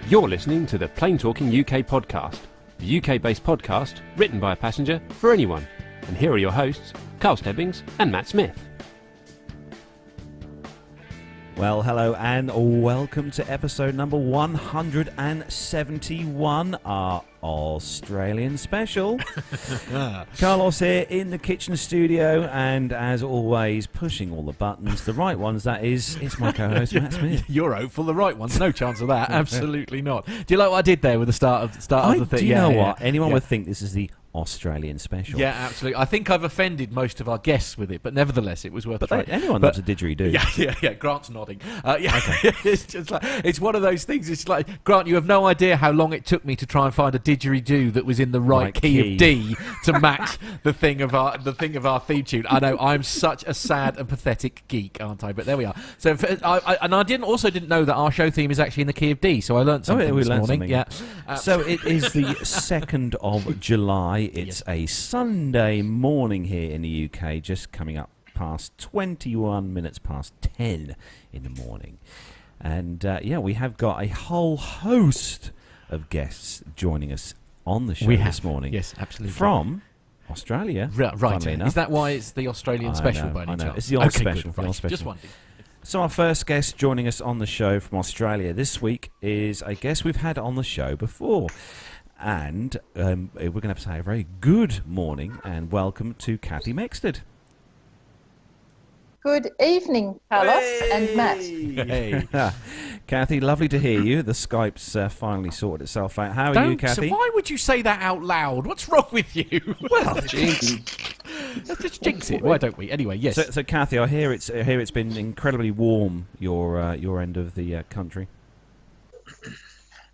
You're listening to the Plane Talking UK podcast, the UK-based podcast written by a passenger for anyone. And here are your hosts, Carl Stebbings and Matt Smith. Well, hello and welcome to episode number 171, our Australian special. Carlos here in the kitchen studio, and as always, pushing all the buttons, the right ones, that is, it's my co-host Matt Smith. You're hopeful, the right ones, no chance of that, absolutely not. Do you like what I did there with the start of the thing? Do you know what? Anyone would think this is the Australian special. Yeah, absolutely. I think I've offended most of our guests with it, but nevertheless, it was worth a try. Anyone loves a didgeridoo. Yeah. Grant's nodding. Okay. It's just like, it's one of those things. It's like, Grant, you have no idea how long it took me to try and find a didgeridoo that was in the right key of D to match the thing of our theme tune. I know, I'm such a sad and pathetic geek, aren't I? But there we are. So, I didn't know that our show theme is actually in the key of D. So I learned something this morning. Yeah. So it is the 2nd of July. It's a Sunday morning here in the UK, just coming up past 21 minutes past 10 in the morning. And we have got a whole host of guests joining us on the show this morning. Yes, absolutely. From Australia. Right. Is that why it's the Australian special by any chance? It's the old special. Right. Just wondering. So our first guest joining us on the show from Australia this week is a guest we've had on the show before. And we're going to have to say a very good morning and welcome to Kathy Mexted. Good evening, Carlos and Matt. Hey. Kathy, lovely to hear you. The Skype's finally sorted itself out. How are you, Kathy? So why would you say that out loud? What's wrong with you? Well, let's just jinx it. Why don't we? Anyway, yes. So Kathy, I hear it's been incredibly warm your end of the country.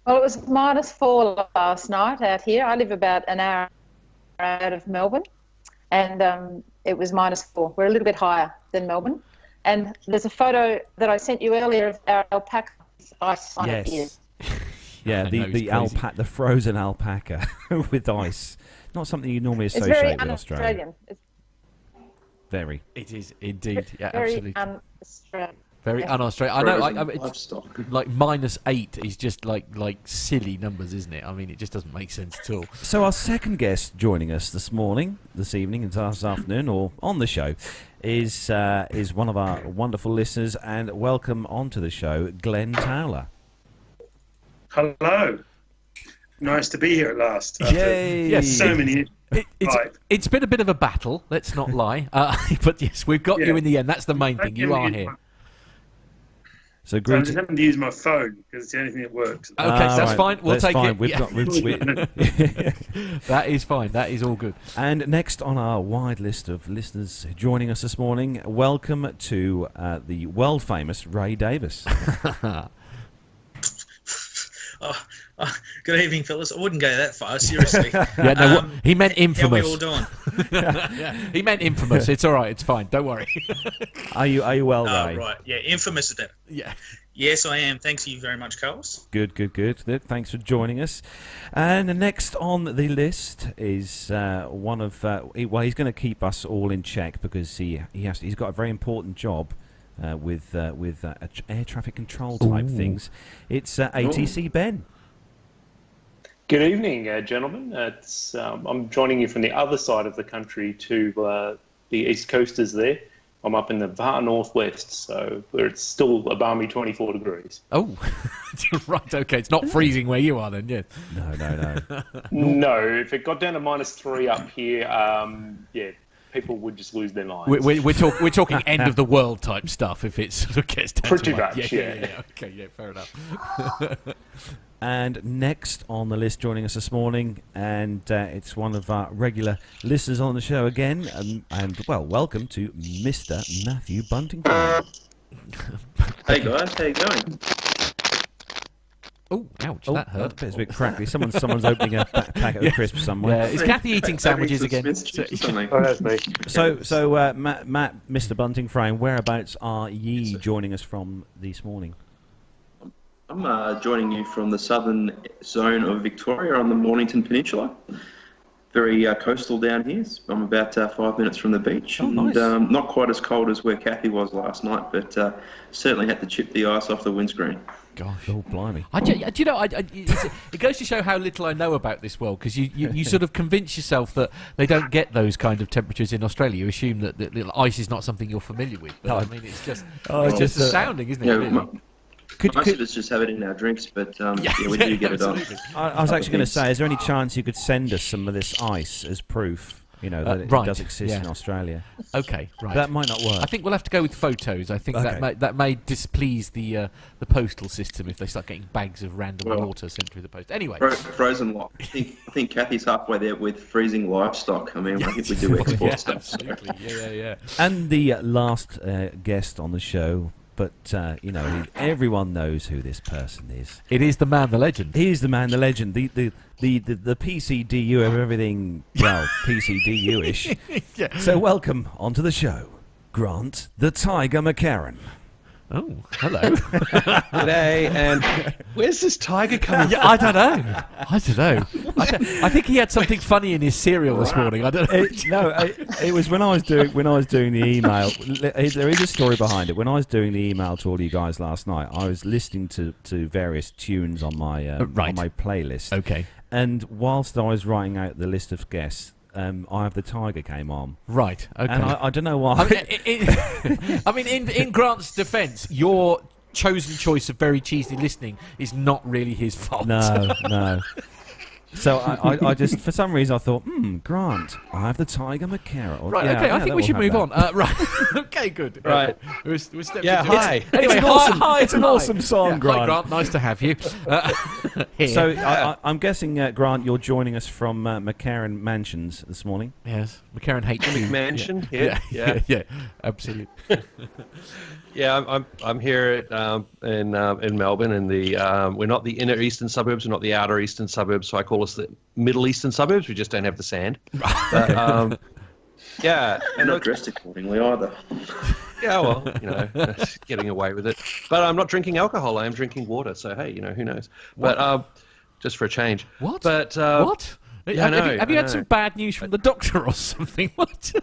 Well, it was -4 last night out here. I live about an hour out of Melbourne, and it was -4. We're a little bit higher than Melbourne. And there's a photo that I sent you earlier of our alpaca with ice on its ears. Yeah, the frozen alpaca with ice. Not something you normally associate with Australia. It's very. It is indeed. Yeah, very absolutely. un-Australian. Very un-Australian. I know. It's like -8 is just like silly numbers, isn't it? I mean, it just doesn't make sense at all. So our second guest joining us this evening, and this afternoon, or on the show, is one of our wonderful listeners, and welcome onto the show, Glen Towler. Hello. Nice to be here at last. Yay! Yes, so many. It's been a bit of a battle, let's not lie. But yes, we've got you in the end. That's the main thing. You are here. So I'm just having to use my phone because it's the only thing that works. Okay, that's fine. We'll take it. That is fine. That is all good. And next on our wide list of listeners joining us this morning, welcome to the world-famous Ray Davis. Good evening, fellas. I wouldn't go that far, seriously. He meant infamous. How are we all doing? He meant infamous. It's all right. It's fine. Don't worry. Are you well, Ray? Right. Yeah, infamous is better. Yeah. Yes, I am. Thanks you very much, Carlos. Good. Thanks for joining us. And next on the list is one of he's going to keep us all in check because he's got a very important job. With air traffic control type things. It's ATC Ben. Good evening, gentlemen. I'm joining you from the other side of the country to the east coasters there. I'm up in the far northwest, so where it's still a balmy 24 degrees. Oh, right, okay. It's not freezing where you are then, yeah. No. No, if it got down to -3 up here, people would just lose their minds. We're talking end of the world type stuff if it sort of gets down pretty to much. Yeah. Okay, yeah, fair enough. And next on the list joining us this morning, and it's one of our regular listeners on the show again, and welcome to Mr. Matthew Buntington. Hey guys, how you going? Oh, ouch, that hurt. It's a bit crackly. Someone's opening a packet of crisps somewhere. Yeah, is Kathy eating sandwiches again? That's me. So Matt, Mr. Bunting Frame, whereabouts are ye joining us from this morning? I'm joining you from the southern zone of Victoria on the Mornington Peninsula. Very coastal down here. I'm about 5 minutes from the beach. Oh, nice. And not quite as cold as where Kathy was last night, but certainly had to chip the ice off the windscreen. gosh. Oh, blimey. Do you know, it goes to show how little I know about this world, because you sort of convince yourself that they don't get those kind of temperatures in Australia. You assume that ice is not something you're familiar with. But, I mean, it's just, just astounding, isn't it? Yeah, Really? Most of us just have it in our drinks, but we do get it on. I was actually going to say, is there any chance you could send us some of this ice as proof? That it does exist in Australia. Okay, right. That might not work. I think we'll have to go with photos. I think that may displease the postal system if they start getting bags of random water sent through the post. Anyway, frozen lot. I think Kathy's halfway there with freezing livestock. I mean, I think we do export stuff. Absolutely. Yeah. And the last guest on the show. But, everyone knows who this person is. It is the man, the legend. He is the man, the legend. The PCDU of everything, well, PCDU-ish. Yeah. So welcome onto the show, Grant the Tiger McCarran. Oh, hello. G'day, and where's this tiger coming from? I don't know. I think he had something funny in his cereal this morning. I don't know. It was when I was doing the email. There is a story behind it. When I was doing the email to all you guys last night, I was listening to various tunes on my on my playlist. Okay. And whilst I was writing out the list of guests, Eye of the Tiger came on. Right, okay. And I don't know why. I mean, in Grant's defence, your chosen choice of very cheesy listening is not really his fault. No. So I just, for some reason, I thought, Grant, Eye of the Tiger McCarran. Right, okay, I think we should move on. Right, okay, good. Right. We're Hi. Anyway, it's an awesome song, Grant. Hi, Grant, nice to have you. Here. So I'm guessing, Grant, you're joining us from McCarran Mansions this morning. Yes, McCarran hates you. McMansion. Yeah, absolutely. Yeah, I'm here in Melbourne, and we're not the inner eastern suburbs, we're not the outer eastern suburbs, so I call us the middle eastern suburbs. We just don't have the sand. But, yeah, and not dressed accordingly either. Yeah, well, getting away with it. But I'm not drinking alcohol. I am drinking water. So hey, who knows? What? But just for a change. What? But what? Yeah, have you had some bad news from the doctor or something? What?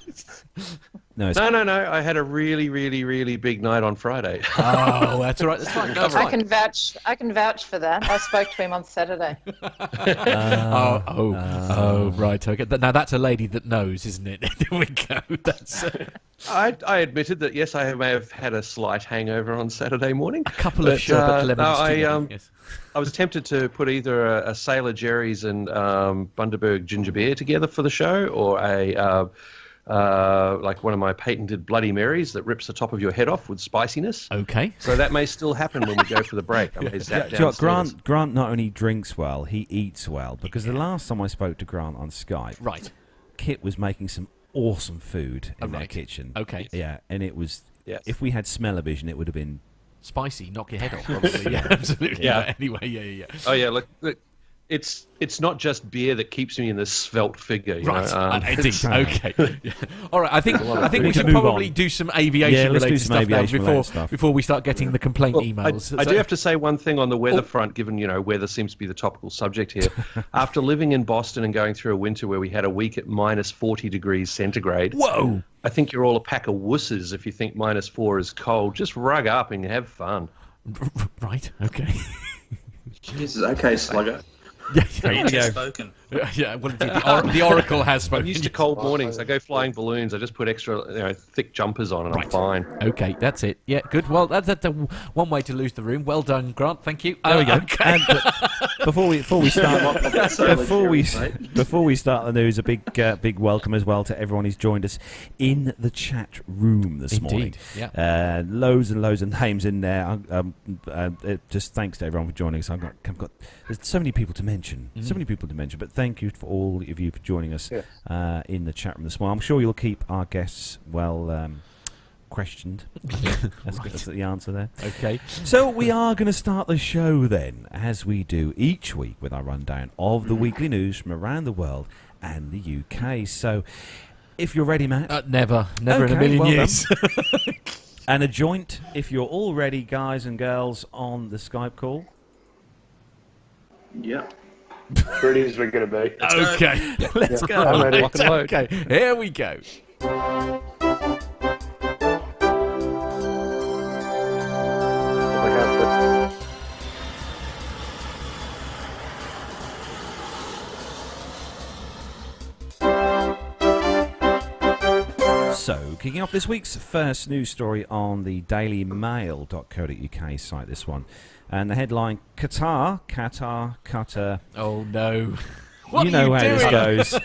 No. I had a really, really, really big night on Friday. Oh, that's all right. That's fine. No, I can vouch for that. I spoke to him on Saturday. Right. Okay. Now that's a lady that knows, isn't it? There we go. That's. I admitted that yes, I may have had a slight hangover on Saturday morning. A couple of sherbet lemons. Yes. I was tempted to put either a Sailor Jerry's and Bundaberg ginger beer together for the show, or a like one of my patented Bloody Marys that rips the top of your head off with spiciness. Okay. So that may still happen when we go for the break. I may zap downstairs. Grant not only drinks well, he eats well. Because the last time I spoke to Grant on Skype, right, Kit was making some awesome food in their kitchen. Okay. Yeah, and it was. Yes. If we had smell-o-vision, it would have been spicy. Knock your head off. Probably. Yeah, absolutely. Yeah. But anyway, yeah. Oh yeah, look. It's not just beer that keeps me in this svelte figure. Right. Indeed. Okay. Yeah. All right. I think we should probably do some aviation-related stuff before we start getting the complaint emails. I do have to say one thing on the weather front, given weather seems to be the topical subject here. After living in Boston and going through a winter where we had a week at minus 40 degrees centigrade. Whoa! I think you're all a pack of wusses if you think minus 4 is cold. Just rug up and have fun. Right. Okay. Jesus. Okay, slugger. Yeah. Spoken. Yeah, well, the Oracle has spoken. I'm used to cold mornings. I go flying balloons. I just put extra, thick jumpers on, and I'm fine. Okay, that's it. Yeah, good. Well, that's one way to lose the room. Well done, Grant. Thank you. There we go. Okay. Before we start the news, a big welcome as well to everyone who's joined us in the chat room this morning. Yeah. Loads and loads of names in there. Just thanks to everyone for joining us. There's so many people to mention. But thank you for all of you for joining us in the chat room this morning. I'm sure you'll keep our guests well questioned. That's the answer there. Okay. So we are going to start the show then, as we do each week, with our rundown of the weekly news from around the world and the UK. So if you're ready, Matt. Never in a million years. And a joint, if you're all ready, guys and girls, on the Skype call. Yeah. Ready as we're going to be. Okay. Let's go. I'm ready. Lock and load. Okay. Here we go. So, kicking off this week's first news story on the dailymail.co.uk site, this one. And the headline, Qatar. Oh, no. You know how this goes.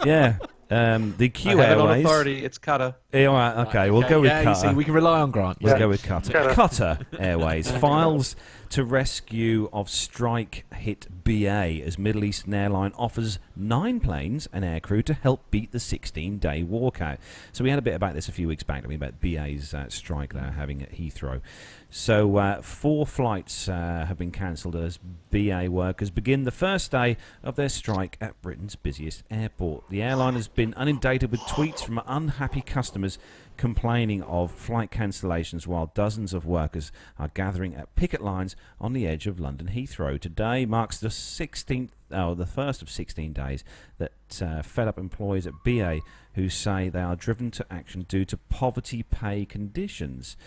Yeah. The Q I have it on Airways. authority. It's Qatar. Yeah, all right, okay, we'll go with Yeah, you Qatar. see, we can rely on Grant. We'll go with Qatar. Qatar Airways files to rescue of strike-hit BA as Middle Eastern airline offers 9 planes and aircrew to help beat the 16-day walkout. So we had a bit about this a few weeks back, about BA's strike they're having at Heathrow. So 4 flights have been cancelled as BA workers begin the first day of their strike at Britain's busiest airport. The airline has been inundated with tweets from unhappy customers complaining of flight cancellations while dozens of workers are gathering at picket lines on the edge of London Heathrow. Today marks the first of 16 days that fed up employees at BA who say they are driven to action due to poverty pay conditions.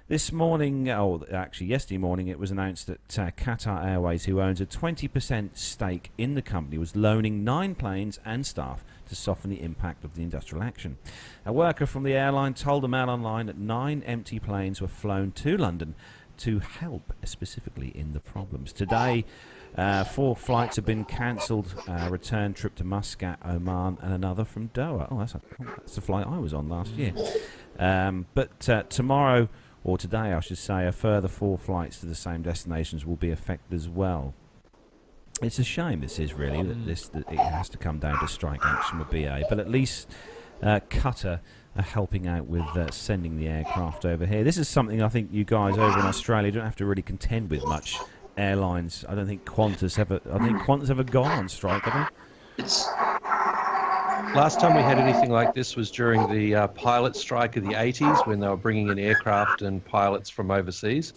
This morning, yesterday morning, it was announced that Qatar Airways, who owns a 20% stake in the company, was loaning 9 planes and staff to soften the impact of the industrial action. A worker from the airline told the Mail Online that 9 empty planes were flown to London to help specifically in the problems. Today, 4 flights have been cancelled, a return trip to Muscat, Oman, and another from Doha. Oh, that's the flight I was on last year. But tomorrow, or today I should say, a further 4 flights to the same destinations will be affected as well. It's a shame this is really, that it has to come down to strike action with BA, but at least Qatar are helping out with sending the aircraft over here. This is something I think you guys over in Australia don't have to really contend with much. Airlines, I don't think Qantas ever gone on strike, have they? Last time we had anything like this was during the pilot strike of the 80s when they were bringing in aircraft and pilots from overseas.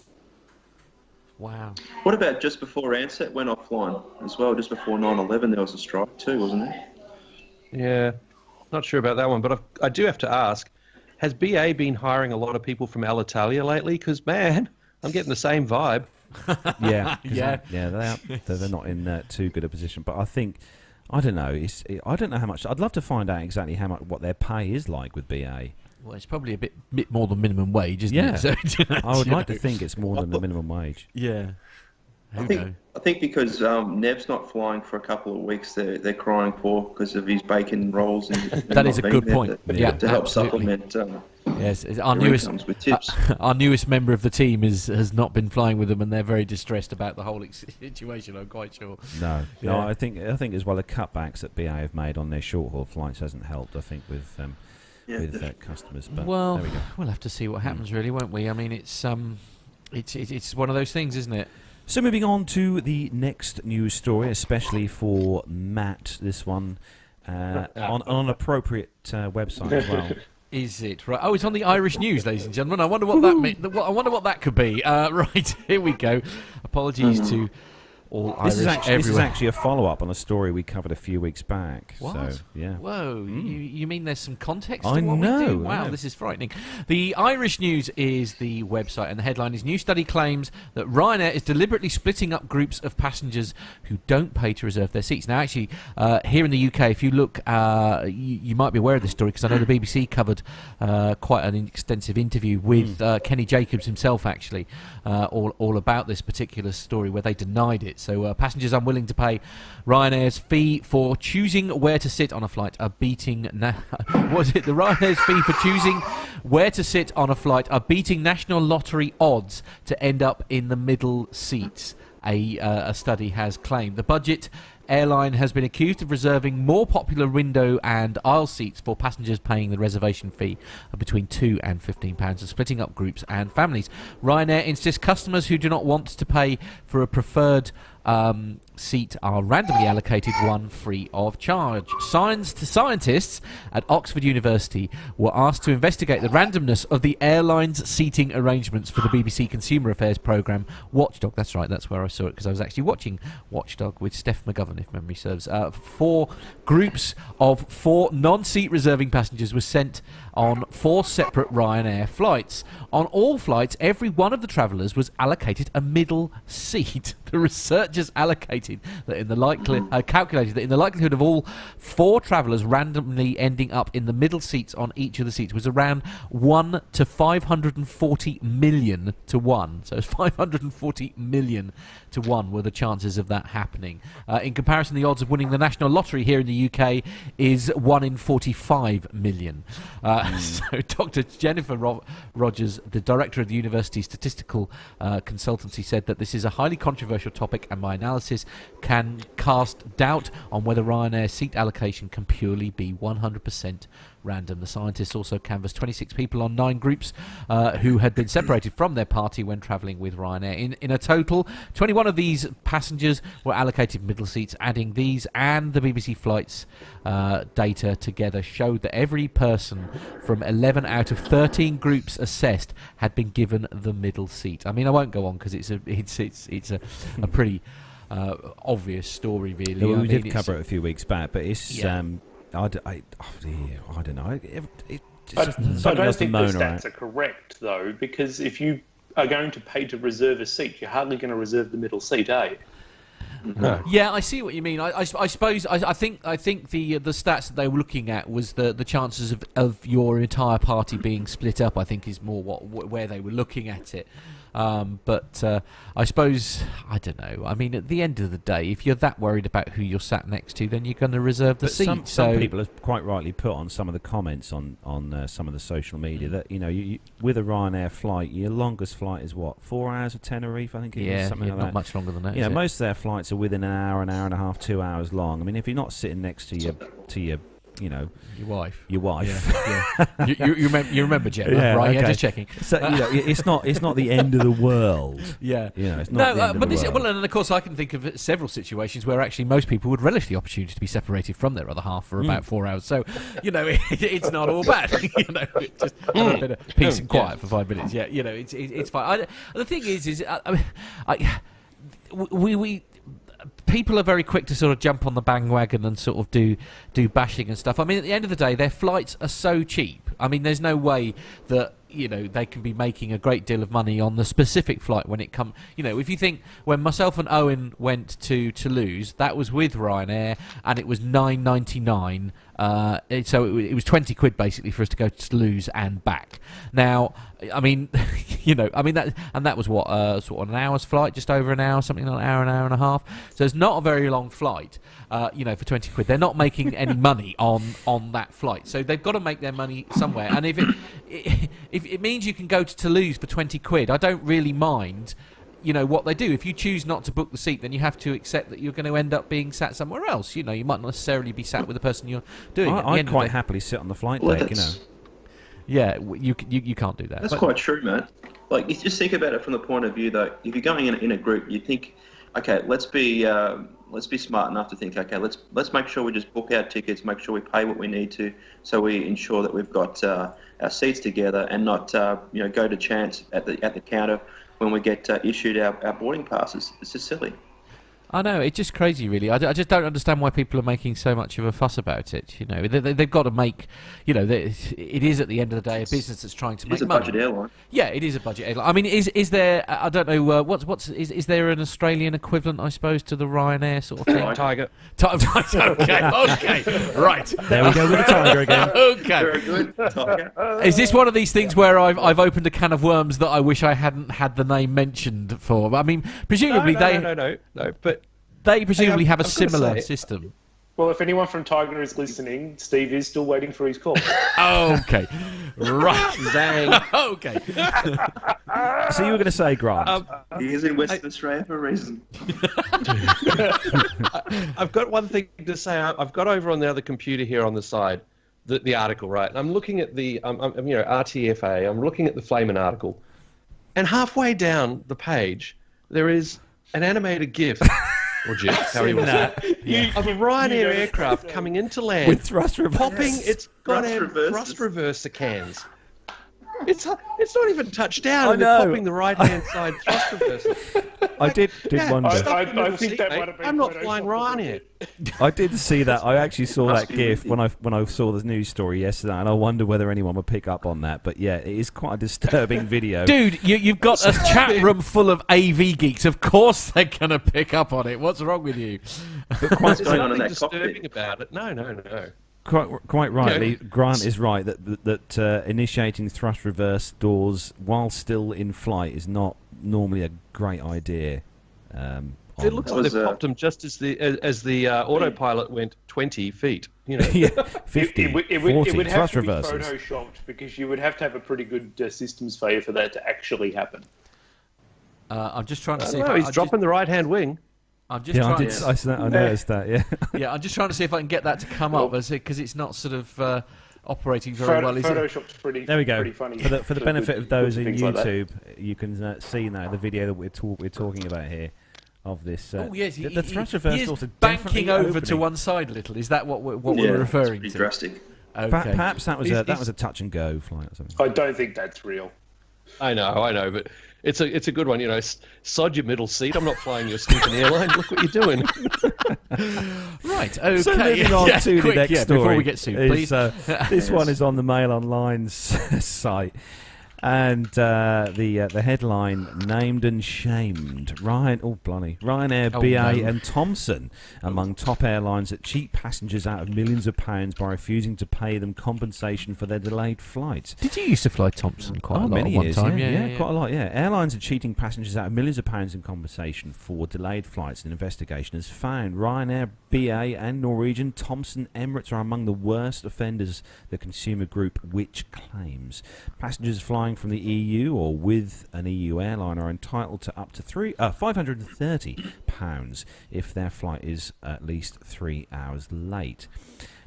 Wow. What about just before Ansett went offline as well? Just before 9/11 there was a strike too, wasn't there? Yeah, not sure about that one, but I do have to ask, has BA been hiring a lot of people from Alitalia lately? Because, man, I'm getting the same vibe. Yeah. They're not in too good a position, but I think... I don't know. I don't know how much. I'd love to find out exactly what their pay is like with BA. Well, it's probably a bit more than minimum wage, isn't it? So, I would like to think it's more than the minimum wage. Yeah. I think because Nev's not flying for a couple of weeks, they're crying poor because of his bacon rolls. And that is a good point. To help supplement. Yes, our newest member of the team has not been flying with them, and they're very distressed about the whole situation. I'm quite sure. No, I think as well the cutbacks that BA have made on their short haul flights hasn't helped. I think with customers. But well, there we go. We'll have to see what happens, really, won't we? I mean, it's one of those things, isn't it? So moving on to the next news story, especially for Matt, this one on an appropriate website as well. Is it right? Oh, it's on the Irish News, ladies and gentlemen. I wonder what that means. I wonder what that could be. Right, here we go. Apologies to all Irish everywhere. This is actually a follow-up on a story we covered a few weeks back. What? So, yeah. Whoa, you mean there's some context to I what know, we do? Wow, I know. This is frightening. The Irish News is the website, and the headline is, New study claims that Ryanair is deliberately splitting up groups of passengers who don't pay to reserve their seats. Now, actually, here in the UK, if you look, you might be aware of this story, because I know the BBC covered quite an extensive interview with Kenny Jacobs himself, actually, all about this particular story where they denied it. So passengers unwilling to pay Ryanair's fee for choosing where to sit on a flight are beating... The Ryanair's fee for choosing where to sit on a flight are beating National Lottery odds to end up in the middle seats, a study has claimed. The budget airline has been accused of reserving more popular window and aisle seats for passengers paying the reservation fee of between £2 and £15 and splitting up groups and families. Ryanair insists customers who do not want to pay for a preferred seat are randomly allocated one free of charge. Scientists at Oxford University were asked to investigate the randomness of the airline's seating arrangements for the BBC Consumer Affairs programme Watchdog. That's right, that's where I saw it, because I was actually watching Watchdog with Steph McGovern, if memory serves. 4 groups of 4 non-seat reserving passengers were sent on 4 separate Ryanair flights. On all flights, every one of the travellers was allocated a middle seat. The researchers allocated calculated that in the likelihood of all 4 travellers randomly ending up in the middle seats on each of the seats was around 1 to 540 million to 1. So it's 540 million to 1 were the chances of that happening. In comparison, the odds of winning the national lottery here in the UK is 1 in 45 million. So Dr. Jennifer Rogers, the director of the university statistical consultancy, said that this is a highly controversial topic, and my analysis can cast doubt on whether Ryanair's seat allocation can purely be 100% random. The scientists also canvassed 26 people on 9 groups who had been separated from their party when travelling with Ryanair. In a total, 21 of these passengers were allocated middle seats. Adding these and the BBC Flights data together showed that every person from 11 out of 13 groups assessed had been given the middle seat. I mean, I won't go on because it's a pretty obvious story, really. We did cover it a few weeks back, but it's I don't know. I don't think the stats are correct, though, because if you are going to pay to reserve a seat, you're hardly going to reserve the middle seat, eh? No. Yeah, I see what you mean. I suppose I think the stats that they were looking at was the chances of your entire party being split up. I think is more where they were looking at it. But I suppose, I don't know. I mean, at the end of the day, if you're that worried about who you're sat next to, then you're going to reserve the seat. Some people have quite rightly put on some of the comments on some of the social media that, you with a Ryanair flight, your longest flight is what, 4 hours of Tenerife, I think it is, something like that. Not much longer than that. Most of their flights are within an hour and a half, 2 hours long. I mean, if you're not sitting next to your your wife. Yeah. you remember Gemma, right? Okay. Yeah, just checking. So it's not the end of the world. Yeah, it's not the end of the world. Well, and of course I can think of several situations where actually most people would relish the opportunity to be separated from their other half for about 4 hours. So it's not all bad. Just have a bit of peace and quiet for 5 minutes. Yeah, it's fine. The thing is we people are very quick to sort of jump on the bandwagon and sort of do bashing and stuff. I mean, at the end of the day, their flights are so cheap. I mean, there's no way that they can be making a great deal of money on the specific flight when it comes. If you think when myself and Owen went to Toulouse, that was with Ryanair, and it was $9.99. So it was 20 quid basically for us to go to Toulouse and back. Now, I mean, that was what sort of an hour's flight, just over an hour, something like an hour and a half. So it's not a very long flight. For 20 quid, they're not making any money on that flight. So they've got to make their money somewhere. And if it means you can go to Toulouse for 20 quid, I don't really mind. What they do. If you choose not to book the seat, then you have to accept that you're going to end up being sat somewhere else. You might not necessarily be sat with the person you're doing. I'd quite happily sit on the flight deck. Yeah, you can't do that. That's quite true, man. Like, you just think about it from the point of view that if you're going in a group, you think, okay, let's be smart enough to think, okay, let's make sure we just book our tickets, make sure we pay what we need to, so we ensure that we've got our seats together, and not go to chance at the counter when we get issued our boarding passes. It's just silly. I know, it's just crazy, really. I just don't understand why people are making so much of a fuss about it. They've got to make, it is at the end of the day a business that's trying to make money. It's a budget airline. Yeah, it is a budget airline. I mean, is there? I don't know. Is there an Australian equivalent, I suppose, to the Ryanair sort of thing? Tiger. Okay, right. There we go with the Tiger again. Okay. Very good. Tiger. Is this one of these things where I've opened a can of worms that I wish I hadn't had the name mentioned for? I mean, presumably No, but they presumably have a similar system. Well, if anyone from Tiger is listening, Steve is still waiting for his call. Okay. Right. Dang. Okay. So you were going to say, Grant? He is in Western Australia for a reason. I've got one thing to say. I've got over on the other computer here on the side the article, right? And I'm looking at the RTFA. I'm looking at the Flamin' article, and halfway down the page there is an animated GIF. Or GIF, how you want that? Of a Ryanair aircraft coming into land with thrust reverse. Popping its goddamn thrust reverser cans. It's not even touched down, and they're popping the right-hand side thrust reverser. I did wonder. I think that might have been. I'm not flying Ryanair. I did see that. I actually saw that GIF when I saw the news story yesterday, and I wonder whether anyone would pick up on that. But yeah, it is quite a disturbing video. Dude, you've got a chat room full of AV geeks. Of course they're going to pick up on it. What's wrong with you? But quite, What's going on in that disturbing cockpit? about it. No. quite rightly, Grant is right that initiating thrust reverse doors while still in flight is not normally a great idea. It looks like they've popped them just as the autopilot went 20 feet. You know, yeah, 50, it 40 would have thrust to be reverses. photoshopped because you would have to have a pretty good systems failure for that to actually happen. I'm just trying to see. he's dropping the right-hand wing. I'm just Yeah, trying. I noticed that. Yeah. Yeah, I'm just trying to see if I can get that to come up, because it's not sort of operating very well. Is it? Photoshop's pretty. There we go. Pretty funny. For the benefit of those in things like that. YouTube, you can see now the video that we're talking about here of this. Oh yes, the thrust reverse he doors is are definitely banking over opening. to one side a little. Is that what we're Yeah, referring pretty to? drastic. Okay. Perhaps that was a touch and go flight or something. I don't think that's real. I know, but it's a good one. You know, sod your middle seat. I'm not flying your stupid airline. Look what you're doing. Right. Okay. So moving on to quick, the next story. Before we get sued, please. This one is on the Mail Online's site. And the headline, named and shamed. Ryanair, BA and Thomson among top airlines that cheat passengers out of millions of pounds by refusing to pay them compensation for their delayed flights. Did you used to fly Thomson quite a lot many at one years, time? Yeah, quite a lot, yeah. Airlines are cheating passengers out of millions of pounds in compensation for delayed flights. An investigation has found Ryanair, BA and Norwegian Thomson Emirates are among the worst offenders, the consumer group which claims. Passengers flying from the EU or with an EU airline are entitled to up to £530 if their flight is at least 3 hours late,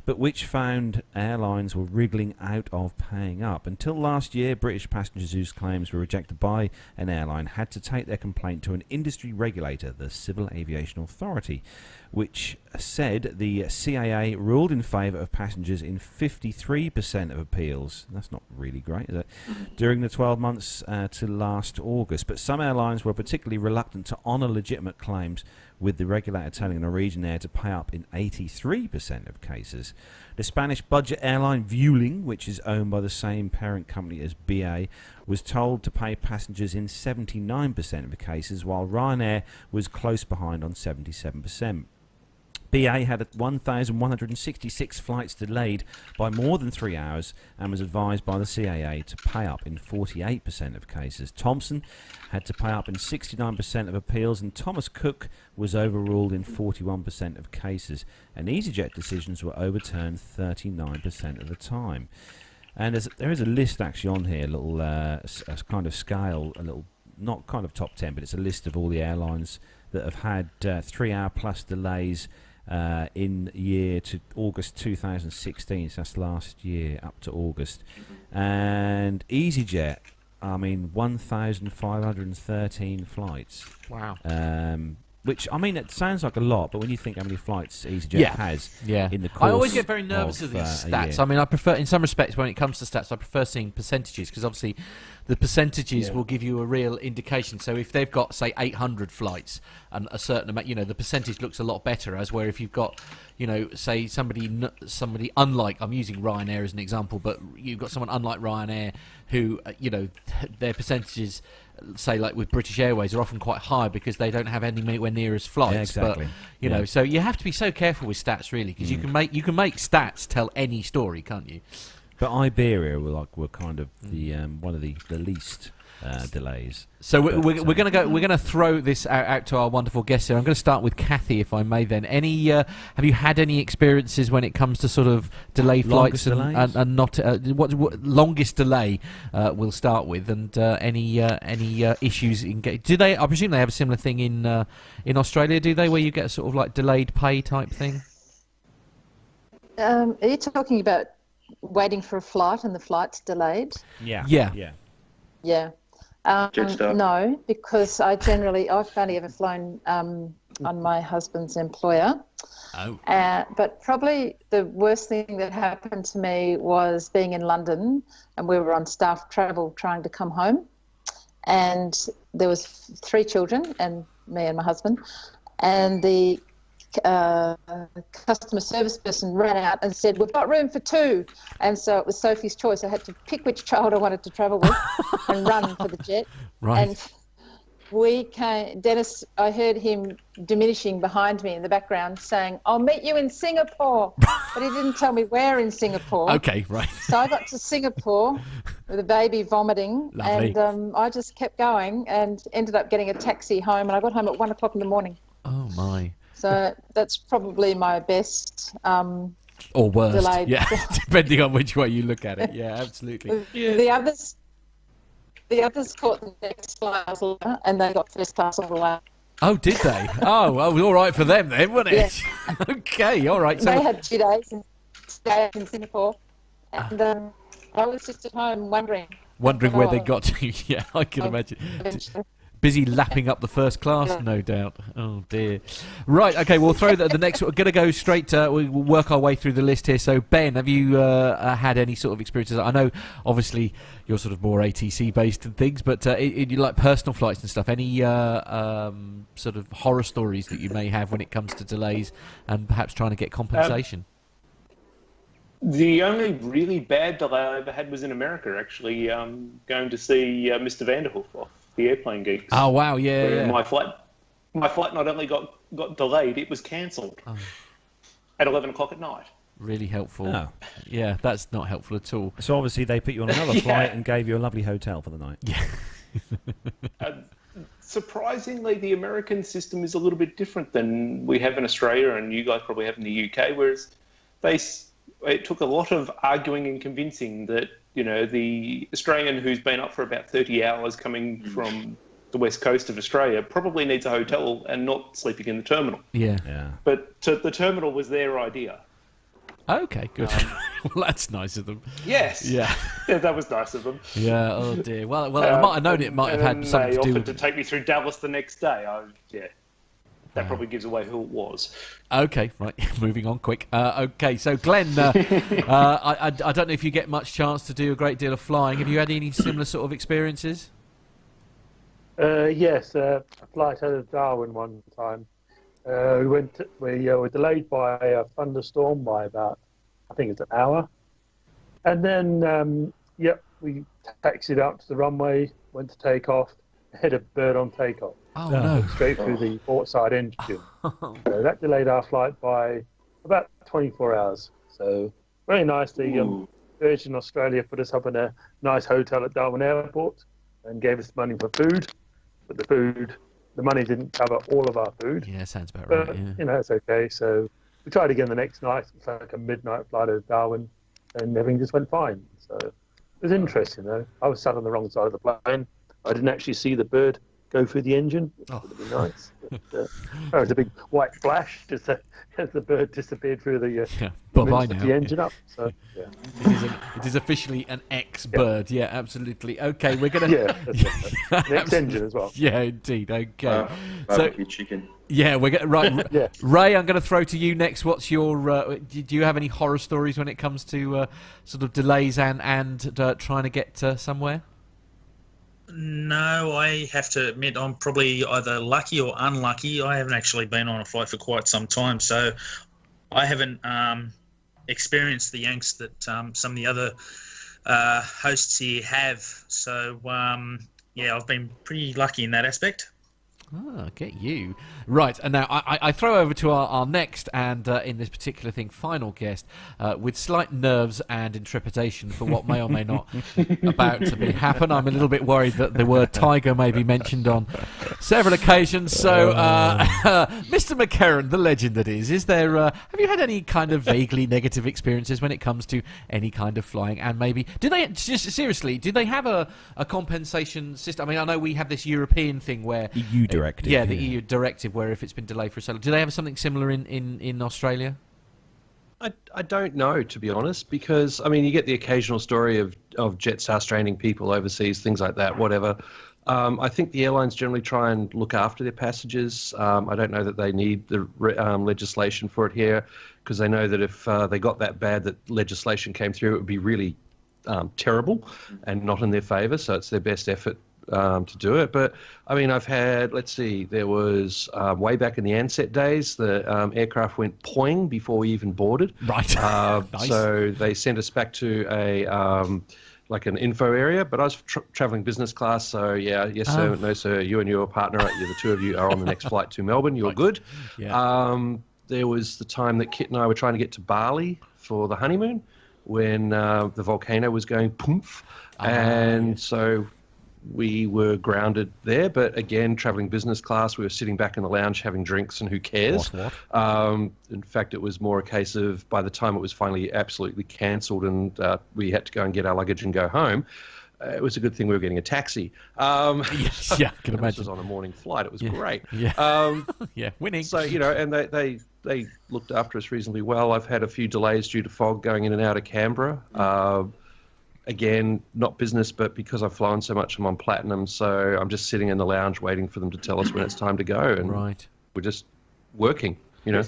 but which found airlines were wriggling out of paying up. Until last year, British passengers whose claims were rejected by an airline had to take their complaint to an industry regulator, the Civil Aviation Authority, which said the CAA ruled in favour of passengers in 53% of appeals. That's not really great, is it? During the 12 months to last August. But some airlines were particularly reluctant to honour legitimate claims, with the regulator telling Norwegian Air to pay up in 83% of cases. The Spanish budget airline Vueling, which is owned by the same parent company as BA, was told to pay passengers in 79% of the cases, while Ryanair was close behind on 77%. BA had 1,166 flights delayed by more than 3 hours and was advised by the CAA to pay up in 48% of cases. Thomson had to pay up in 69% of appeals, and Thomas Cook was overruled in 41% of cases. And EasyJet decisions were overturned 39% of the time. And there is a list actually on here, a little a kind of scale, a little, not kind of top 10, but it's a list of all the airlines that have had 3 hour plus delays in year to August 2016, so that's last year up to August. And EasyJet, 1,513 flights. Wow. Which, it sounds like a lot, but when you think how many flights EasyJet has in the course I always get very nervous of these stats. I prefer, in some respects, when it comes to stats, I prefer seeing percentages, because obviously the percentages will give you a real indication. So if they've got, say, 800 flights and a certain amount, the percentage looks a lot better, as where if you've got, say somebody unlike, I'm using Ryanair as an example, but you've got someone unlike Ryanair who, their percentages, say like with British Airways, are often quite high because they don't have anywhere near as flights. Yeah, exactly. But so you have to be so careful with stats, really, because you can make stats tell any story, can't you? But Iberia were kind of the one of the least delays. So we're going to throw this out to our wonderful guests here. I'm going to start with Kathy, if I may. Then, have you had any experiences when it comes to sort of delayed flights and not what longest delay? We'll start with, and any issues do they? I presume they have a similar thing in Australia, do they, where you get a sort of like delayed pay type thing? Are you talking about waiting for a flight and the flight's delayed? Yeah. No, because I've only ever flown on my husband's employer. Oh. But probably the worst thing that happened to me was being in London, and we were on staff travel trying to come home. and there was 3 children and me and my husband, and the customer service person ran out and said, "We've got room for 2." And so it was Sophie's choice. I had to pick which child I wanted to travel with and run for the jet. Right. And we came, Dennis, I heard him diminishing behind me in the background saying, "I'll meet you in Singapore." But he didn't tell me where in Singapore. Okay, right. So I got to Singapore with a baby vomiting. Lovely. And I just kept going and ended up getting a taxi home, and I got home at 1 o'clock in the morning. Oh, my. So that's probably my best or worst, delayed. yeah, depending on which way you look at it. Yeah, absolutely. The others caught the next flight and they got first class all the way. Oh, did they? Oh, well, all right for them then, wasn't it? Yeah. Okay, all right. So they had 2 days in Singapore, and I was just at home wondering where they got to. Yeah, I can imagine. Busy lapping up the first class, no doubt. Oh dear. Right. Okay. We'll throw the next. We're going to go straight. We'll work our way through the list here. So Ben, have you had any sort of experiences? I know, obviously, you're sort of more ATC based and things, but you like personal flights and stuff. Any sort of horror stories that you may have when it comes to delays and perhaps trying to get compensation? The only really bad delay I ever had was in America, actually, going to see Mr. Vanderhoof off the Airplane Geeks. Oh wow, yeah. My flight not only got delayed, it was cancelled at 11 o'clock at night. Really helpful. Oh. Yeah, that's not helpful at all. So obviously they put you on another flight and gave you a lovely hotel for the night. Yeah. Surprisingly, the American system is a little bit different than we have in Australia, and you guys probably have in the UK. Whereas it took a lot of arguing and convincing that, you know, the Australian who's been up for about 30 hours coming from the west coast of Australia probably needs a hotel and not sleeping in the terminal. Yeah. But the terminal was their idea. Okay, good. Well, that's nice of them. Yes. Yeah. Yeah, that was nice of them. Yeah. Oh dear. Well, I might have known it might have had something to do with. They offered to take me through Dallas the next day. That probably gives away who it was. Okay, right. Moving on quick. Okay, so Glenn, I don't know if you get much chance to do a great deal of flying. Have you had any similar sort of experiences? Yes, a flight out of Darwin one time. We were delayed by a thunderstorm by about, I think it's an hour. And then, we taxied out to the runway, went to take off, hit a bird on takeoff. Oh, no. Straight through the port side engine. So that delayed our flight by about 24 hours. So very nice. The Virgin Australia put us up in a nice hotel at Darwin Airport and gave us money for food. But the money didn't cover all of our food. Yeah, sounds about but, right, yeah. You know, it's okay. So we tried again the next night. It's like a midnight flight out of Darwin, and everything just went fine. So it was interesting, though. I was sat on the wrong side of the plane. I didn't actually see the bird go through the engine. It would have been nice. But, there was a big white flash just as the bird disappeared through the engine up. So, yeah. It is officially an ex-bird. Yeah, absolutely. Okay, we're going to... the ex-engine as well. Yeah, indeed. Okay. Barbecue chicken. Yeah, we're getting right. Yeah. Ray, I'm going to throw to you next. What's your? Do you have any horror stories when it comes to sort of delays and trying to get somewhere? No, I have to admit I'm probably either lucky or unlucky. I haven't actually been on a flight for quite some time, so I haven't experienced the angst that some of the other hosts here have. So, I've been pretty lucky in that aspect. Ah, get you. Right, and now I throw over to our next and, in this particular thing, final guest, with slight nerves and intrepidation for what may or may not about to happen. I'm a little bit worried that the word tiger may be mentioned on several occasions. So, Mr. McCarran, the legend that is there, have you had any kind of vaguely negative experiences when it comes to any kind of flying? And maybe, do they have a compensation system? I mean, I know we have this European thing where... EU directive. Yeah, the EU directive where if it's been delayed for so long. Do they have something similar in Australia? I don't know, to be honest, because, I mean, you get the occasional story of Jetstar stranding people overseas, things like that, whatever. I think the airlines generally try and look after their passengers. I don't know that they need the legislation for it here, because they know that if they got that bad that legislation came through, it would be really terrible and not in their favour. So it's their best effort to do it. But I mean, I've had, let's see, there was way back in the Ansett days, the aircraft went poing before we even boarded. Right. Nice. So they sent us back to a like an info area, but I was traveling business class, so yeah, yes sir, no sir, you and your partner, the two of you are on the next flight to Melbourne. You're good. Yeah. There was the time that Kit and I were trying to get to Bali for the honeymoon when the volcano was going poof, and so we were grounded there. But again, traveling business class, we were sitting back in the lounge having drinks, and who cares? In fact, it was more a case of by the time it was finally absolutely cancelled and we had to go and get our luggage and go home, it was a good thing we were getting a taxi. Yes, yeah, I can imagine. This was on a morning flight. It was great. Yeah. Yeah, winning. So, and they looked after us reasonably well. I've had a few delays due to fog going in and out of Canberra. Again, not business, but because I've flown so much, I'm on platinum, so I'm just sitting in the lounge waiting for them to tell us when it's time to go, and we're just working, Yeah.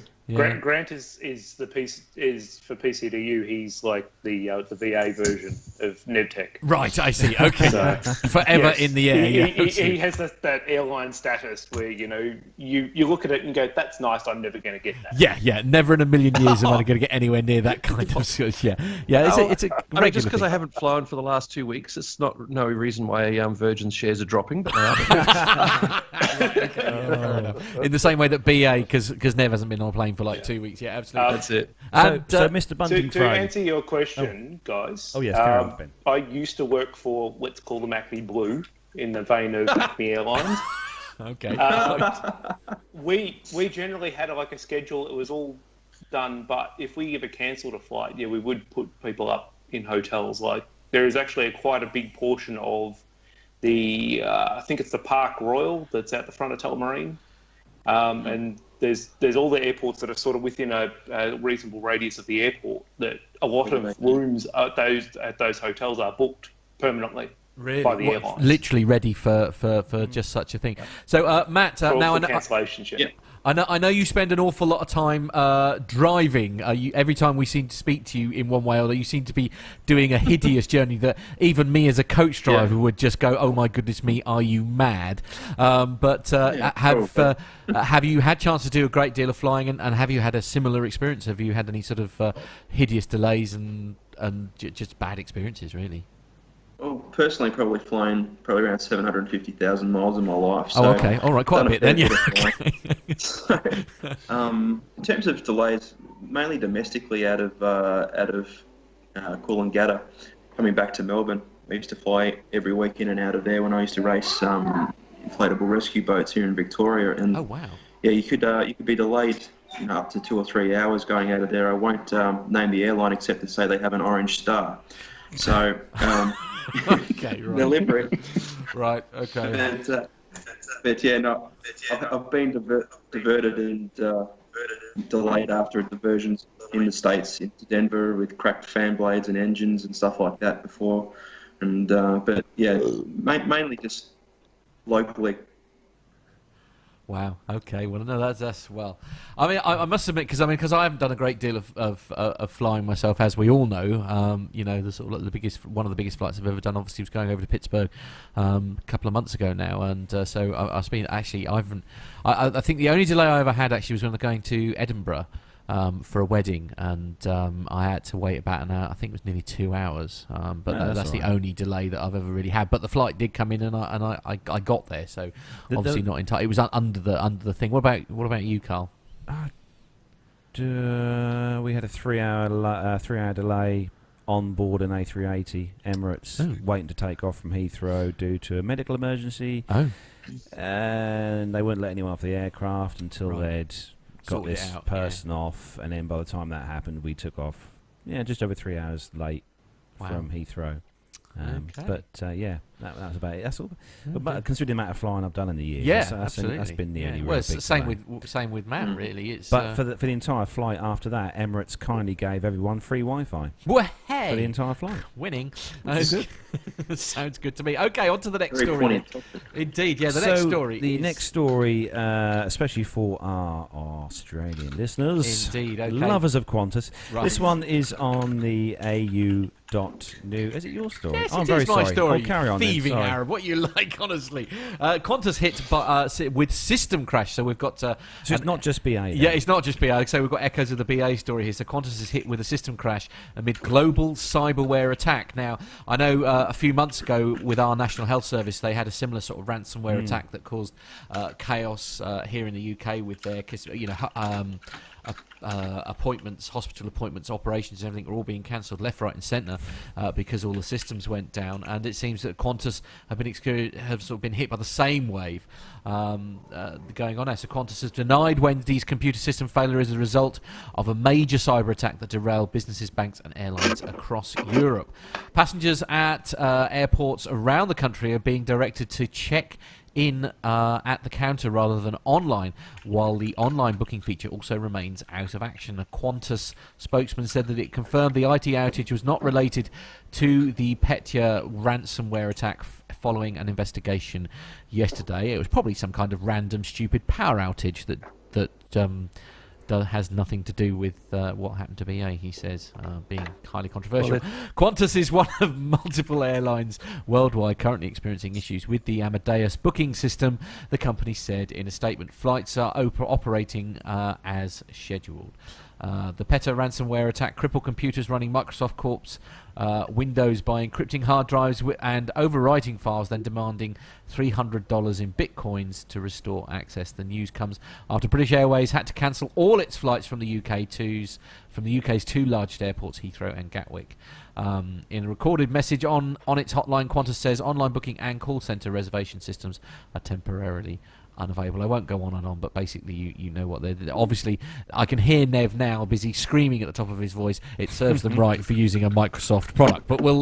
Grant is the piece is for PCDU. He's like the VA version of NevTech. Right, I see. Okay, so, forever in the air. He has that airline status where you look at it and go, "That's nice. I'm never going to get that." Yeah. Never in a million years am I going to get anywhere near that kind of. Yeah. It's a I mean, just because I haven't flown for the last 2 weeks, it's not no reason why Virgin's shares are dropping. But in the same way that BA, because Nev hasn't been on a plane for like 2 weeks. Yeah, absolutely. That's it. So Mr. Bunting, to answer your question, guys. Oh yes, carry on, Ben. I used to work for, let's call them Acme Blue, in the vein of Acme Airlines. Okay. We generally had a schedule. It was all done, but if we ever cancelled a flight, we would put people up in hotels. Like there is actually quite a big portion of the, I think it's the Park Royal that's out the front of Tullamarine, and there's all the airports that are sort of within a reasonable radius of the airport. That a lot of rooms at those hotels are booked permanently. Really? By the airlines. Literally ready for just such a thing. So, Matt, now I know cancellations. Yeah. I know you spend an awful lot of time driving. Every time we seem to speak to you in one way or other, you seem to be doing a hideous journey that even me as a coach driver would just go, "Oh my goodness me, are you mad?" Have you had chance to do a great deal of flying, and have you had a similar experience? Have you had any sort of hideous delays and just bad experiences, really? Well, personally, probably flown around 750,000 miles in my life. So oh, okay. All right. Quite a bit then, yeah. So, in terms of delays, mainly domestically out of Coolangatta, coming back to Melbourne. I used to fly every week in and out of there when I used to race inflatable rescue boats here in Victoria. And oh, wow. Yeah, you could be delayed up to 2 or 3 hours going out of there. I won't name the airline except to say they have an orange star. So... okay, right. Deliberate. Right, okay. But yeah, no, I've been diverted and delayed after diversions in the States, into Denver with cracked fan blades and engines and stuff like that before. And but yeah, mainly just locally. Wow. Okay. Well, no, that's well. I mean, I must admit, because I haven't done a great deal of flying myself, as we all know. The sort of one of the biggest flights I've ever done, obviously, was going over to Pittsburgh a couple of months ago now, and so I've been actually. I think the only delay I ever had actually was when I was going to Edinburgh. For a wedding, and I had to wait about an hour. I think it was nearly 2 hours. But that's the only delay that I've ever really had. But the flight did come in, and I got there. So obviously not entirely. It was under the thing. What about you, Carl? We had a 3 hour delay on board an A380 Emirates, waiting to take off from Heathrow due to a medical emergency. Oh, and they wouldn't let anyone off the aircraft until they'd got this person off, and then by the time that happened, we took off. Yeah, just over 3 hours late from Heathrow. But that was about it. That's all. But considering the amount of flying I've done in the year, absolutely, that's been nearly. Well, it's same with Matt. Really, it's. But for the entire flight after that, Emirates kindly gave everyone free Wi-Fi. Well, hey, for the entire flight, winning. Good. Sounds good to me. Okay, on to the next story. Indeed, yeah. The next story. The next story, especially for our Australian listeners, indeed, okay. Lovers of Qantas. Right. This one is on the AU New. Is it your story? Yes, I'm it very is my sorry. story. Oh, carry on. Thieving then. Sorry. Arab, what you like, honestly. Qantas hit with system crash, so we've got. So it's not just BA. Then. Yeah, it's not just BA. So we've got echoes of the BA story here. So Qantas is hit with a system crash amid global cyberware attack. Now, I know a few months ago with our National Health Service, they had a similar sort of ransomware attack that caused chaos here in the UK with their, appointments, hospital appointments, operations, and everything were all being cancelled left, right, and centre because all the systems went down. And it seems that Qantas have sort of been hit by the same wave going on now. So Qantas has denied Wednesday's computer system failure as a result of a major cyber attack that derailed businesses, banks, and airlines across Europe. Passengers at airports around the country are being directed to check in at the counter rather than online, while the online booking feature also remains out of action. A Qantas spokesman said that it confirmed the IT outage was not related to the PTUK ransomware attack following an investigation yesterday. It was probably some kind of random stupid power outage that has nothing to do with what happened to BA, he says, being highly controversial. Qantas is one of multiple airlines worldwide currently experiencing issues with the Amadeus booking system, the company said in a statement. Flights are operating as scheduled. The PTUK ransomware attack crippled computers running Microsoft Corp's Windows by encrypting hard drives and overwriting files, then demanding $300 in bitcoins to restore access. The news comes after British Airways had to cancel all its flights from the UK's two largest airports, Heathrow and Gatwick. In a recorded message on its hotline, Qantas says online booking and call centre reservation systems are temporarily unavailable. I won't go on and on, but basically you know what they're... Obviously, I can hear Nev now busy screaming at the top of his voice. It serves them right for using a Microsoft product. But we'll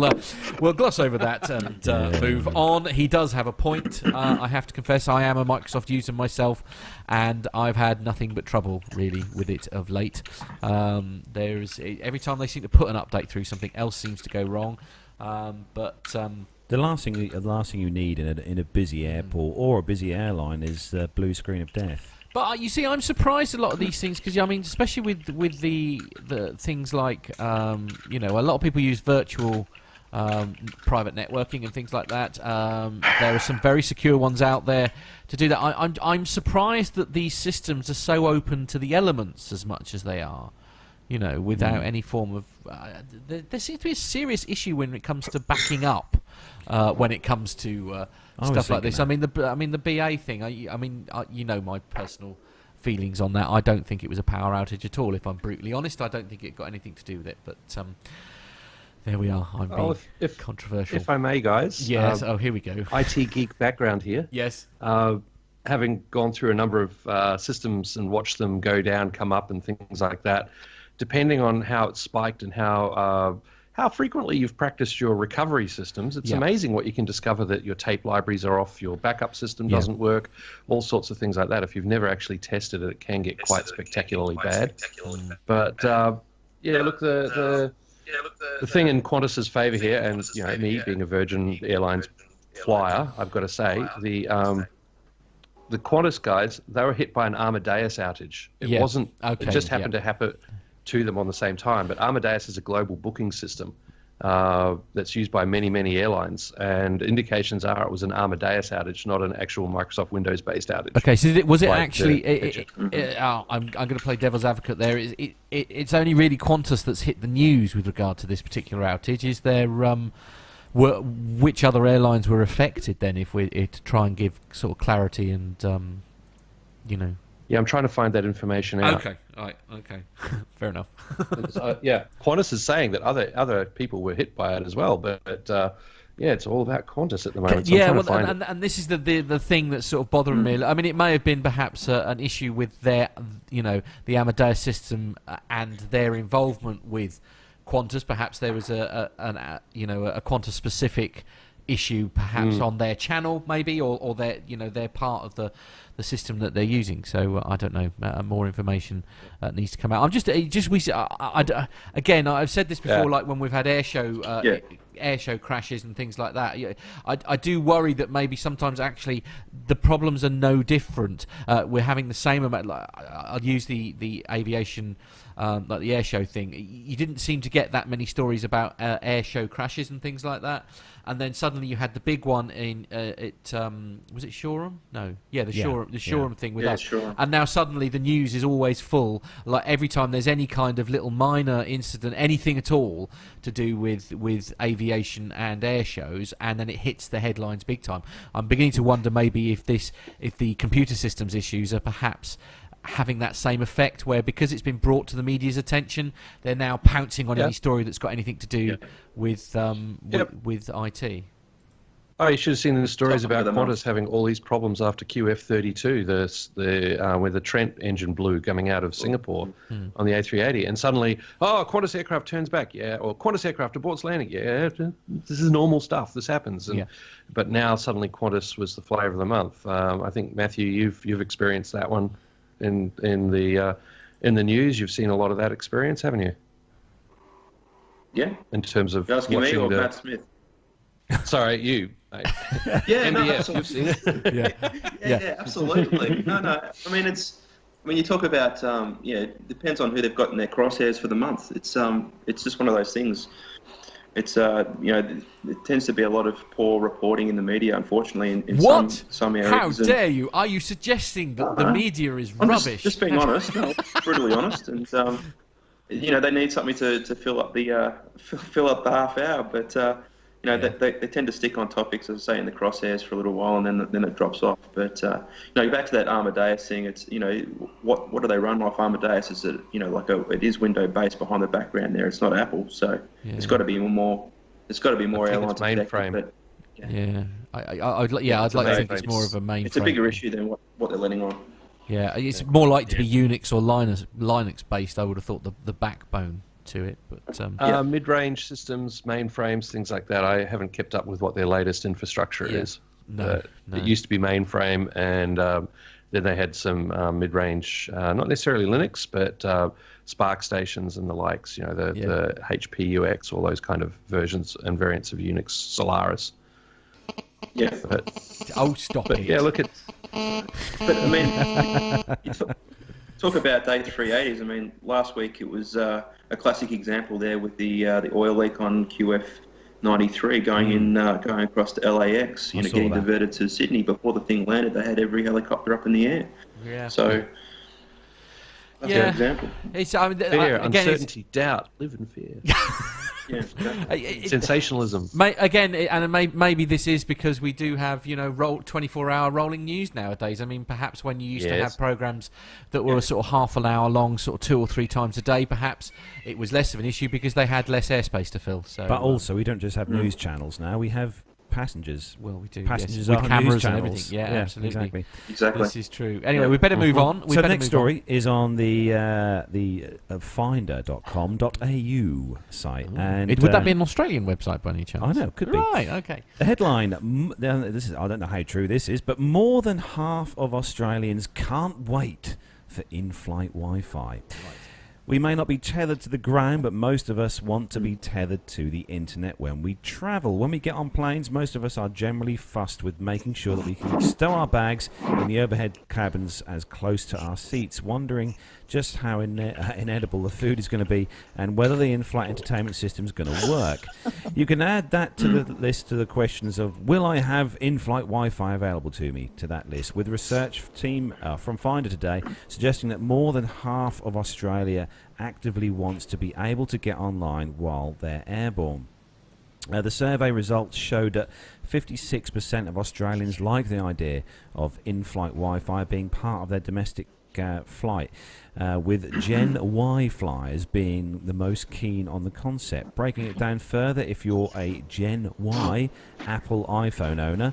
gloss over that and move on. He does have a point. I have to confess, I am a Microsoft user myself, and I've had nothing but trouble, really, with it of late. Every time they seem to put an update through, something else seems to go wrong. The last thing you need in a busy airport or a busy airline is the blue screen of death. But you see, I'm surprised a lot of these things because I mean, especially with the things like a lot of people use virtual private networking and things like that. There are some very secure ones out there to do that. I'm surprised that these systems are so open to the elements as much as they are. Without any form of... there seems to be a serious issue when it comes to backing up, when it comes to stuff like this. I mean, the BA thing, my personal feelings on that. I don't think it was a power outage at all, if I'm brutally honest. I don't think it got anything to do with it, but there we are. I'm being controversial. If I may, guys. Yes, here we go. IT geek background here. Yes. Having gone through a number of systems and watched them go down, come up and things like that, depending on how it's spiked and how frequently you've practiced your recovery systems, it's amazing what you can discover, that your tape libraries are off, your backup system doesn't work, all sorts of things like that. If you've never actually tested it, it can get quite spectacularly bad. But look, the thing in Qantas's favour here, and me being a Virgin Airlines flyer, I've got to say, the Qantas guys, they were hit by an Amadeus outage. It wasn't. It just happened to happen to them on the same time. But Amadeus is a global booking system that's used by many, many airlines. And indications are it was an Amadeus outage, not an actual Microsoft Windows-based outage. Okay, so was it actually... I'm going to play devil's advocate there. It's only really Qantas that's hit the news with regard to this particular outage. Is there... which other airlines were affected then, if we're to try and give sort of clarity and, Yeah, I'm trying to find that information out. Okay, all right, okay. Fair enough. Qantas is saying that other people were hit by it as well, but it's all about Qantas at the moment. So and this is the thing that's sort of bothering me. I mean, it may have been perhaps an issue with their, the Amadeus system and their involvement with Qantas. Perhaps there was a Qantas specific issue, perhaps on their channel, maybe, or they're part of the system that they're using. So I don't know. More information needs to come out. Again, I've said this before. Like when we've had air show crashes and things like that. I do worry that maybe sometimes actually the problems are no different. We're having the same amount. I'll use the aviation like the air show thing, you didn't seem to get that many stories about air show crashes and things like that. And then suddenly you had the big one in was it Shoreham? No, the Shoreham thing with us. Sure. And now suddenly the news is always full. Like every time there's any kind of little minor incident, anything at all to do with aviation and air shows, and then it hits the headlines big time. I'm beginning to wonder maybe if the computer systems issues are perhaps having that same effect, where because it's been brought to the media's attention, they're now pouncing on any story that's got anything to do with IT. Oh, you should have seen the stories about Qantas having all these problems after QF32, where the Trent engine blew coming out of Singapore on the A380, and suddenly, Qantas aircraft turns back, or Qantas aircraft aborts landing, this is normal stuff. This happens, but now suddenly Qantas was the flavour of the month. I think Matthew, you've experienced that one in the news. You've seen a lot of that experience, haven't you? Yeah. In terms of you're asking me or Matt Smith? Sorry, you. Yeah, MBS, no, you've seen it. yeah, absolutely. No. I mean, you talk about it depends on who they've got in their crosshairs for the month. It's just one of those things. It's it tends to be a lot of poor reporting in the media, unfortunately, in some areas. How dare you? Are you suggesting that the media is rubbish? Just being honest, brutally honest, and they need something to fill up the half hour, but they tend to stick on topics, as I say, in the crosshairs for a little while, and then it drops off. But back to that Amadeus thing. It's what do they run off Amadeus? Is it it is window based behind the background there. It's not Apple, so it's got to be more. It's got to be more airline mainframe. I'd like to think it's more of a mainframe. It's a bigger issue than what they're letting on. Yeah, it's more likely to be Unix or Linux based. I would have thought the backbone to it, but mid-range systems, mainframes, things like that. I haven't kept up with what their latest infrastructure is. No. It used to be mainframe, and then they had some mid-range, not necessarily Linux, but Spark stations and the likes. The HPUX, all those kind of versions and variants of Unix, Solaris. Yeah. Stop it. Yeah, look at. But I mean, talk about A380s. I mean, last week it was a classic example there with the oil leak on QF93 going across to LAX. Getting diverted to Sydney before the thing landed. They had every helicopter up in the air. Yeah. So. That's an example. Fear, uncertainty, doubt, live in fear. Sensationalism. Maybe this is because we do have 24-hour rolling news nowadays. I mean, perhaps when you used to have programs that were sort of half an hour long, sort of 2 or 3 times a day, perhaps it was less of an issue because they had less airspace to fill. So, but also, we don't just have news channels now. We have passengers. Well, we do. Passengers with on cameras news channels. And everything. Yeah, absolutely. Exactly. This is true. Anyway, we better move on. So the next story is on the finder.com.au site. And would that be an Australian website by any chance? I know, could be. Right, okay. The headline, this is, I don't know how true this is, but more than half of Australians can't wait for in-flight Wi-Fi. Right. We may not be tethered to the ground, but most of us want to be tethered to the internet when we travel. When we get on planes, most of us are generally fussed with making sure that we can stow our bags in the overhead cabins as close to our seats, wondering just how inedible the food is going to be and whether the in-flight entertainment system is going to work. You can add that to the list to the questions of, will I have in-flight Wi-Fi available to me, to that list, with research team from Finder today suggesting that more than half of Australia actively wants to be able to get online while they're airborne. The survey results showed that 56% of Australians like the idea of in-flight Wi-Fi being part of their domestic flight, with Gen Y flyers being the most keen on the concept. Breaking it down further, if you're a Gen Y Apple iPhone owner,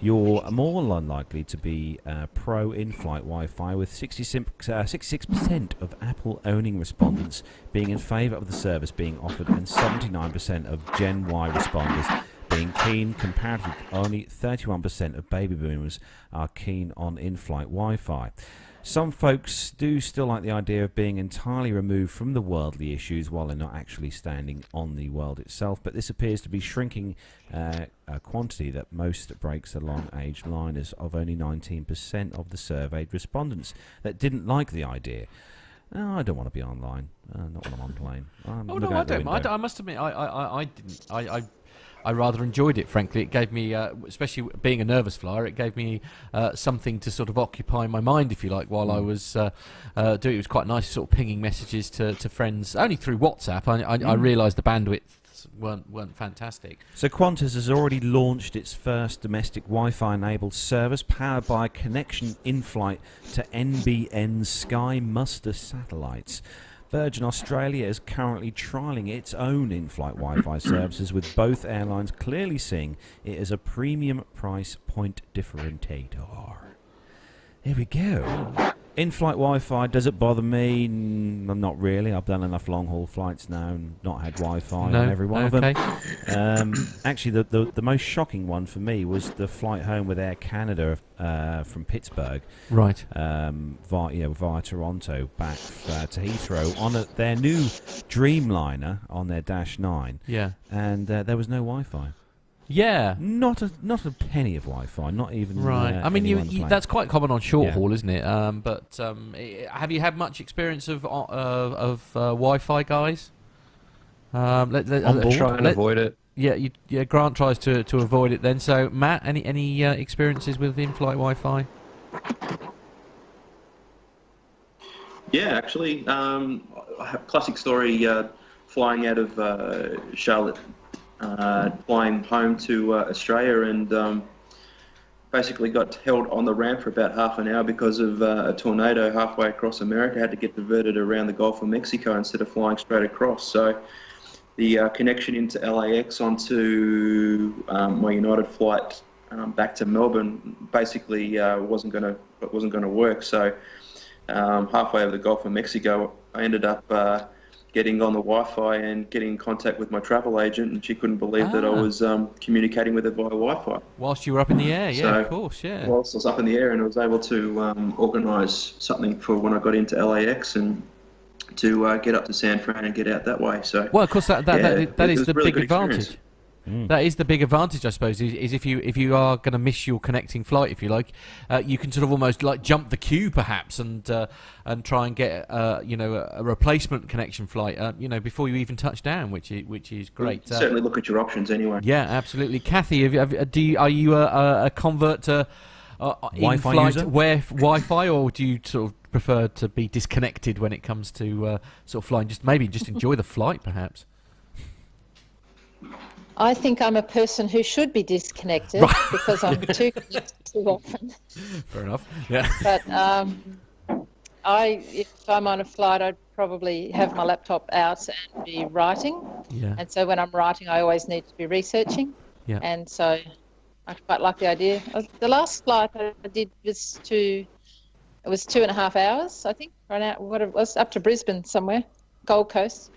you're more unlikely to be pro in-flight Wi-Fi, with 66% of Apple-owning respondents being in favour of the service being offered, and 79% of Gen Y responders being keen. Comparatively, only 31% of baby boomers are keen on in-flight Wi-Fi. Some folks do still like the idea of being entirely removed from the worldly issues while they're not actually standing on the world itself, but this appears to be shrinking a quantity that most breaks the long-aged liners of only 19% of the surveyed respondents that didn't like the idea. Oh, I don't want to be online. Not when I'm on plane. I'm Oh looking no, I out the don't. window. I must admit, I didn't. I rather enjoyed it. Frankly, it gave me, especially being a nervous flyer, it gave me something to sort of occupy my mind, if you like, while I was doing it. It was quite nice, sort of pinging messages to friends only through WhatsApp. I realised the bandwidth weren't fantastic. So Qantas has already launched its first domestic Wi-Fi enabled service powered by a connection in flight to NBN Sky Muster satellites. Virgin Australia is currently trialling its own in-flight Wi-Fi services, with both airlines clearly seeing it as a premium price point differentiator. Here we go. In-flight Wi-Fi, does it bother me? Not really. I've done enough long-haul flights now and not had Wi-Fi on every one of them. Actually, the most shocking one for me was the flight home with Air Canada from Pittsburgh, right? Via Toronto back to Heathrow on their new Dreamliner on their Dash 9. Yeah, and there was no Wi-Fi. Yeah, not a penny of Wi-Fi, not even. Right. I mean, that's quite common on short haul, isn't it? But have you had much experience of Wi-Fi, guys? On board? Try and avoid it. Yeah. Grant tries to avoid it. Then, so Matt, any experiences with in-flight Wi-Fi? Yeah, actually, classic story. Flying out of Charlotte. Flying home to Australia, and basically got held on the ramp for about half an hour because of a tornado halfway across America. Had to get diverted around the Gulf of Mexico instead of flying straight across. So the connection into LAX onto my United flight back to Melbourne basically wasn't going to work. So halfway over the Gulf of Mexico, I ended up getting on the Wi-Fi and getting in contact with my travel agent, and she couldn't believe that I was communicating with her via Wi-Fi. Whilst you were up in the air, yeah, of course, yeah. Whilst I was up in the air, and I was able to organise something for when I got into LAX and to get up to San Fran and get out that way. So, well, of course, that is the really big advantage. That is the big advantage, I suppose, is if you are going to miss your connecting flight, if you like, you can sort of almost like jump the queue perhaps and try and get a replacement connection flight before you even touch down, which is great. Certainly look at your options anyway. Yeah, absolutely. Kathy, are you a convert to Wi-Fi user? Wi-Fi, or do you sort of prefer to be disconnected when it comes to sort of flying? Maybe just enjoy the flight, perhaps. I think I'm a person who should be disconnected because I'm too connected too often. Fair enough. Yeah. But if I'm on a flight, I'd probably have my laptop out and be writing. Yeah. And so when I'm writing, I always need to be researching. Yeah. And so I quite like the idea. The last flight I did was 2.5 hours, I think. Right out, what it was, up to Brisbane somewhere, Gold Coast.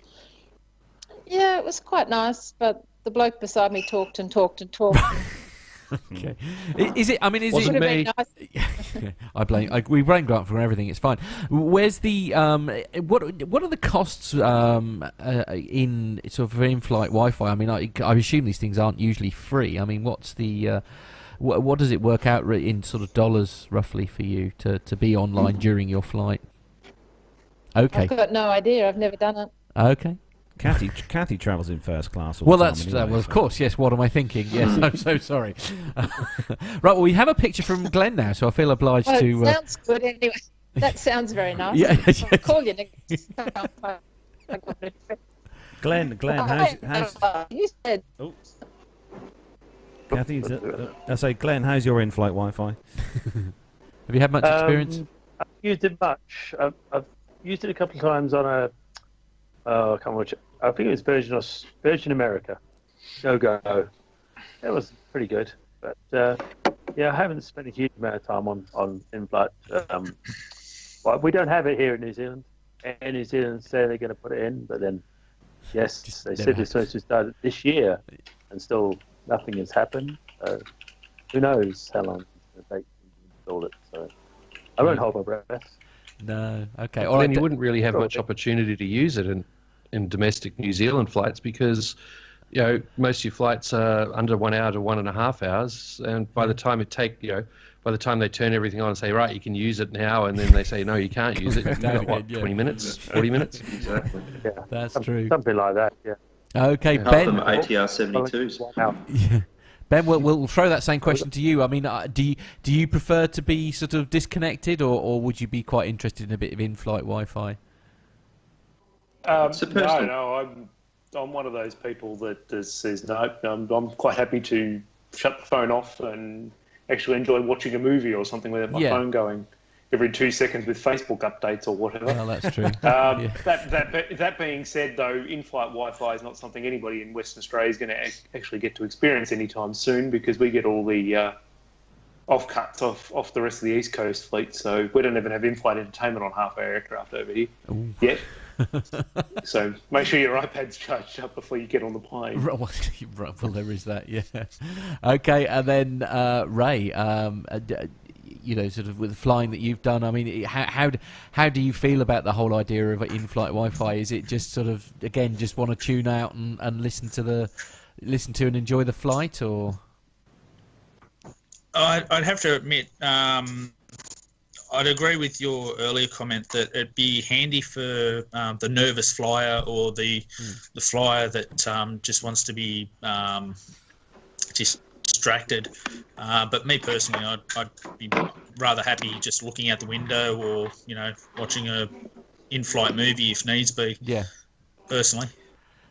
Yeah, it was quite nice, but the bloke beside me talked and talked and talked. Okay. Is it? I mean, is Wasn't it? me. Nice. We blame Grant for everything. It's fine. Where's the what are the costs in sort of in-flight Wi-Fi? I mean, I assume these things aren't usually free. I mean, what's the what does it work out in sort of dollars roughly for you to be online during your flight? Okay. I've got no idea. I've never done it. Okay. Kathy travels in first class. Well, that's anyway, well, of course. Yes. What am I thinking? Yes. I'm so sorry. Right. Well, we have a picture from Glen now, so I feel obliged to. It sounds good anyway. That sounds very nice. Yeah. I'll call you next time. Glen, how's you said? Oh. Kathy, I say, Glen, how's your in-flight Wi-Fi? Have you had much experience? I've used it much. I've used it a couple of times on a. I can't watch it. I think it was Virgin America. Go. It was pretty good, but I haven't spent a huge amount of time on in-flight. Well, we don't have it here in New Zealand. And New Zealand say they're going to put it in, but then, yes, they said they're supposed to start it this year, and still nothing has happened. So who knows how long it's going to take to install it? So I won't hold my breath. No. Okay. Well, then you wouldn't really have much opportunity to use it in domestic New Zealand flights because, most of your flights are under 1 hour to 1.5 hours, and by the time it take, by the time they turn everything on and say, right, you can use it now, and then they say, no, you can't use it. You've got, what, 20 minutes, 40 minutes? Exactly. Yeah, That's true. Something like that. Yeah. Okay, Half Ben. them are ATR 72s. Wow. Yeah. Ben, we'll throw that same question to you. I mean, do you prefer to be sort of disconnected, or would you be quite interested in a bit of in-flight Wi-Fi? No, I'm one of those people that says no. I'm quite happy to shut the phone off and actually enjoy watching a movie or something without my phone going every 2 seconds with Facebook updates or whatever. Well, that's true. That being said, though, in-flight Wi-Fi is not something anybody in Western Australia is going to actually get to experience anytime soon, because we get all the off-cuts off the rest of the East Coast fleet, so we don't even have in-flight entertainment on half our aircraft over here yet. So make sure your iPad's charged up before you get on the plane. Well, there is that, yeah. Okay, and then Ray, sort of with the flying that you've done, I mean, how do you feel about the whole idea of in-flight Wi-Fi? Is it just sort of, again, just want to tune out and listen to and enjoy the flight, or? I'd have to admit, I'd agree with your earlier comment that it'd be handy for the nervous flyer or the flyer that just wants to be just distracted. But me personally, I'd be rather happy just looking out the window or, watching a in-flight movie if needs be. Yeah. Personally.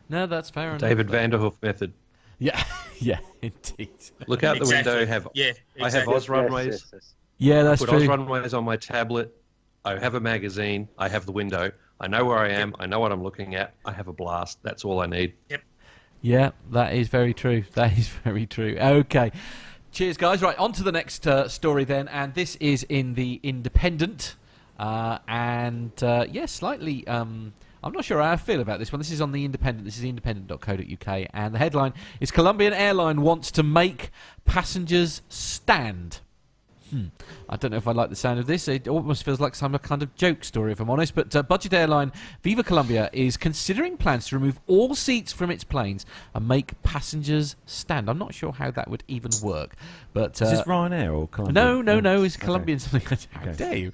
No, that's fair enough. David Vanderhoof method. Yeah, yeah, indeed. Look out the window. I have Oz runways. Yes. Yeah, that's put true. Oz runways on my tablet. I have a magazine. I have the window. I know where I am. I know what I'm looking at. I have a blast. That's all I need. Yep. Yeah, that is very true. That is very true. Okay. Cheers, guys. Right, on to the next story then. And this is in the Independent. Slightly... I'm not sure how I feel about this one. This is on the Independent. This is independent.co.uk. And the headline is Colombian Airline wants to make passengers stand. I don't know if I like the sound of this. It almost feels like some kind of joke story, if I'm honest. But budget airline Viva Colombia is considering plans to remove all seats from its planes and make passengers stand. I'm not sure how that would even work. But is this Ryanair or Colombia? No. It's Colombian something. How dare you?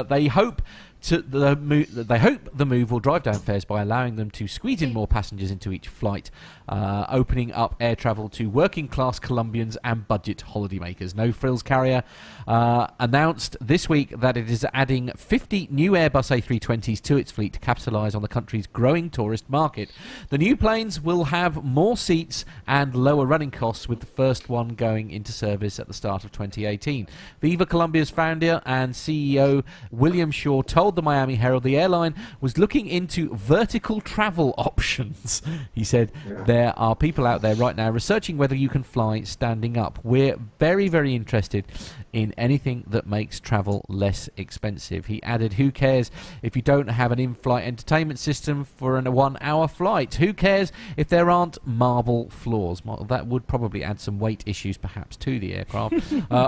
They hope the move will drive down fares by allowing them to squeeze in more passengers into each flight, opening up air travel to working-class Colombians and budget holidaymakers. No Frills carrier announced this week that it is adding 50 new Airbus A320s to its fleet to capitalise on the country's growing tourist market. The new planes will have more seats and lower running costs, with the first one going into service at the start of 2018. Viva Colombia's founder and CEO William Shaw told the Miami Herald the airline was looking into vertical travel options. He said, there are people out there right now researching whether you can fly standing up. We're very, very interested in anything that makes travel less expensive. He added, who cares if you don't have an in-flight entertainment system for a 1-hour flight? Who cares if there aren't marble floors? That would probably add some weight issues perhaps to the aircraft.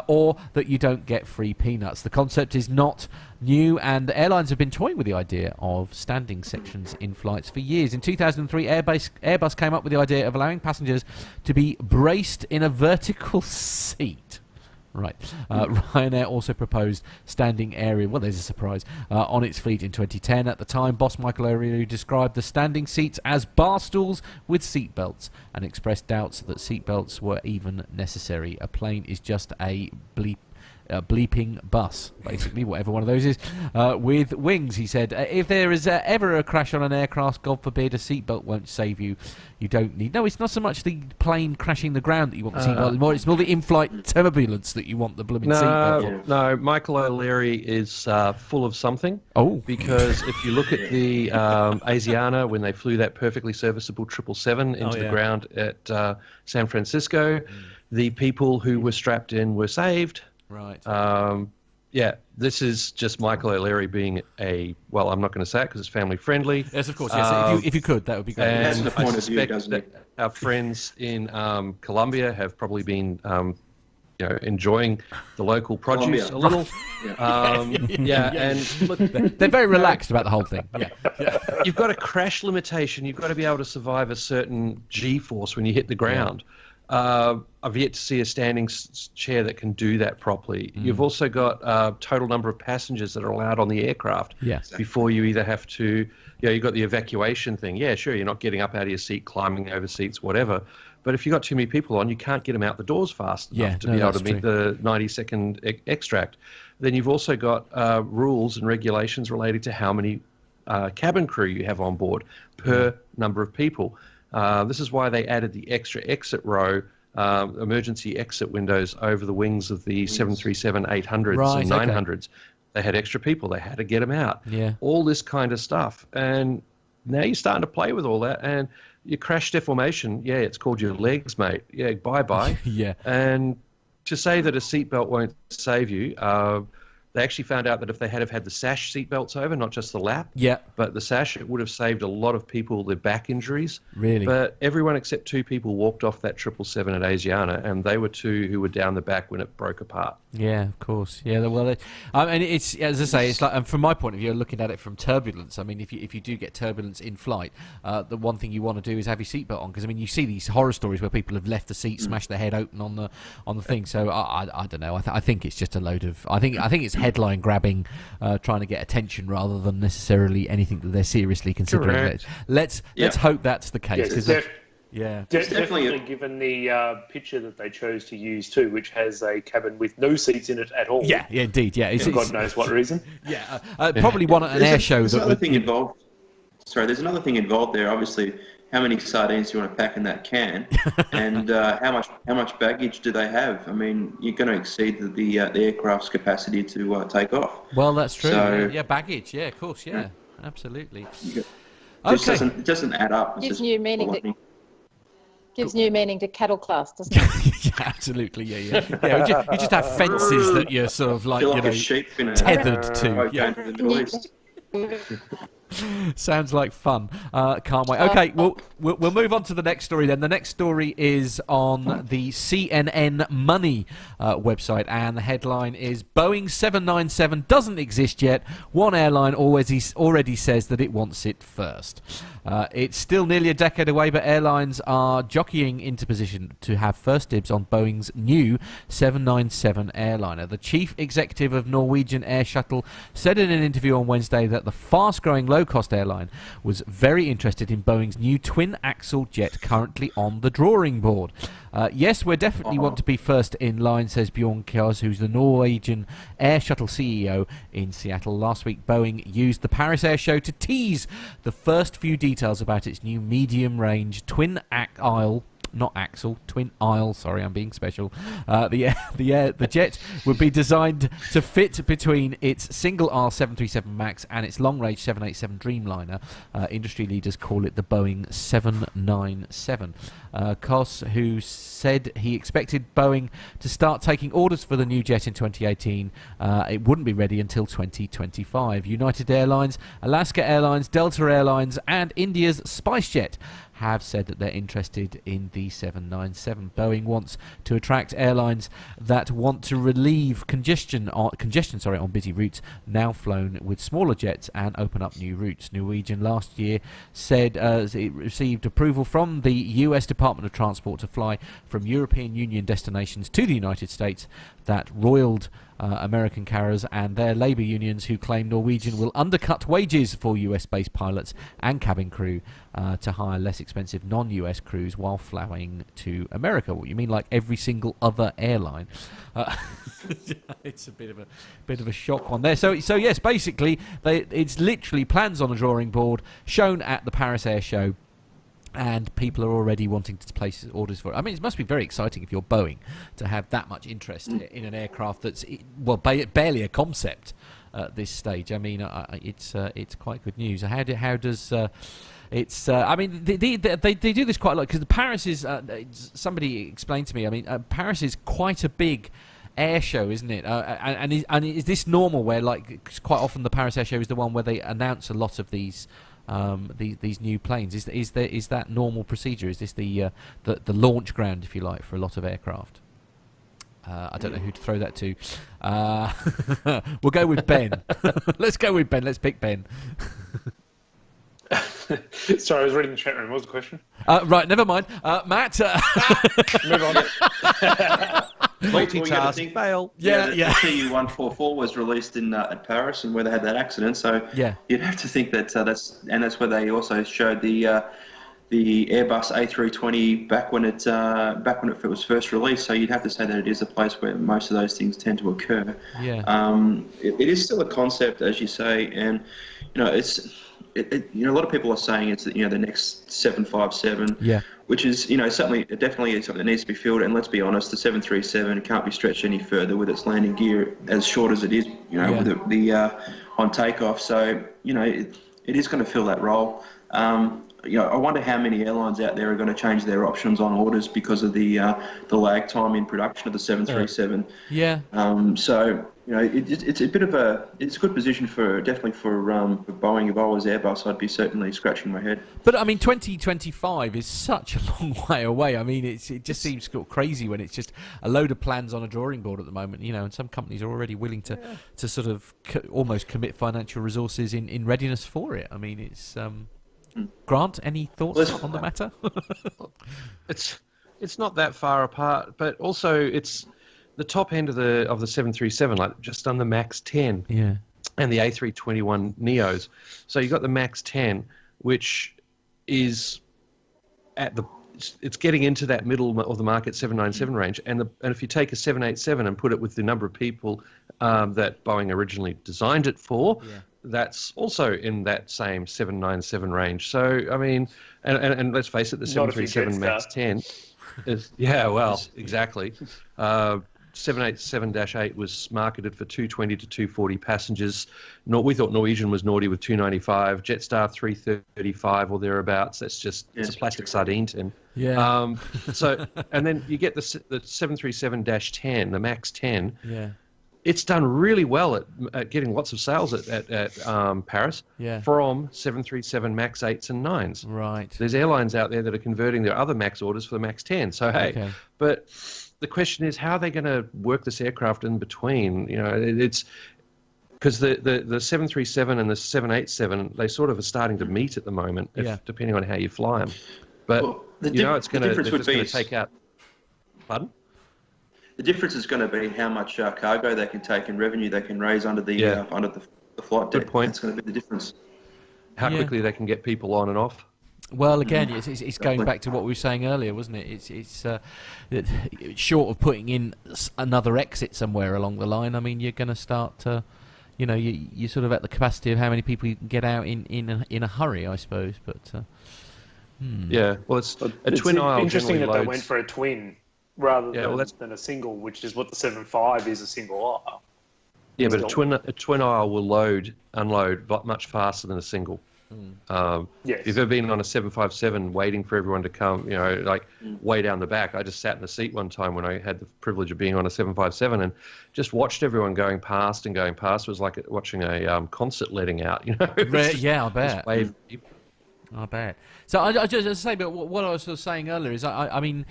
Or that you don't get free peanuts. The concept is not new, and airlines have been toying with the idea of standing sections in flights for years. In 2003, Airbus came up with the idea of allowing passengers to be braced in a vertical seat. Right. Ryanair also proposed standing area, well, there's a surprise, on its fleet in 2010. At the time, boss Michael O'Leary described the standing seats as bar stools with seatbelts and expressed doubts that seatbelts were even necessary. A plane is just a bleeping bus, basically, whatever one of those is, with wings, he said. If there is ever a crash on an aircraft, God forbid, a seatbelt won't save you. You don't need... No, it's not so much the plane crashing the ground that you want the seatbelt. It's more the in-flight turbulence that you want the blooming seatbelt for. No, Michael O'Leary is full of something. Oh. Because if you look at the Asiana, when they flew that perfectly serviceable 777 into the ground at San Francisco, the people who were strapped in were saved. Right. This is just Michael O'Leary being well, I'm not going to say it because it's family friendly. Yes, of course. Yes. If you could, that would be great. And That's the point I of view, suspect doesn't that it? our friends in Colombia have probably been, enjoying the local produce a little. And look, they're very relaxed about the whole thing. Yeah. You've got a crash limitation. You've got to be able to survive a certain G-force when you hit the ground. I've yet to see a standing chair that can do that properly. You've also got total number of passengers that are allowed on the aircraft before you either have to, you've got the evacuation thing. Yeah, sure, you're not getting up out of your seat, climbing over seats, whatever. But if you've got too many people on, you can't get them out the doors fast enough to be able to meet the 90-second extract. Then you've also got rules and regulations related to how many cabin crew you have on board per number of people. This is why they added the extra exit row, emergency exit windows over the wings of the 737-800s and 900s. They had extra people. They had to get them out. Yeah. All this kind of stuff. And now you're starting to play with all that. And your crash deformation, it's called your legs, mate. Yeah, bye-bye. Yeah. And to say that a seatbelt won't save you, they actually found out that if they had have had the sash seatbelts over, not just the lap, but the sash, it would have saved a lot of people their back injuries. Really? But everyone except 2 people walked off that 777 at Asiana, and they were 2 who were down the back when it broke apart. Yeah, of course. Yeah, well, and it's, as I say, it's like, and from my point of view, looking at it from turbulence, I mean, if you do get turbulence in flight, the one thing you want to do is have your seatbelt on, because I mean, you see these horror stories where people have left the seat, smashed their head open on the thing. So I don't know. I think it's just a load of. I think it's headline grabbing, trying to get attention rather than necessarily anything that they're seriously considering. Let's hope that's the case. Definitely given the picture that they chose to use too, which has a cabin with no seats in it at all. Yeah, indeed. Yeah, for God knows what reason. Yeah, probably one at an air show. There's another thing involved. Sorry, there's another thing involved there. Obviously, how many sardines do you want to pack in that can, and how much baggage do they have? I mean, you're going to exceed the aircraft's capacity to take off. Well, that's true. So, baggage. Yeah, of course. Yeah, absolutely. It doesn't add up. Gives new meaning. Gives new meaning to cattle class, doesn't it? Yeah, absolutely. Yeah. You just have fences that you're sort of like, a sheep in a tethered to. Yeah. To the Middle East. Sounds like fun. Can't wait. Okay, we'll move on to the next story then. The next story is on the CNN Money website, and the headline is Boeing 797 doesn't exist yet. One airline already says that it wants it first. It's still nearly a decade away, but airlines are jockeying into position to have first dibs on Boeing's new 797 airliner. The chief executive of Norwegian Air Shuttle said in an interview on Wednesday that the fast-growing low-cost airline was very interested in Boeing's new twin-axle jet currently on the drawing board. Yes, we definitely want to be first in line, says Bjorn Kjos, who's the Norwegian Air Shuttle CEO in Seattle. Last week, Boeing used the Paris Air Show to tease the first few details about its new medium-range twin-aisle twin aisle. Sorry, I'm being special. The jet would be designed to fit between its single aisle 737 MAX and its long-range 787 Dreamliner. Industry leaders call it the Boeing 797. Kos, who said he expected Boeing to start taking orders for the new jet in 2018, it wouldn't be ready until 2025. United Airlines, Alaska Airlines, Delta Airlines, and India's SpiceJet have said that they're interested in the 797. Boeing wants to attract airlines that want to relieve congestion on busy routes now flown with smaller jets and open up new routes. Norwegian last year said it received approval from the US Department of Transport to fly from European Union destinations to the United States. That roiled American carriers and their labour unions, who claim Norwegian will undercut wages for US-based pilots and cabin crew to hire less expensive non-US crews while flying to America. What you mean, like every single other airline? It's a bit of a shock one there. So yes, basically, it's literally plans on a drawing board shown at the Paris Air Show. And people are already wanting to place orders for it. I mean, it must be very exciting if you're Boeing to have that much interest in an aircraft that's, well, barely a concept at this stage. I mean, it's quite good news. How does it's? I mean, they do this quite a lot, because Paris is. Somebody explained to me. I mean, Paris is quite a big air show, isn't it? And is this normal, where like quite often the Paris Air Show is the one where they announce a lot of these new planes? Is that normal procedure? Is this the launch ground, if you like, for a lot of aircraft? I don't know who to throw that to. We'll go with Ben. Let's go with Ben. Let's pick Ben. Sorry, I was reading the chat room. What was the question? Right, never mind. Matt. Move on. Multitask, fail. The PTU-144 was released in at Paris, and where they had that accident. So you'd have to think that that's where they also showed the Airbus A320 back when it was first released. So you'd have to say that it is a place where most of those things tend to occur. It is still a concept, as you say, and a lot of people are saying it's the next 757. Which is, definitely something that needs to be filled. And let's be honest, the 737 can't be stretched any further with its landing gear as short as it is, with the on takeoff. So, it is going to fill that role. I wonder how many airlines out there are going to change their options on orders because of the lag time in production of the 737. It's a bit of it's a good position for Boeing. If I was Airbus, I'd be certainly scratching my head. But I mean, 2025 is such a long way away. I mean, it just seems crazy when it's just a load of plans on a drawing board at the moment. And some companies are already willing to sort of almost commit financial resources in readiness for it. I mean, it's. Grant, any thoughts on the matter? It's not that far apart, but also it's the top end of the 737, like just on the Max 10, and the A321 Neos. So you got the Max 10, which is it's getting into that middle of the market 797 range, and if you take a 787 and put it with the number of people that Boeing originally designed it for. That's also in that same 797 range. So, I mean, and let's face it, the 737 MAX 10 is, exactly. 787-8 was marketed for 220 to 240 passengers. We thought Norwegian was naughty with 295, Jetstar 335 or thereabouts. That's just it's a plastic sardine tin. So, and then you get the 737-10, the MAX 10. It's done really well at getting lots of sales at Paris from 737 MAX 8s and 9s. Right. There's airlines out there that are converting their other MAX orders for the MAX 10. So, but the question is, how are they going to work this aircraft in between? It's because the 737 and the 787, they sort of are starting to meet at the moment, depending on how you fly them. But, it's going to take out... Pardon? The difference is going to be how much cargo they can take and revenue they can raise under the flight deck. Good point. That's going to be the difference. How quickly they can get people on and off. Well, again, it's going back to what we were saying earlier, wasn't it? It's short of putting in another exit somewhere along the line. I mean, you're going to start to, you're sort of at the capacity of how many people you can get out in a hurry, I suppose. But yeah, well, it's twin aisle. Interesting that loads. They went for a twin rather than a single, which is what the 7.5 is, a single aisle. Yeah, but a twin aisle will unload much faster than a single. If you've ever been on a 757 waiting for everyone to come, way down the back. I just sat in the seat one time when I had the privilege of being on a 757 and just watched everyone going past. It was like watching a concert letting out. I bet. I bet. So I just say, but what I was sort of saying earlier is, I mean,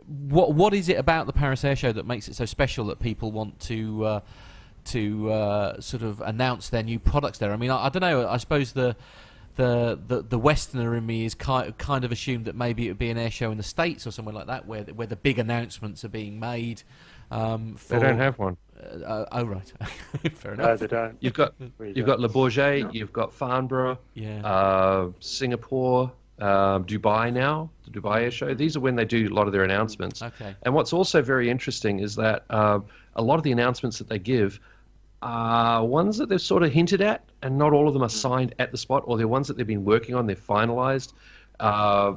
what is it about the Paris Air Show that makes it so special that people want to sort of announce their new products there? I mean, I don't know. I suppose the Westerner in me is kind of assumed that maybe it would be an air show in the States or somewhere like that, where the big announcements are being made. They don't have one. Oh right, fair enough. No, they don't. You've got Le Bourget, you've got Farnborough, Singapore, Dubai now, the Dubai Air Show. These are when they do a lot of their announcements. Okay. And what's also very interesting is that a lot of the announcements that they give are ones that they've sort of hinted at, and not all of them are signed at the spot, or they're ones that they've been working on, they're finalised.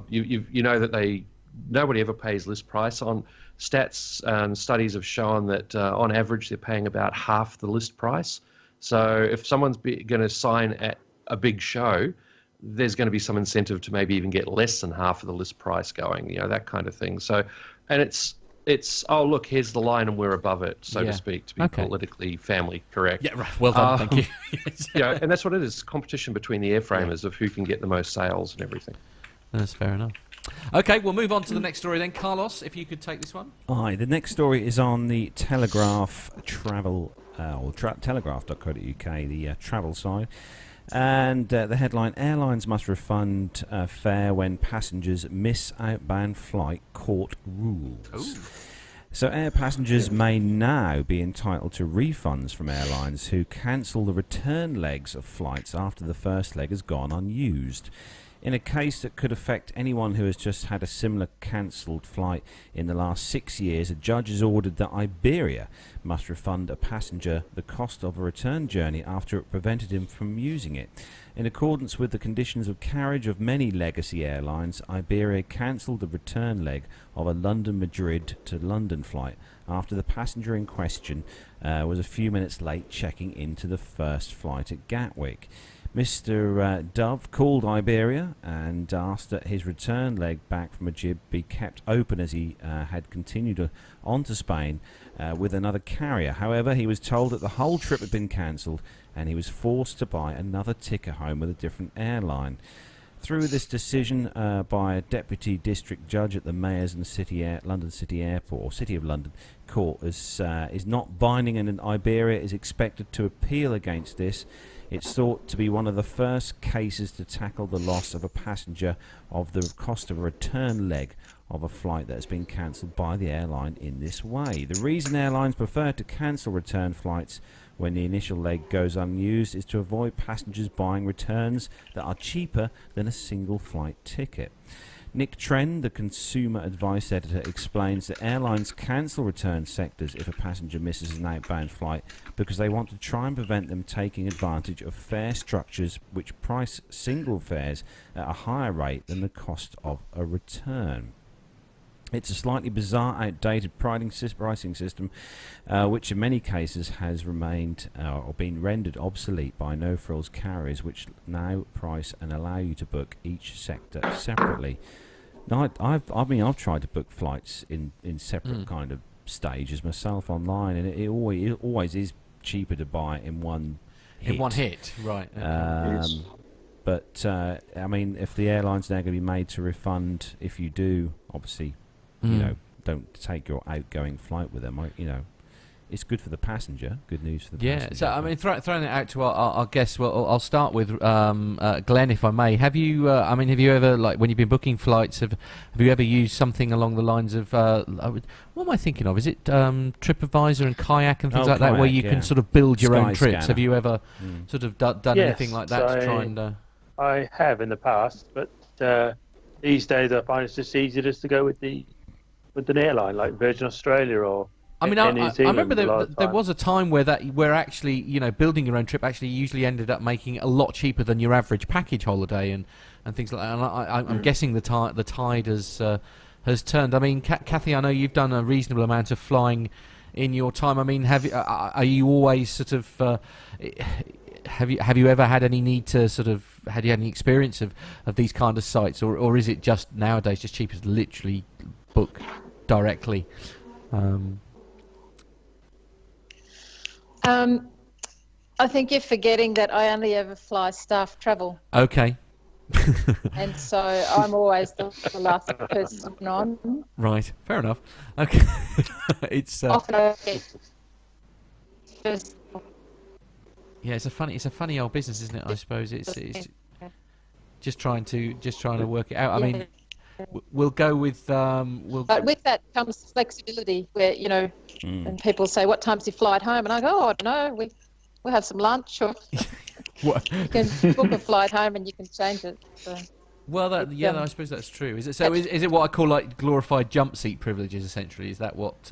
You know that nobody ever pays list price on. Stats and studies have shown that on average they're paying about half the list price. So if someone's going to sign at a big show, there's going to be some incentive to maybe even get less than half of the list price going, that kind of thing. So, and it's oh look, here's the line and we're above it, so to speak, to be politically family correct. Yeah, right. Well done, thank you. And that's what it is, competition between the airframers of who can get the most sales and everything. That's fair enough. Okay, we'll move on to the next story then. Carlos, if you could take this one. Aye, the next story is on the Telegraph travel, or telegraph.co.uk, the travel side. And the headline, airlines must refund fare when passengers miss outbound flight, court rules. Ooh. So air passengers may now be entitled to refunds from airlines who cancel the return legs of flights after the first leg has gone unused. In a case that could affect anyone who has just had a similar cancelled flight in the last 6 years, a judge has ordered that Iberia must refund a passenger the cost of a return journey after it prevented him from using it. In accordance with the conditions of carriage of many legacy airlines, Iberia cancelled the return leg of a London-Madrid to London flight after the passenger in question was a few minutes late checking into the first flight at Gatwick. Mr. Dove called Iberia and asked that his return leg back from Madrid be kept open as he had continued on to Spain with another carrier. However, he was told that the whole trip had been cancelled and he was forced to buy another ticket home with a different airline. Through this decision by a deputy district judge at the Mayors and London City Airport, or City of London Court, is not binding, and Iberia is expected to appeal against this. It's thought to be one of the first cases to tackle the loss of a passenger of the cost of a return leg of a flight that has been cancelled by the airline in this way. The reason airlines prefer to cancel return flights when the initial leg goes unused is to avoid passengers buying returns that are cheaper than a single flight ticket. Nick Trend, the consumer advice editor, explains that airlines cancel return sectors if a passenger misses an outbound flight because they want to try and prevent them taking advantage of fare structures which price single fares at a higher rate than the cost of a return. It's a slightly bizarre, outdated pricing system, which in many cases has remained or been rendered obsolete by no-frills carriers, which now price and allow you to book each sector separately. Now, I've tried to book flights in separate kind of stages myself online, and it always is cheaper to buy in one hit. In one hit, right? But I mean, if the airline's now going to be made to refund if you do, obviously. You know, don't take your outgoing flight with them. It's good for the passenger. Good news for the passenger. Yeah. So I mean, throwing it out to our guests. Well, I'll start with Glenn, if I may. Have you? Have you ever, like, when you've been booking flights, have you ever used something along the lines of? What am I thinking of? Is it TripAdvisor and Kayak and things like that, where you can sort of build your own trips? Have you ever sort of done anything like that to try and? I have in the past, but these days I find it's just easier just to go with an airline like Virgin Australia or. I remember there was a time where actually, building your own trip actually usually ended up making it a lot cheaper than your average package holiday and things like that. And I'm guessing the tide has turned. I mean, Kathy, I know you've done a reasonable amount of flying in your time. I mean, are you always sort of have you ever had any need to sort of had you had any experience of these kind of sites, or is it just nowadays just cheaper to literally book directly? I think you're forgetting that I only ever fly staff travel. Okay. And so I'm always the last person on. Right. Fair enough. Okay. It's often yeah, it's a funny old business, isn't it? I suppose it's just trying to work it out. I mean, we'll go with But with that comes flexibility, where and people say, "What time's your flight home?" And I go, "Oh, I don't know. We'll have some lunch, or you can book a flight home and you can change it." So, well, I suppose that's true. Is it so? Is it what I call like glorified jump seat privileges? Essentially, is that what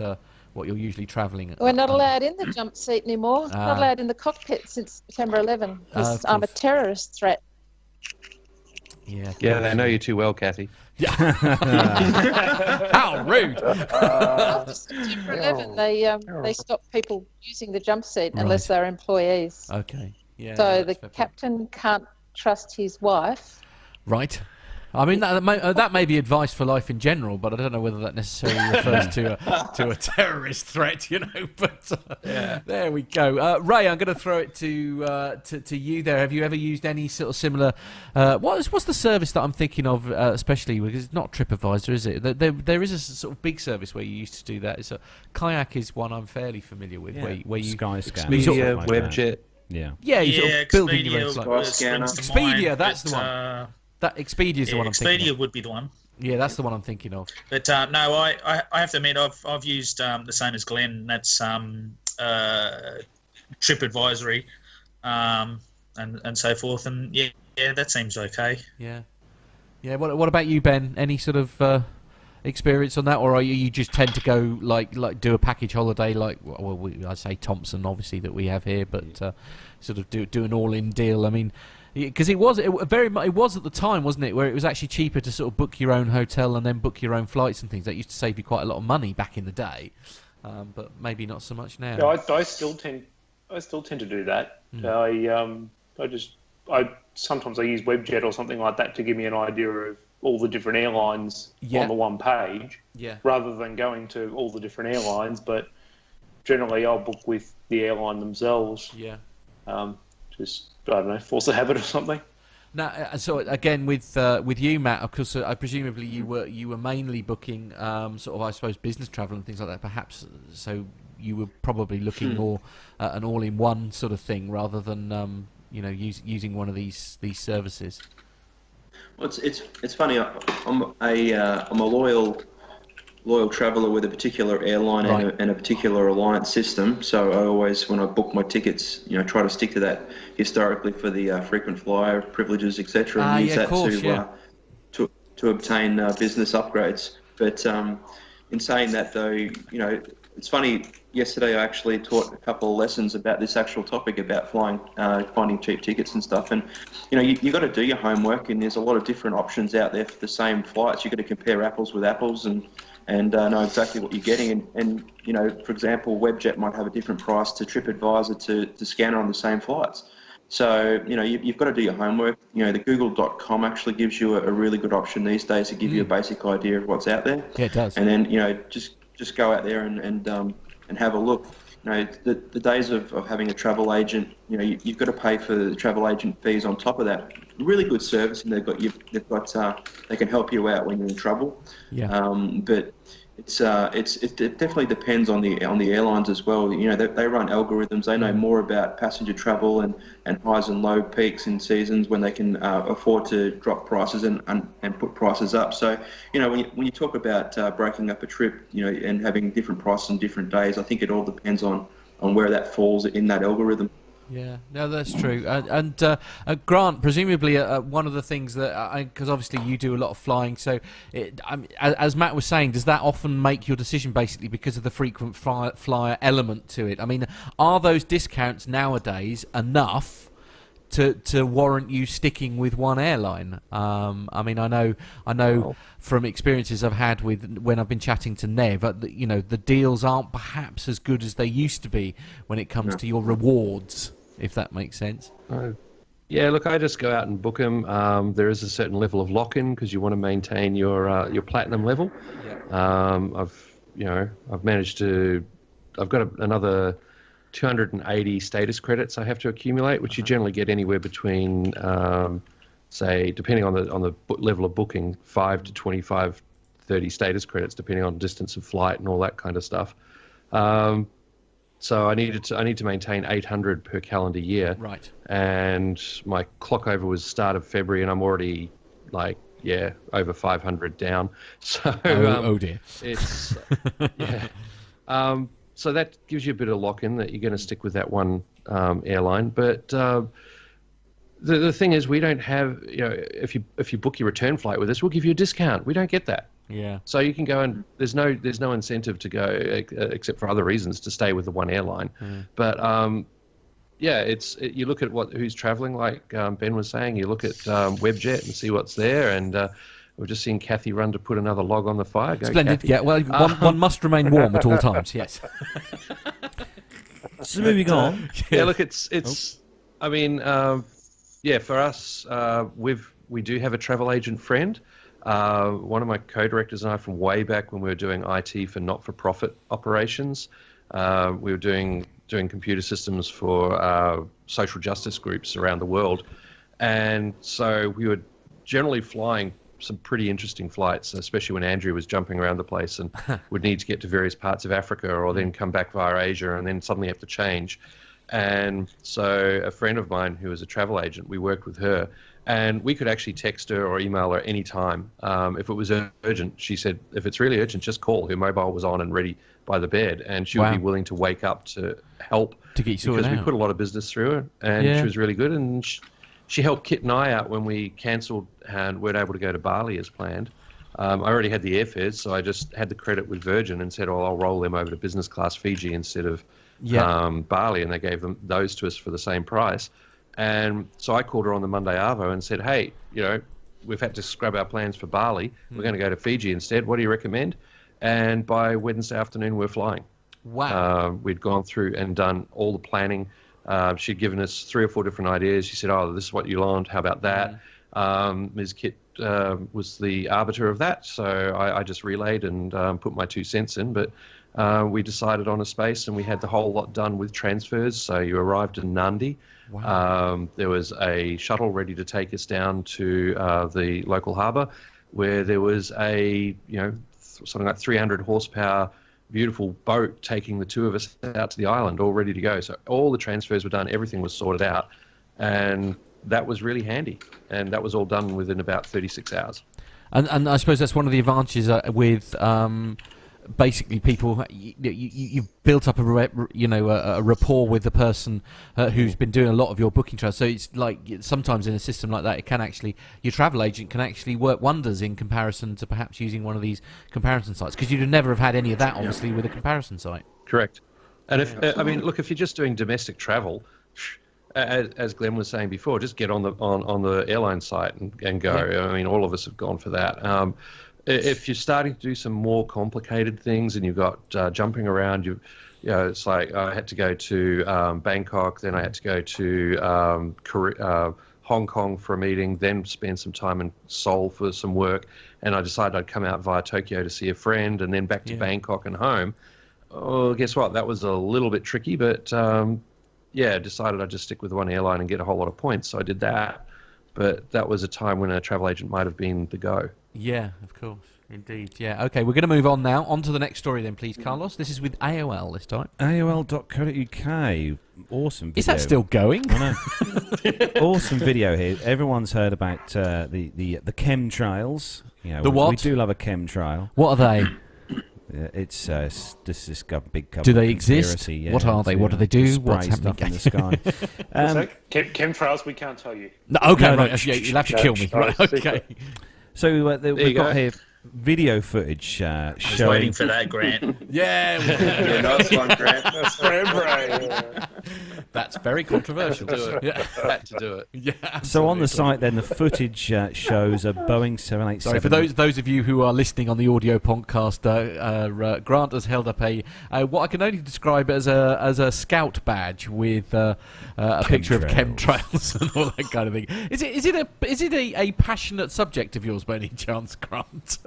you're usually travelling at? We're not allowed in the jump seat anymore. Not allowed in the cockpit since September 11 because I'm a terrorist threat. Yeah, they know you too well, Kathy. Yeah. How rude! After September 11, they stopped people using the jump seat unless they're employees. Okay. Yeah. So the captain can't trust his wife. Right. I mean, that may be advice for life in general, but I don't know whether that necessarily refers to a terrorist threat, But there we go. Ray, I'm going to throw it to you there. Have you ever used any sort of similar? What's the service that I'm thinking of, especially because it's not TripAdvisor, is it? There is a sort of big service where you used to do that. Kayak is one I'm fairly familiar with, where you Skyscanner, Expedia, Webjet. Yeah. Yeah, you're sort of building your own Expedia flight. springs to mind, Expedia, that's the but, one. That Expedia's the one I'm thinking Expedia of. would be the one. Yeah, that's the one I'm thinking of. But no, I have to admit I've used the same as Glen. That's TripAdvisory, and so forth. And yeah, that seems okay. Yeah. What about you, Ben? Any sort of experience on that, or are you just tend to go like do a package holiday like I'd say Thompson, obviously, that we have here, but sort of do an all-in deal? I mean, because it was at the time, wasn't it, where it was actually cheaper to sort of book your own hotel and then book your own flights and things. That used to save you quite a lot of money back in the day, but maybe not so much now. Yeah, I still tend to do that. Sometimes I use Webjet or something like that to give me an idea of all the different airlines on the one page, rather than going to all the different airlines. But generally, I'll book with the airline themselves. Yeah. Just, I don't know, force a habit or something. Now, so again, with you, Matt, of course, presumably you were mainly booking sort of, I suppose, business travel and things like that, perhaps. So you were probably looking more at an all-in-one sort of thing rather than using one of these services. Well, it's funny. I'm a loyal traveller with a particular airline and a particular alliance system. So I always, when I book my tickets, try to stick to that historically for the frequent flyer privileges, etc., and use that to obtain business upgrades. But in saying that, though, it's funny. Yesterday, I actually taught a couple of lessons about this actual topic about flying, finding cheap tickets and stuff. And you got to do your homework, and there's a lot of different options out there for the same flights. You got to compare apples with apples and know exactly what you're getting. And for example, Webjet might have a different price to TripAdvisor to Scanner on the same flights. So you've got to do your homework. The Google.com actually gives you a really good option these days to give you a basic idea of what's out there. Yeah, it does. And then just go out there and have a look. The days of having a travel agent, you've got to pay for the travel agent fees on top of that. Really good service, and they can help you out when you're in trouble. Yeah. But it definitely depends on the airlines as well. They run algorithms. They know more about passenger travel and highs and low peaks in seasons when they can afford to drop prices and put prices up. So when you talk about breaking up a trip, and having different prices on different days, I think it all depends on where that falls in that algorithm. Yeah, no, that's true. And Grant, presumably one of the things that, because obviously you do a lot of flying, so as Matt was saying, does that often make your decision basically because of the frequent flyer element to it? I mean, are those discounts nowadays enough to warrant you sticking with one airline? I mean, I know from experiences I've had when I've been chatting to Nev, the deals aren't perhaps as good as they used to be when it comes to your rewards, if that makes sense. Yeah, look, I just go out and book them. There is a certain level of lock-in because you want to maintain your platinum level. Yeah. I've managed to. I've got another 280 status credits I have to accumulate, which you generally get anywhere between, say, depending on the level of booking, 5 to 25, 30 status credits, depending on distance of flight and all that kind of stuff. So I need to maintain 800 per calendar year. Right. And my clock over was start of February, and I'm already over 500 down. So oh dear. It's so that gives you a bit of lock-in that you're going to stick with that one airline. But the thing is, we don't have, if you book your return flight with us, we'll give you a discount. We don't get that. Yeah. So you can go and there's no incentive to go except for other reasons to stay with the one airline. But you look at who's traveling, like Ben was saying. You look at Webjet and see what's there, and we've just seen Kathy run to put another log on the fire. Go, Splendid. Kathy. Yeah. Well, one must remain warm at all times. Yes. So moving on. Yeah. Look, it's. I mean, for us, we do have a travel agent friend. One of my co-directors and I, from way back when we were doing IT for not-for-profit operations, we were doing computer systems for social justice groups around the world, and so we were generally flying some pretty interesting flights, especially when Andrew was jumping around the place and would need to get to various parts of Africa or then come back via Asia and then suddenly have to change. And so a friend of mine who was a travel agent, we worked with her, and we could actually text her or email her any time. If it was urgent, she said, if it's really urgent, just call. Her mobile was on and ready by the bed, and she would be willing to wake up to help to get you sorted out. Because we put a lot of business through her, and she was really good. And she helped Kit and I out when we cancelled and weren't able to go to Bali as planned. I already had the airfares, so I just had the credit with Virgin and said, I'll roll them over to business class Fiji instead of Bali, and they gave them those to us for the same price. And so I called her on the Monday Arvo and said, hey, we've had to scrub our plans for Bali. We're going to go to Fiji instead. What do you recommend? And by Wednesday afternoon, we're flying. Wow. We'd gone through and done all the planning. She'd given us 3 or 4 different ideas. She said, this is what you want. How about that? Ms. Kit was the arbiter of that. So I just relayed and put my 2 cents in. But we decided on a space, and we had the whole lot done with transfers. So you arrived in Nandi. Wow. There was a shuttle ready to take us down to the local harbour, where there was a something like 300 horsepower beautiful boat taking the 2 of us out to the island, all ready to go. So all the transfers were done, everything was sorted out, and that was really handy. And that was all done within about 36 hours. And I suppose that's one of the advantages with basically people. You've built up a rapport with the person who's been doing a lot of your booking travel. So it's like sometimes in a system like that, your travel agent can actually work wonders in comparison to perhaps using one of these comparison sites, because you'd never have had any of that obviously with a comparison site. Correct. And if if you're just doing domestic travel, as Glen was saying before, just get on the airline site and go. Yeah. I mean, all of us have gone for that. If you're starting to do some more complicated things and you've got jumping around, it's like I had to go to Bangkok, then I had to go to Hong Kong for a meeting, then spend some time in Seoul for some work, and I decided I'd come out via Tokyo to see a friend, and then back to Bangkok and home. Oh, guess what? That was a little bit tricky, but decided I'd just stick with one airline and get a whole lot of points, so I did that. But that was a time when a travel agent might have been the go. Yeah, of course. Indeed, yeah. Okay, we're going to move on now. On to the next story then, please, Carlos. This is with AOL this time. AOL.co.uk. Awesome video. Is that still going? I know. Awesome video here. Everyone's heard about the chemtrails. The what? We do love a chemtrail. What are they? It's this big cover. Do they exist? Yeah, what are they? What do they do? Spray What's happening stuff in the sky? Chemtrails, we can't tell you. No, okay, right. You'll have to kill me. Right, okay. So we've got here video footage showing... I was waiting for that, Grant. Yeah. Nice one, Grant. That's That's very controversial. Had to do it. Yeah. Absolutely. So on the site, then, the footage shows a Boeing 787... Sorry, for those of you who are listening on the audio podcast, Grant has held up what I can only describe as a scout badge with a picture of chemtrails and all that kind of thing. Is it a passionate subject of yours by any chance, Grant?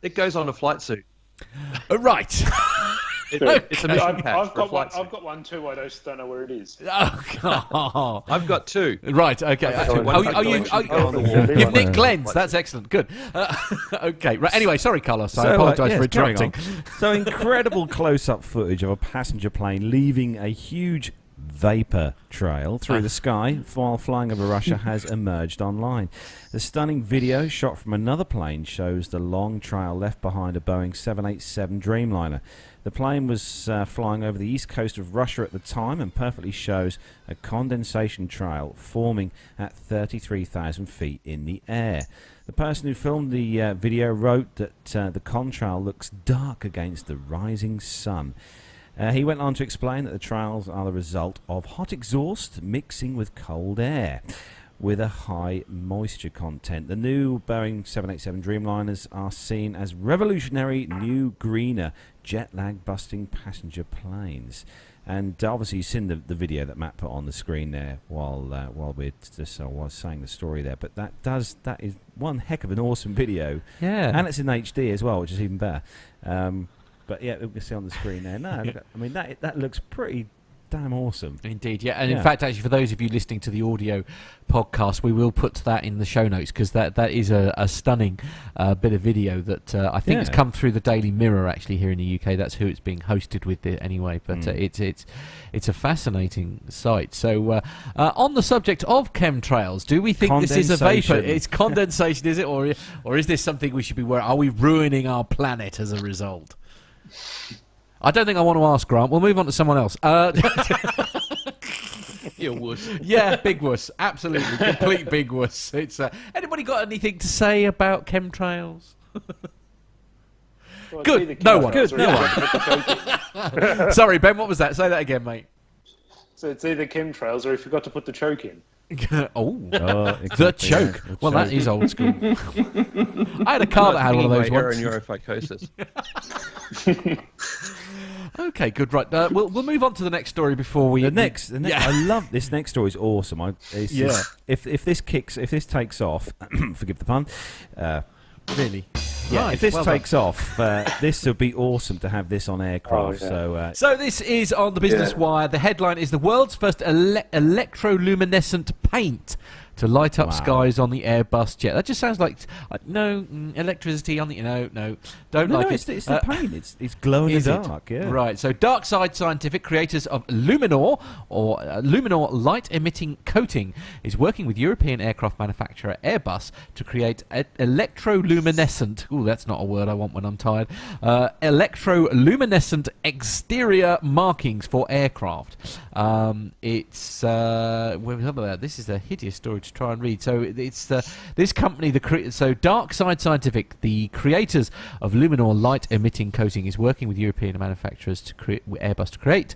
It goes on a flight suit. Right. It's a mission patch. I've got one too. I just don't know where it is. Oh, I've got 2. Right. Okay. You've nicked Glen's. That's excellent. Good. Okay. Right. Anyway, sorry, Carlos. I apologise for interrupting. So incredible close-up footage of a passenger plane leaving a huge vapor trail through the sky while flying over Russia has emerged online. The stunning video shot from another plane shows the long trail left behind a Boeing 787 Dreamliner. The plane was flying over the east coast of Russia at the time and perfectly shows a condensation trail forming at 33,000 feet in the air. The person who filmed the video wrote that the contrail looks dark against the rising sun. He went on to explain that the trails are the result of hot exhaust mixing with cold air with a high moisture content. The new Boeing 787 Dreamliners are seen as revolutionary, new, greener, jet-lag-busting passenger planes. And obviously you've seen the video that Matt put on the screen there while we're just was saying the story there. But that is one heck of an awesome video. Yeah. And it's in HD as well, which is even better. But yeah, we can see on the screen there. No, I mean that looks pretty damn awesome. Indeed, yeah. And in fact, actually, for those of you listening to the audio podcast, we will put that in the show notes, because that is a stunning bit of video that I think has come through the Daily Mirror, actually, here in the UK. That's who it's being hosted with anyway. But it's a fascinating site. So on the subject of chemtrails, do we think this is a vapor? It's condensation, is it? Or is this something we should be worried? Are we ruining our planet as a result? I don't think I want to ask, Grant. We'll move on to someone else. You're wuss. Yeah, big wuss. Absolutely. Complete big wuss. It's, anybody got anything to say about chemtrails? Well, Good. No one. Sorry, Ben, what was that? Say that again, mate. So it's either chemtrails or if you forgot to put the choke in. Exactly, the choke. Well, that is old school. I had a car that had one of those once. Neuropsychosis. Okay, good. Right, we'll move on to the next story before we. The next. I love this next story. Is awesome. If this takes off, forgive the pun. Really. Yeah, Right, if this well takes off, this would be awesome to have this on aircraft. So this is on the Business Wire. The headline is the world's first electroluminescent paint to light up skies on the Airbus jet. That just sounds like electricity on the don't like it. It's the paint. It's glow in the dark. Yeah. Right. So Dark Side Scientific, creators of Luminor or Luminor light emitting coating, is working with European aircraft manufacturer Airbus to create electroluminescent. Ooh, that's not a word I want when I'm tired. Electroluminescent exterior markings for aircraft. This is a hideous story to try and read. So it's this company, so Dark Side Scientific, the creators of Luminor light emitting coating, is working with European manufacturers to create Airbus to create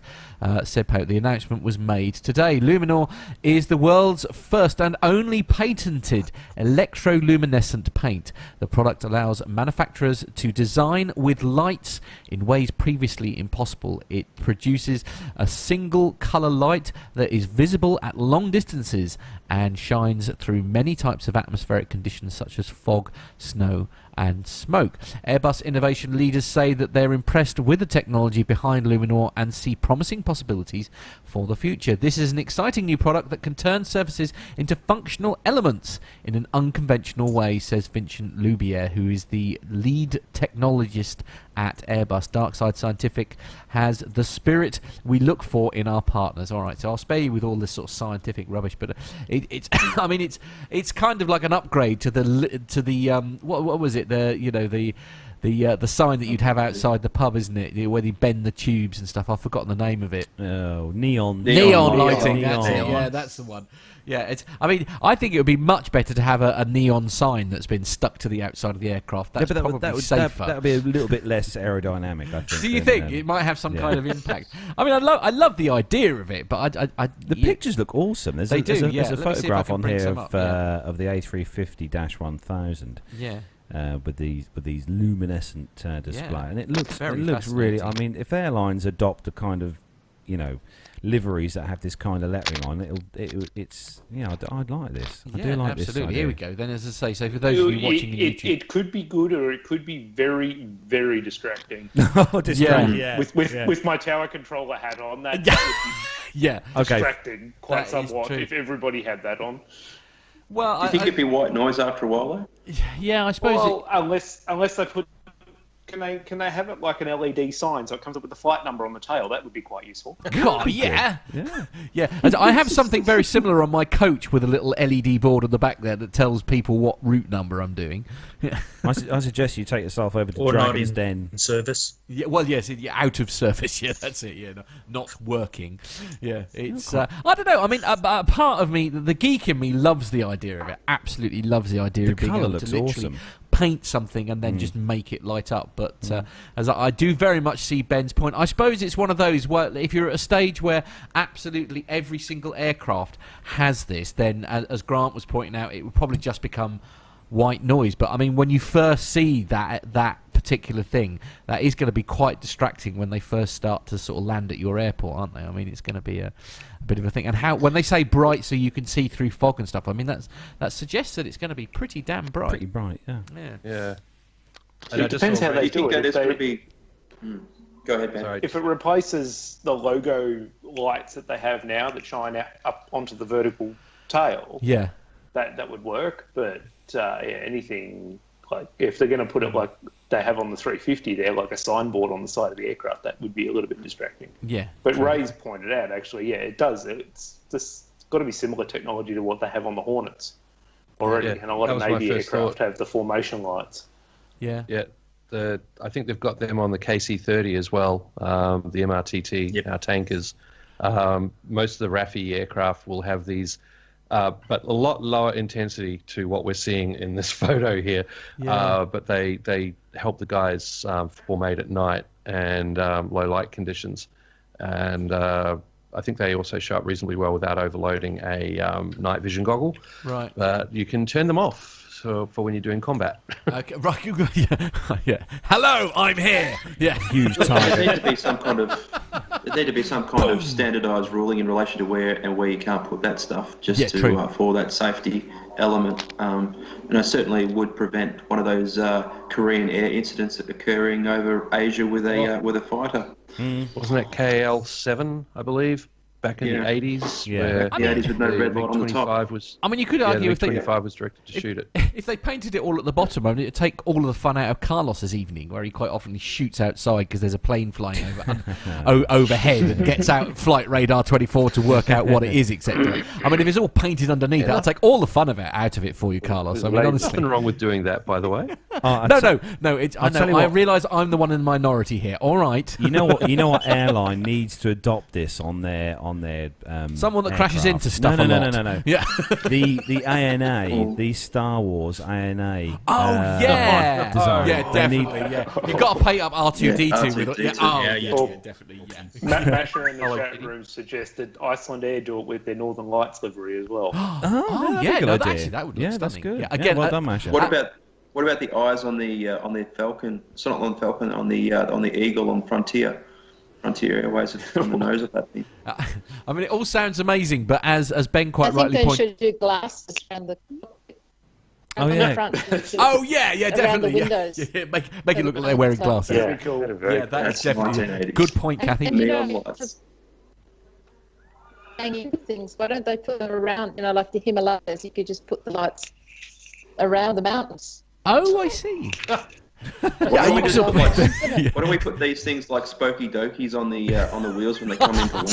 said paint. The announcement was made today. Luminor is the world's first and only patented electroluminescent paint. The product allows manufacturers to design with lights in ways previously impossible. It produces a single color light that is visible at long distances and shines through many types of atmospheric conditions such as fog, snow and smoke. Airbus innovation leaders say that they're impressed with the technology behind Luminor and see promising possibilities for the future. This is an exciting new product that can turn surfaces into functional elements in an unconventional way, says Vincent Loubier, who is the lead technologist at Airbus. Darkside Scientific has the spirit we look for in our partners. All right, so I'll spare you with all this sort of scientific rubbish, but it's I mean it's kind of like an upgrade to the what was it, the sign that you'd have outside the pub, isn't it? Where they bend the tubes and stuff. I've forgotten the name of it. Oh, neon lighting. That's it. Yeah, that's the one. Yeah, I think it would be much better to have a neon sign that's been stuck to the outside of the aircraft. That's probably safer. That would be a little bit less aerodynamic, I think. Do you think it might have some kind of impact? I mean, I love the idea of it, but the pictures look awesome. There's a photograph on here of the A350-1000. Yeah. With these luminescent display, and it looks really. I mean, if airlines adopt a kind of, liveries that have this kind of lettering on, I'd like this. I do like this. Absolutely. Here we go. Then, as I say, so for those of you watching the YouTube, it could be good or it could be very, very distracting. With my tower controller hat on, that would be distracting quite somewhat if everybody had that on. Well, do you think it'd be white noise after a while, though? Yeah, I suppose. Well, unless they put, can they have it like an LED sign so it comes up with the flight number on the tail? That would be quite useful. Oh, yeah. I have something very similar on my coach with a little LED board on the back there that tells people what route number I'm doing. I suggest you take yourself over to Dragon's Den. Service. Yeah, well, yes, out of service. Yeah, that's it. Yeah, not working. Yeah, it's. I don't know. I mean, part of me, the geek in me, loves the idea of it. Absolutely loves the idea of being able to literally awesome. paint something and then just make it light up. But as I do very much see Ben's point, I suppose it's one of those where if you're at a stage where absolutely every single aircraft has this, then as Grant was pointing out, it would probably just become white noise. But I mean, when you first see that particular thing, that is going to be quite distracting when they first start to sort of land at your airport, aren't they? I mean, it's going to be a bit of a thing. And when they say bright so you can see through fog and stuff, I mean, that suggests that it's going to be pretty damn bright. Pretty bright, yeah. It depends how they do it. Go ahead, Ben. Sorry. If it replaces the logo lights that they have now that shine out up onto the vertical tail, Yeah. that would work. But anything like if they're going to put it like they have on the 350 there, like a signboard on the side of the aircraft, that would be a little bit distracting. Yeah. But Ray's pointed out, actually, it does. It's got to be similar technology to what they have on the Hornets already, and a lot of Navy aircraft have the formation lights. Yeah. Yeah. I think they've got them on the KC-30 as well, the MRTT, our tankers. Most of the RAFI aircraft will have these, but a lot lower intensity to what we're seeing in this photo here. Yeah. But they help the guys formate at night and low light conditions. And I think they also show up reasonably well without overloading a night vision goggle. Right. But you can turn them off for when you're doing combat. Okay, right. Yeah. Hello, I'm here. Yeah. Huge There target. need to be some kind of standardised ruling in relation to where you can't put that stuff, just for that safety element. And I certainly would prevent one of those Korean air incidents occurring over Asia with a fighter. Wasn't it KL7, I believe, back in the 80s? Yeah. Where The 80s with no red light on the top. I mean, you could argue if the they 25 was directed to shoot it. if they painted it all at the bottom, I mean, it'd take all of the fun out of Carlos's evening, where he quite often shoots outside because there's a plane flying overhead and gets out flight radar 24 to work out what it is, etc. I mean, if it's all painted underneath, that'll take all the fun of it out of it for you, Carlos. I mean, There's honestly. nothing wrong with doing that, by the way. No. I what. realise I'm the one in the minority here. All right. You know what airline needs to adopt this on their Someone that crashes aircraft? into stuff. No. Yeah. The ANA, the Star Wars ANA. Yeah, design. yeah, definitely. Yeah, you've got to pay up R2D2 with it. R2D2. Definitely. Yeah. Masher in the chat room suggested Iceland Air do it with their Northern Lights livery as well. Yeah, good idea. actually, that would look Yeah, stunning. that's good. Yeah, again, well done, Masha. What about the eyes on the Falcon? So not on the Falcon, on the Eagle on Frontier Airways on the nose of that thing. I mean, it all sounds amazing, but as Ben quite rightly I think they pointed. should do glasses around the. Oh, yeah. Definitely. the windows. Yeah. Make it look like they're wearing glasses. Yeah, cool. Yeah, that's definitely 1980s. good point, Kathy. And Neon lights. Hanging things. Why don't they put them around? Like the Himalayas, you could just put the lights around the mountains. Oh, I see. Why don't we put these things like spokey dokies on the wheels when they come into land?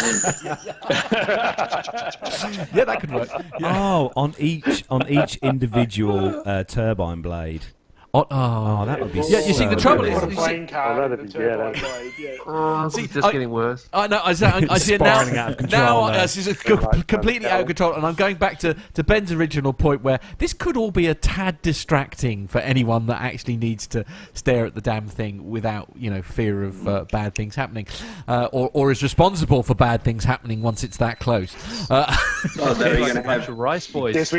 Yeah, that could work. Yeah. Oh, on each individual turbine blade. That would be. Yeah, you see, the trouble is. Or the plane car, that'd the be- turbine yeah, blade, yeah. It's just getting worse. I know. I see it now. Spiraling out of control now. This is completely out of control, and I'm going back to Ben's original point where this could all be a tad distracting for anyone that actually needs to stare at the damn thing without, fear of bad things happening, or is responsible for bad things happening once it's that close. You're going to A bunch have of rice boys. Yes,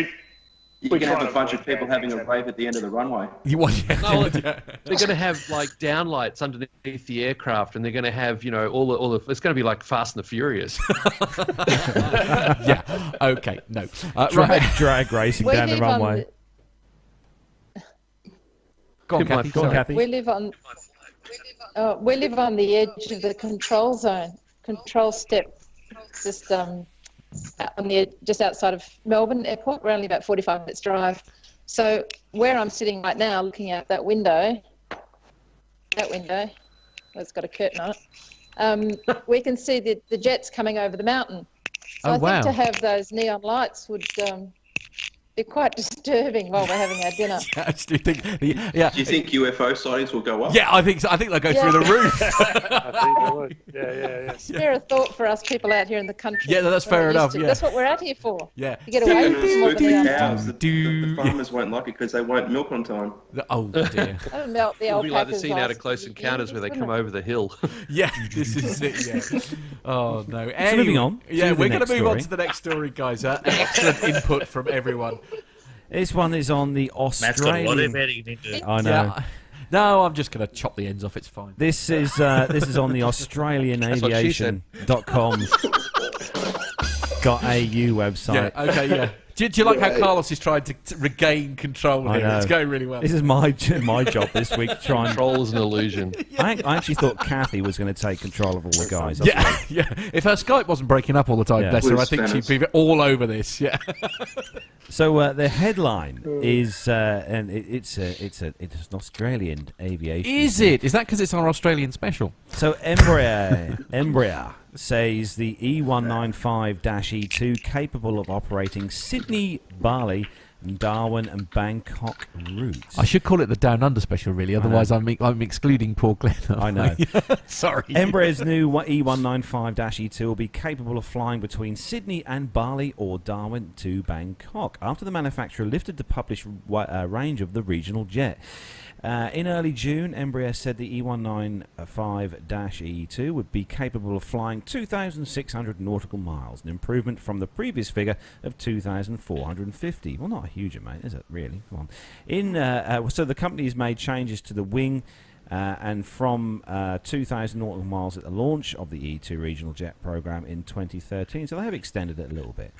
you're going to have a bunch of people having a rave at the end of the runway. You want? No, they're going to have like downlights underneath the aircraft, and they're going to have all the. It's going to be like Fast and the Furious. Yeah. Okay. No. Drag racing down the runway. Go on, Kathy. Go on, Kathy. We live on the edge of the control zone, control step system. Just outside of Melbourne Airport. We're only about 45 minutes drive. So where I'm sitting right now, looking out that window, it's got a curtain on it, we can see the jets coming over the mountain. So I think to have those neon lights would be quite disturbing while we're having our dinner. I actually think, Do you think UFO sightings will go up? Yeah, I think so. I think they'll go through the roof. I think they would. Yeah. Spare a thought for us people out here in the country. Yeah, that's fair enough. Yeah. That's what we're out here for. Yeah. To get away And from the all the spooky neon. cows, the farmers won't like it because they won't milk on time. Oh dear. That'll melt the It'll be like the alpacas scene out of off. Close Encounters where they come over the hill. Yeah, this is it. Yeah. Oh no. So moving on. Yeah, to the we're going next to move on story. to the next story, guys. Excellent input from everyone. This one is on the Matt's got a lot of Australian. editing to do. I know. Yeah. No, I'm just going to chop the ends off. It's fine. This is on the Australian That's what she said. Aviation.com. website. Yeah, okay, yeah. Do you like how Carlos is trying to regain control here? It's going really well. This is my job this week. Control is an illusion. I actually thought Kathy was going to take control of all the guys. Yeah. If her Skype wasn't breaking up all the time, bless her, I think she'd be all over this. Yeah. So the headline is, and it's an Australian aviation. Is it? Is that because it's our Australian special? So Embraer says the E195-E2 capable of operating Sydney, Bali, Darwin and Bangkok routes. I should call it the Down Under special, really. Otherwise, I'm excluding poor Glen. I know. Sorry. Embraer's new E195-E2 will be capable of flying between Sydney and Bali or Darwin to Bangkok after the manufacturer lifted the published range of the regional jet. In early June, Embraer said the E195-E2 would be capable of flying 2,600 nautical miles, an improvement from the previous figure of 2,450. Well, not a huge amount, is it, really? Come on. So the company has made changes to the wing, and from 2,000 nautical miles at the launch of the E2 regional jet program in 2013, so they have extended it a little bit.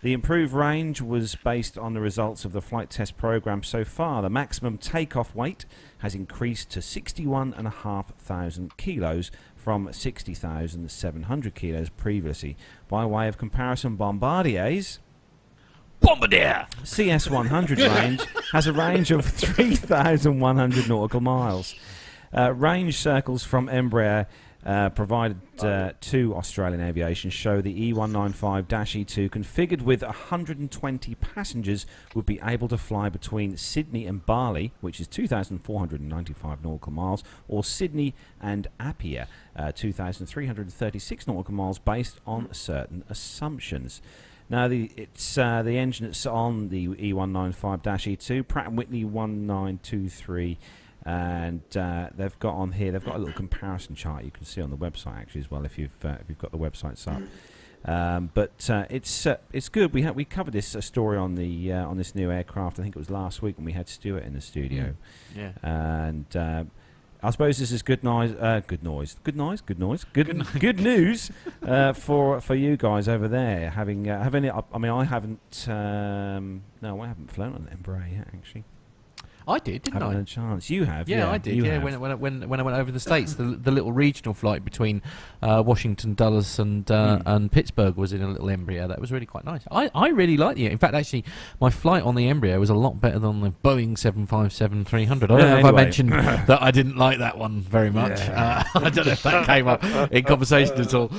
The improved range was based on the results of the flight test program so far. The maximum takeoff weight has increased to 61,500 kilos from 60,700 kilos previously. By way of comparison, Bombardier's CS100 range has a range of 3,100 nautical miles. Range circles from Embraer provided to Australian Aviation show the E195-E2 configured with 120 passengers would be able to fly between Sydney and Bali, which is 2,495 nautical miles, or Sydney and Apia, 2,336 nautical miles, based on certain assumptions. Now, the engine that's on the E195-E2, Pratt & Whitney 1923. And they've got on here. They've got a little comparison chart you can see on the website actually as well if you've got the websites up. But it's good. We covered this story on the on this new aircraft. I think it was last week when we had Stuart in the studio. Yeah. And I suppose this is good news for you guys over there. I haven't flown on an Embraer yet actually. I did, didn't I? Had a chance. You have, yeah. I did. Yeah, when I went over the States, the little regional flight between Washington Dulles and Pittsburgh was in a little Embraer. That was really quite nice. I really liked it. In fact, actually, my flight on the Embraer was a lot better than the Boeing 757-300. I don't know if I mentioned that I didn't like that one very much. I don't know if that came up in conversation at all.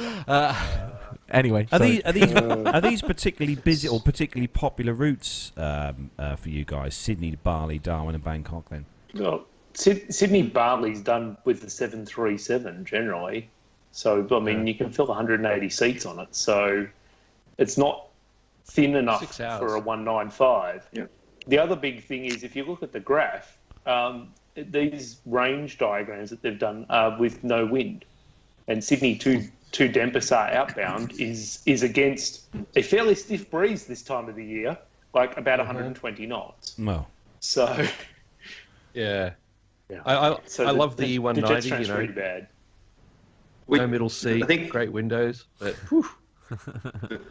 Anyway, are these particularly busy or particularly popular routes for you guys? Sydney, Bali, Darwin, and Bangkok. Then, well, Sydney Bali's done with the 737 generally. So I mean, you can fill 180 seats on it. So it's not thin enough for a 195. Yeah. The other big thing is if you look at the graph, these range diagrams that they've done are with no wind, and Sydney to Denpasar outbound is against a fairly stiff breeze this time of the year, like about 120 knots. Well, so yeah. I love the E190. The jet stream's pretty bad. No middle seat, great windows, but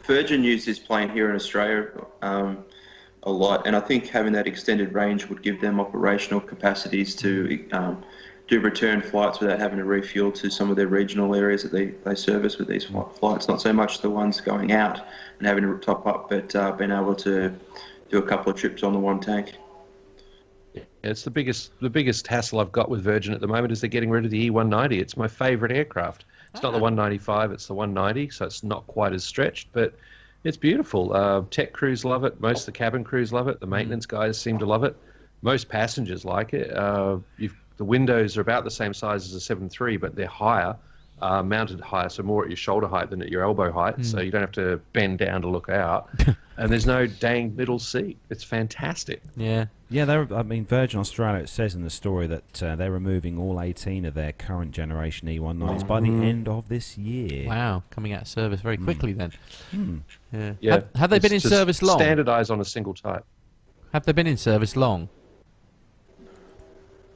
Virgin use this plane here in Australia a lot, and I think having that extended range would give them operational capacities to do return flights without having to refuel to some of their regional areas that they service with these flights. Not so much the ones going out and having to top up, but being able to do a couple of trips on the one tank. Yeah, it's the biggest hassle I've got with Virgin at the moment is they're getting rid of the E190. It's my favourite aircraft. It's not the 195, it's the 190, so it's not quite as stretched, but it's beautiful. Tech crews love it. Most of the cabin crews love it. The maintenance guys seem to love it. Most passengers like it. The windows are about the same size as a 7.3, but they're higher, mounted higher, so more at your shoulder height than at your elbow height, so you don't have to bend down to look out. And there's no dang middle seat. It's fantastic. Yeah. Yeah, Virgin Australia, it says in the story that they're removing all 18 of their current generation E190s by the end of this year. Wow, coming out of service very quickly then. Yeah. Have they been in service long? Standardised on a single type. Have they been in service long?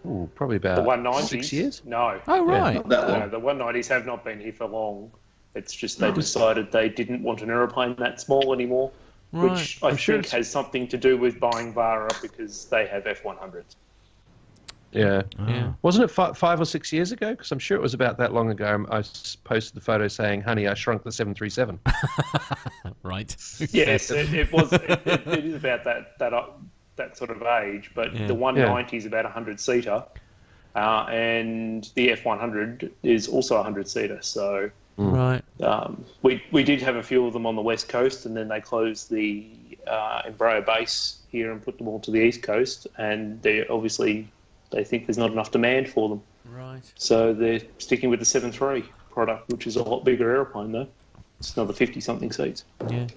Ooh, probably about the 190s? 6 years. No. Oh, right. Not that long. No, the 190s have not been here for long. It's just they decided they didn't want an aeroplane that small anymore, which I think has something to do with buying Vara because they have F-100s. Yeah. Wasn't it 5 or 6 years ago? Because I'm sure it was about that long ago. I posted the photo saying, "Honey, I shrunk the 737." Right. Yes, it was. It is about that sort of age. But the 190 is about a 100-seater, and the F-100 is also a 100-seater. So right. We did have a few of them on the west coast, and then they closed the Embraer base here and put them all to the east coast, and they think there's not enough demand for them. Right. So they're sticking with the 7.3 product, which is a lot bigger aeroplane, though. It's another 50-something seats. Yeah.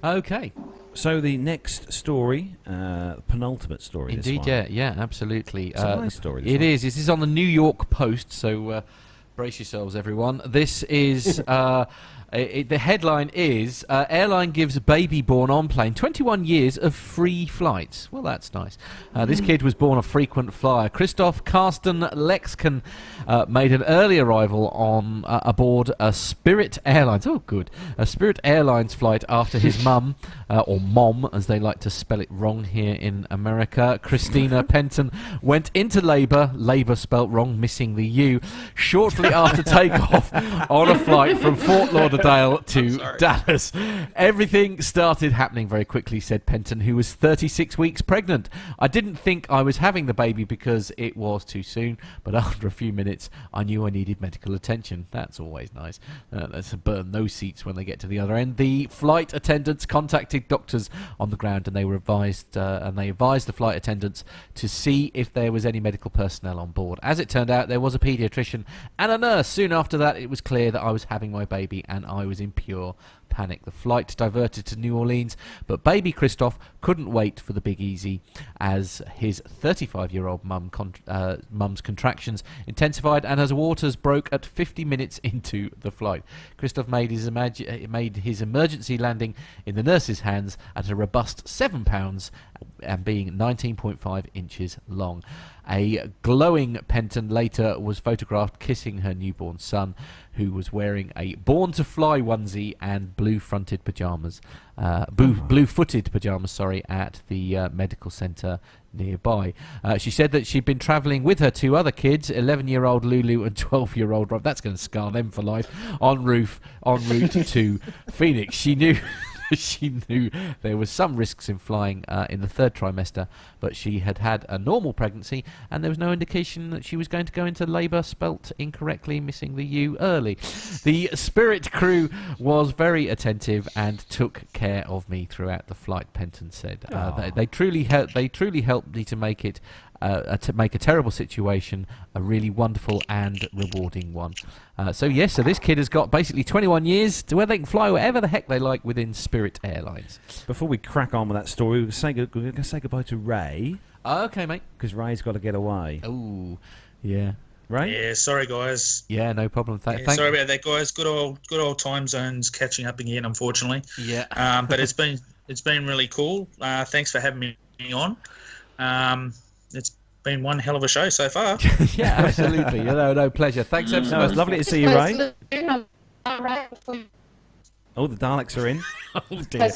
Okay. So the next story, penultimate story. Indeed, this one. yeah, absolutely. It's a nice story. It is. This is on the New York Post, so brace yourselves, everyone. This is... the headline is, airline gives baby born on plane 21 years of free flights. Well, that's nice. This kid was born a frequent flyer. Christoph Carsten Lexken made an early arrival on aboard a Spirit Airlines. Oh, good. A Spirit Airlines flight after his mum, or mom, as they like to spell it wrong here in America, Christina Penton, went into labour spelt wrong, missing the U, shortly after takeoff on a flight from Fort Lauderdale to Dallas. Everything started happening very quickly, said Penton, who was 36 weeks pregnant. I didn't think I was having the baby because it was too soon, but after a few minutes, I knew I needed medical attention. That's always nice. Let's burn those seats when they get to the other end. The flight attendants contacted doctors on the ground, and they were advised, the flight attendants to see if there was any medical personnel on board. As it turned out, there was a paediatrician and a nurse. Soon after that, it was clear that I was having my baby, and I was in pure panic. The flight diverted to New Orleans, but baby Christoph couldn't wait for the Big Easy as his 35-year-old mum's contractions intensified and his waters broke at 50 minutes into the flight. Christoph made his emergency landing in the nurse's hands at a robust 7 pounds and being 19.5 inches long. A glowing Penton later was photographed kissing her newborn son, who was wearing a born-to-fly onesie and blue-footed pajamas, at the medical centre nearby. She said that she'd been travelling with her two other kids, 11-year-old Lulu and 12-year-old Rob. That's going to scar them for life. En route to Phoenix. She knew there was some risks in flying in the third trimester, but she had had a normal pregnancy, and there was no indication that she was going to go into labour, spelt incorrectly, missing the U early. The Spirit crew was very attentive and took care of me throughout the flight, Penton said. They truly helped me to make it a terrible situation a really wonderful and rewarding one. So this kid has got basically 21 years to where they can fly wherever the heck they like within Spirit Airlines. Before we crack on with that story, we're going to say goodbye to Ray. Okay, mate. Because Ray's got to get away. Oh, yeah. Right? Yeah, sorry guys. Yeah, no problem. Sorry about that, guys. Good old time zones catching up again, unfortunately. Yeah. But it's been really cool. Thanks for having me on. It's been one hell of a show so far. Yeah, absolutely. No pleasure. Thanks ever so much. It's lovely to see you, Ray. Oh, the Daleks are in. Oh dear.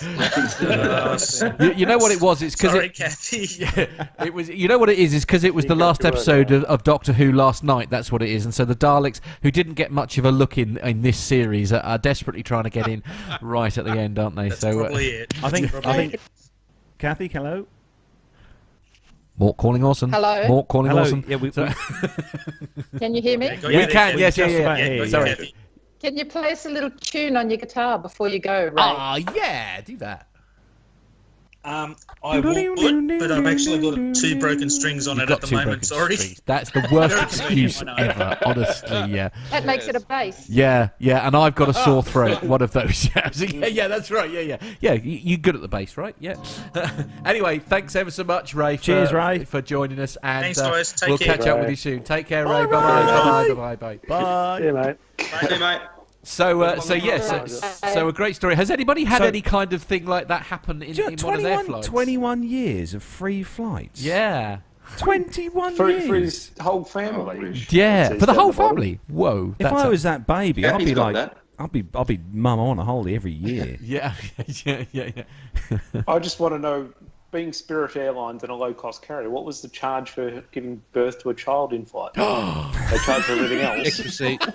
You know what it was? It's because Kathy. It was. You know what it is? It's because it was the last episode of Doctor Who last night. That's what it is. And so the Daleks, who didn't get much of a look in this series, are desperately trying to get in right at the end, aren't they? That's probably it. I think. Kathy, hello. Mort calling Orson. Hello. Mort calling Orson. Yeah, Can you hear me? We can. Yes. Yeah. Sorry. Can you play us a little tune on your guitar before you go, Ray? Yeah, do that. I would, but I've actually got two broken strings on it at the moment. Sorry. That's the worst excuse ever, honestly. Yeah. That makes it a bass. Yeah, and I've got a sore throat. One of those. Yeah, that's right. Yeah. You're good at the bass, right? Yeah. Anyway, thanks ever so much, Ray. Cheers, Ray, for joining us, and thanks, guys. We'll catch up with you soon. Take care, Ray. Bye. See you, mate. Bye, mate. So a great story. Has anybody had any kind of thing like that happen in one of their flights? 21 years of free flights. Yeah. 21 For years. his whole family. Yeah, for the whole family. Whoa. If I was that baby, I'd be like, I'll be mum on a holiday every year. Yeah. I just want to know, being Spirit Airlines and a low-cost carrier, what was the charge for giving birth to a child in flight? They charge for everything else. Extra seat.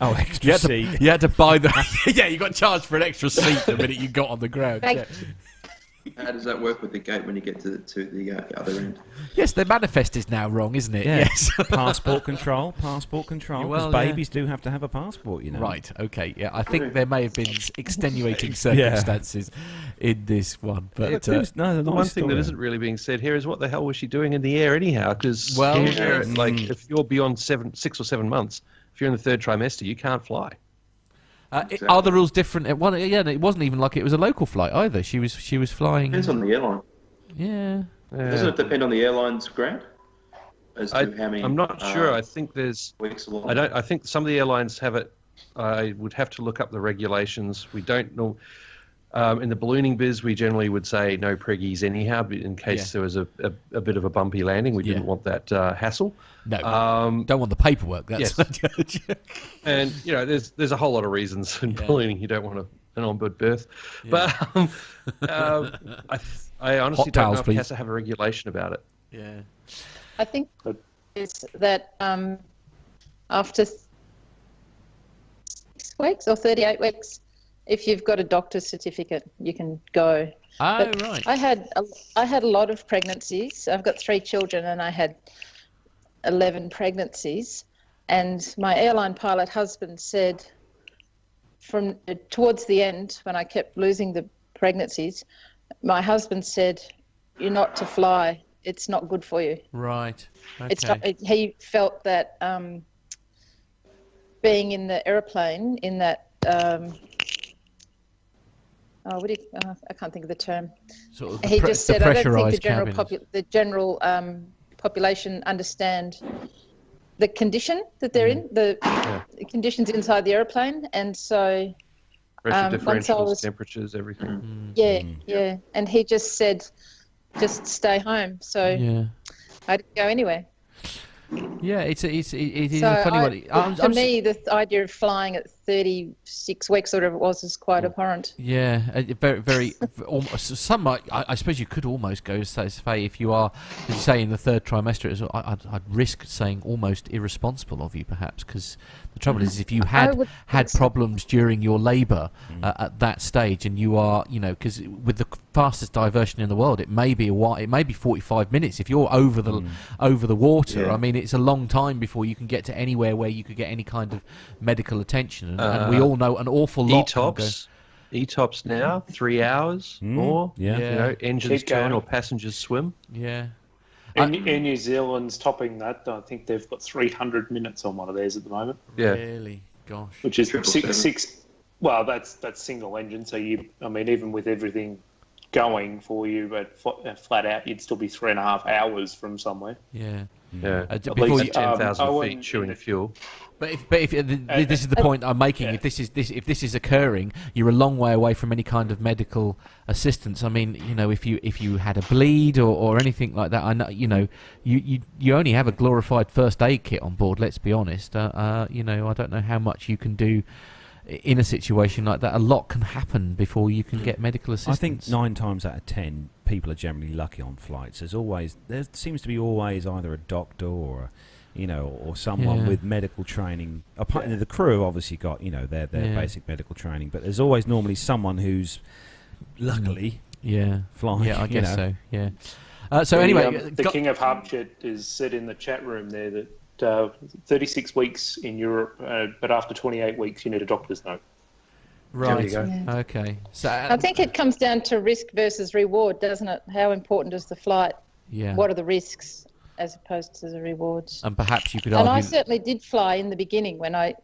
Oh, extra seat. You had to buy the... Yeah, you got charged for an extra seat the minute you got on the ground. Yeah. How does that work with the gate when you get to the other end? Yes, the manifest is now wrong, isn't it? Yeah. Yes. Passport control. Because babies do have to have a passport, you know. Right, okay, yeah. I think there may have been extenuating circumstances in this one. But the one thing that isn't really being said here is what the hell was she doing in the air anyhow? Because if you're beyond 6 or 7 months, if you're in the third trimester, you can't fly. Exactly. Are the rules different? It wasn't even like it was a local flight either. She was flying. Depends on the airline. Yeah. Doesn't it depend on the airline's grant as to how many? I'm not sure. I think there's. Weeks along. I think some of the airlines have it. I would have to look up the regulations. We don't know. In the ballooning biz, we generally would say no preggies anyhow, but in case there was a bit of a bumpy landing, we didn't want that hassle. No, don't want the paperwork. That's and there's a whole lot of reasons in ballooning you don't want an onboard berth, but I honestly don't know if it has to have a regulation about it. Yeah, I think it's that after 6 weeks or 38 weeks. If you've got a doctor's certificate, you can go. Oh, right. I had a lot of pregnancies. I've got 3 children, and I had 11 pregnancies. And my airline pilot husband said, from towards the end, when I kept losing the pregnancies, my husband said, "You're not to fly. It's not good for you." Right. Okay. It's not, he felt that being in the aeroplane in that. I can't think of the term. Sort of he just said, "I don't think the general population understand the condition that they're in, the conditions inside the aeroplane, and so pressure differentials, temperatures, everything." Yeah. And he just said, "Just stay home." So I didn't go anywhere. Yeah, it is a funny one. For me, the idea of flying at 36 weeks, or whatever it was, is quite abhorrent. Yeah, very. Some I suppose you could almost go say if you are, as you say, in the third trimester. I'd risk saying almost irresponsible of you, perhaps, because the trouble is if you had problems during your labour at that stage, and you are, because with the fastest diversion in the world, it may be 45 minutes if you're over the water. I mean, it's a long time before you can get to anywhere where you could get any kind of medical attention, and we all know an awful lot. ETOPS now 3 hours more. Engines turn or passengers swim. Yeah. Air New Zealand's topping that. I think they've got 300 minutes on one of theirs at the moment. Yeah. Really? Gosh. Which is six. Well, that's single engine. So even with everything going for you, but flat out, you'd still be 3.5 hours from somewhere. Yeah. Yeah. Before 10,000 feet chewing fuel. But if this is the point I'm making. If this is occurring, you're a long way away from any kind of medical assistance. I mean, if you had a bleed or anything like that, I know, you only have a glorified first aid kit on board. Let's be honest. I don't know how much you can do in a situation like that. A lot can happen before you can get medical assistance. I think 9 times out of 10, people are generally lucky on flights. There seems to be always either a doctor or or someone with medical training. Apart the crew obviously got their basic medical training, but there's always normally someone who's luckily flying. Yeah, I guess so. Yeah. So anyway, the King of Hubchet is said in the chat room there that 36 weeks in Europe, but after 28 weeks you need a doctor's note. Right. There you go. Okay. So I think it comes down to risk versus reward, doesn't it? How important is the flight? Yeah. What are the risks as opposed to the rewards? And perhaps you could argue. And I certainly did fly in the beginning when I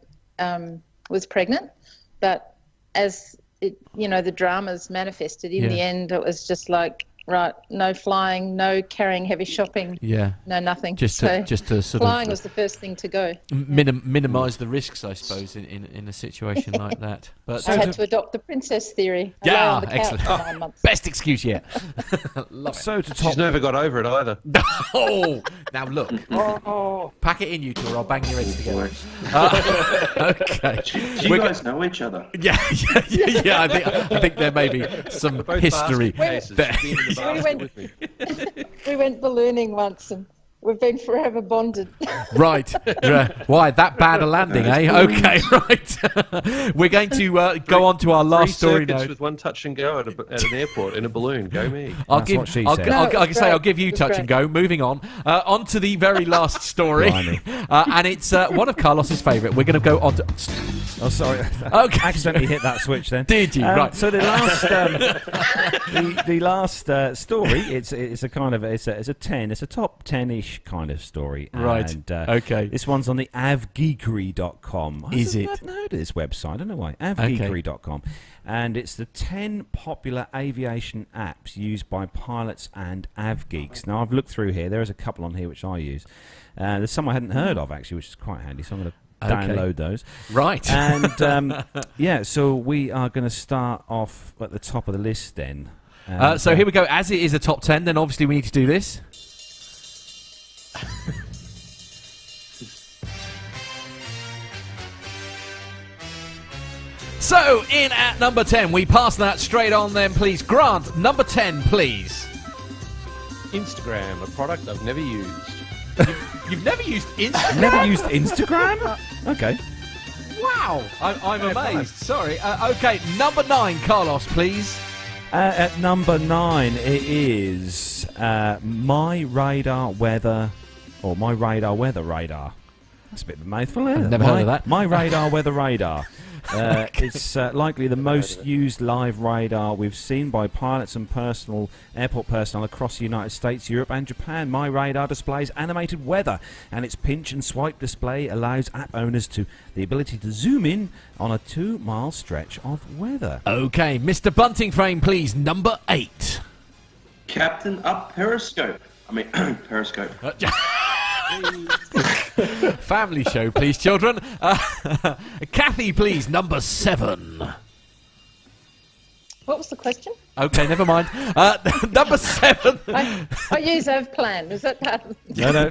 was pregnant, but as it, the dramas manifested in the end, it was just like, Right, no flying, no carrying heavy shopping. Yeah. No nothing. Just to sort flying of was the first thing to go. minimise the risks, I suppose, in a situation like that. But I had to adopt the princess theory. I lay yeah, on the couch excellent. for 9 months. Best excuse yet. Love it. So to top. She's never got over it either. Oh, now look. Pack it in, you two, or I'll bang your heads together. Okay. Do you guys know each other? Yeah. I think there may be some history there. We went ballooning once and we've been forever bonded. Right. Why, that bad a landing, eh? Okay, right. We're going to go on to our last story now. With one touch and go at an airport in a balloon. Go me. I'll give you touch and go. Moving on. On to the very last story. And it's one of Carlos's favourite. We're going to go on to... Oh, sorry. Okay. Accidentally hit that switch then. Did you? Right. So the last, the last story, it's a kind of it's a 10. It's a top 10-ish kind of story. Right. And, okay. This one's on the avgeekery.com. Is it? I've heard of this website. I don't know why. Avgeekery.com. And it's the 10 popular aviation apps used by pilots and avgeeks. Now, I've looked through here. There is a couple on here which I use. There's some I hadn't heard of, actually, which is quite handy. So I'm going to download those. Right. And, so we are going to start off at the top of the list then. So here we go. As it is a top 10, then obviously we need to do this. So, in at number 10, we pass that straight on then, please. Grant, number 10, please. Instagram, a product I've never used. You've never used Instagram? Never used Instagram? Okay. Wow. I'm amazed. Sorry. Okay, number 9, Carlos, please. At number 9, it is My Radar Weather, or My Radar Weather Radar. That's a bit of a mouthful, isn't it? Never heard of that. My Radar Weather Radar. It's likely the most used live radar we've seen by pilots and airport personnel across the United States, Europe and Japan. My Radar displays animated weather, and its pinch and swipe display allows app owners the ability to zoom in on a 2-mile stretch of weather. Okay, Mr. Bunting Frame, please, number 8. Captain Up Periscope. Periscope. Family show, please, children. Kathy, please, number 7. What was the question? Okay, never mind. Number 7. I use Avplan. Is that part of No.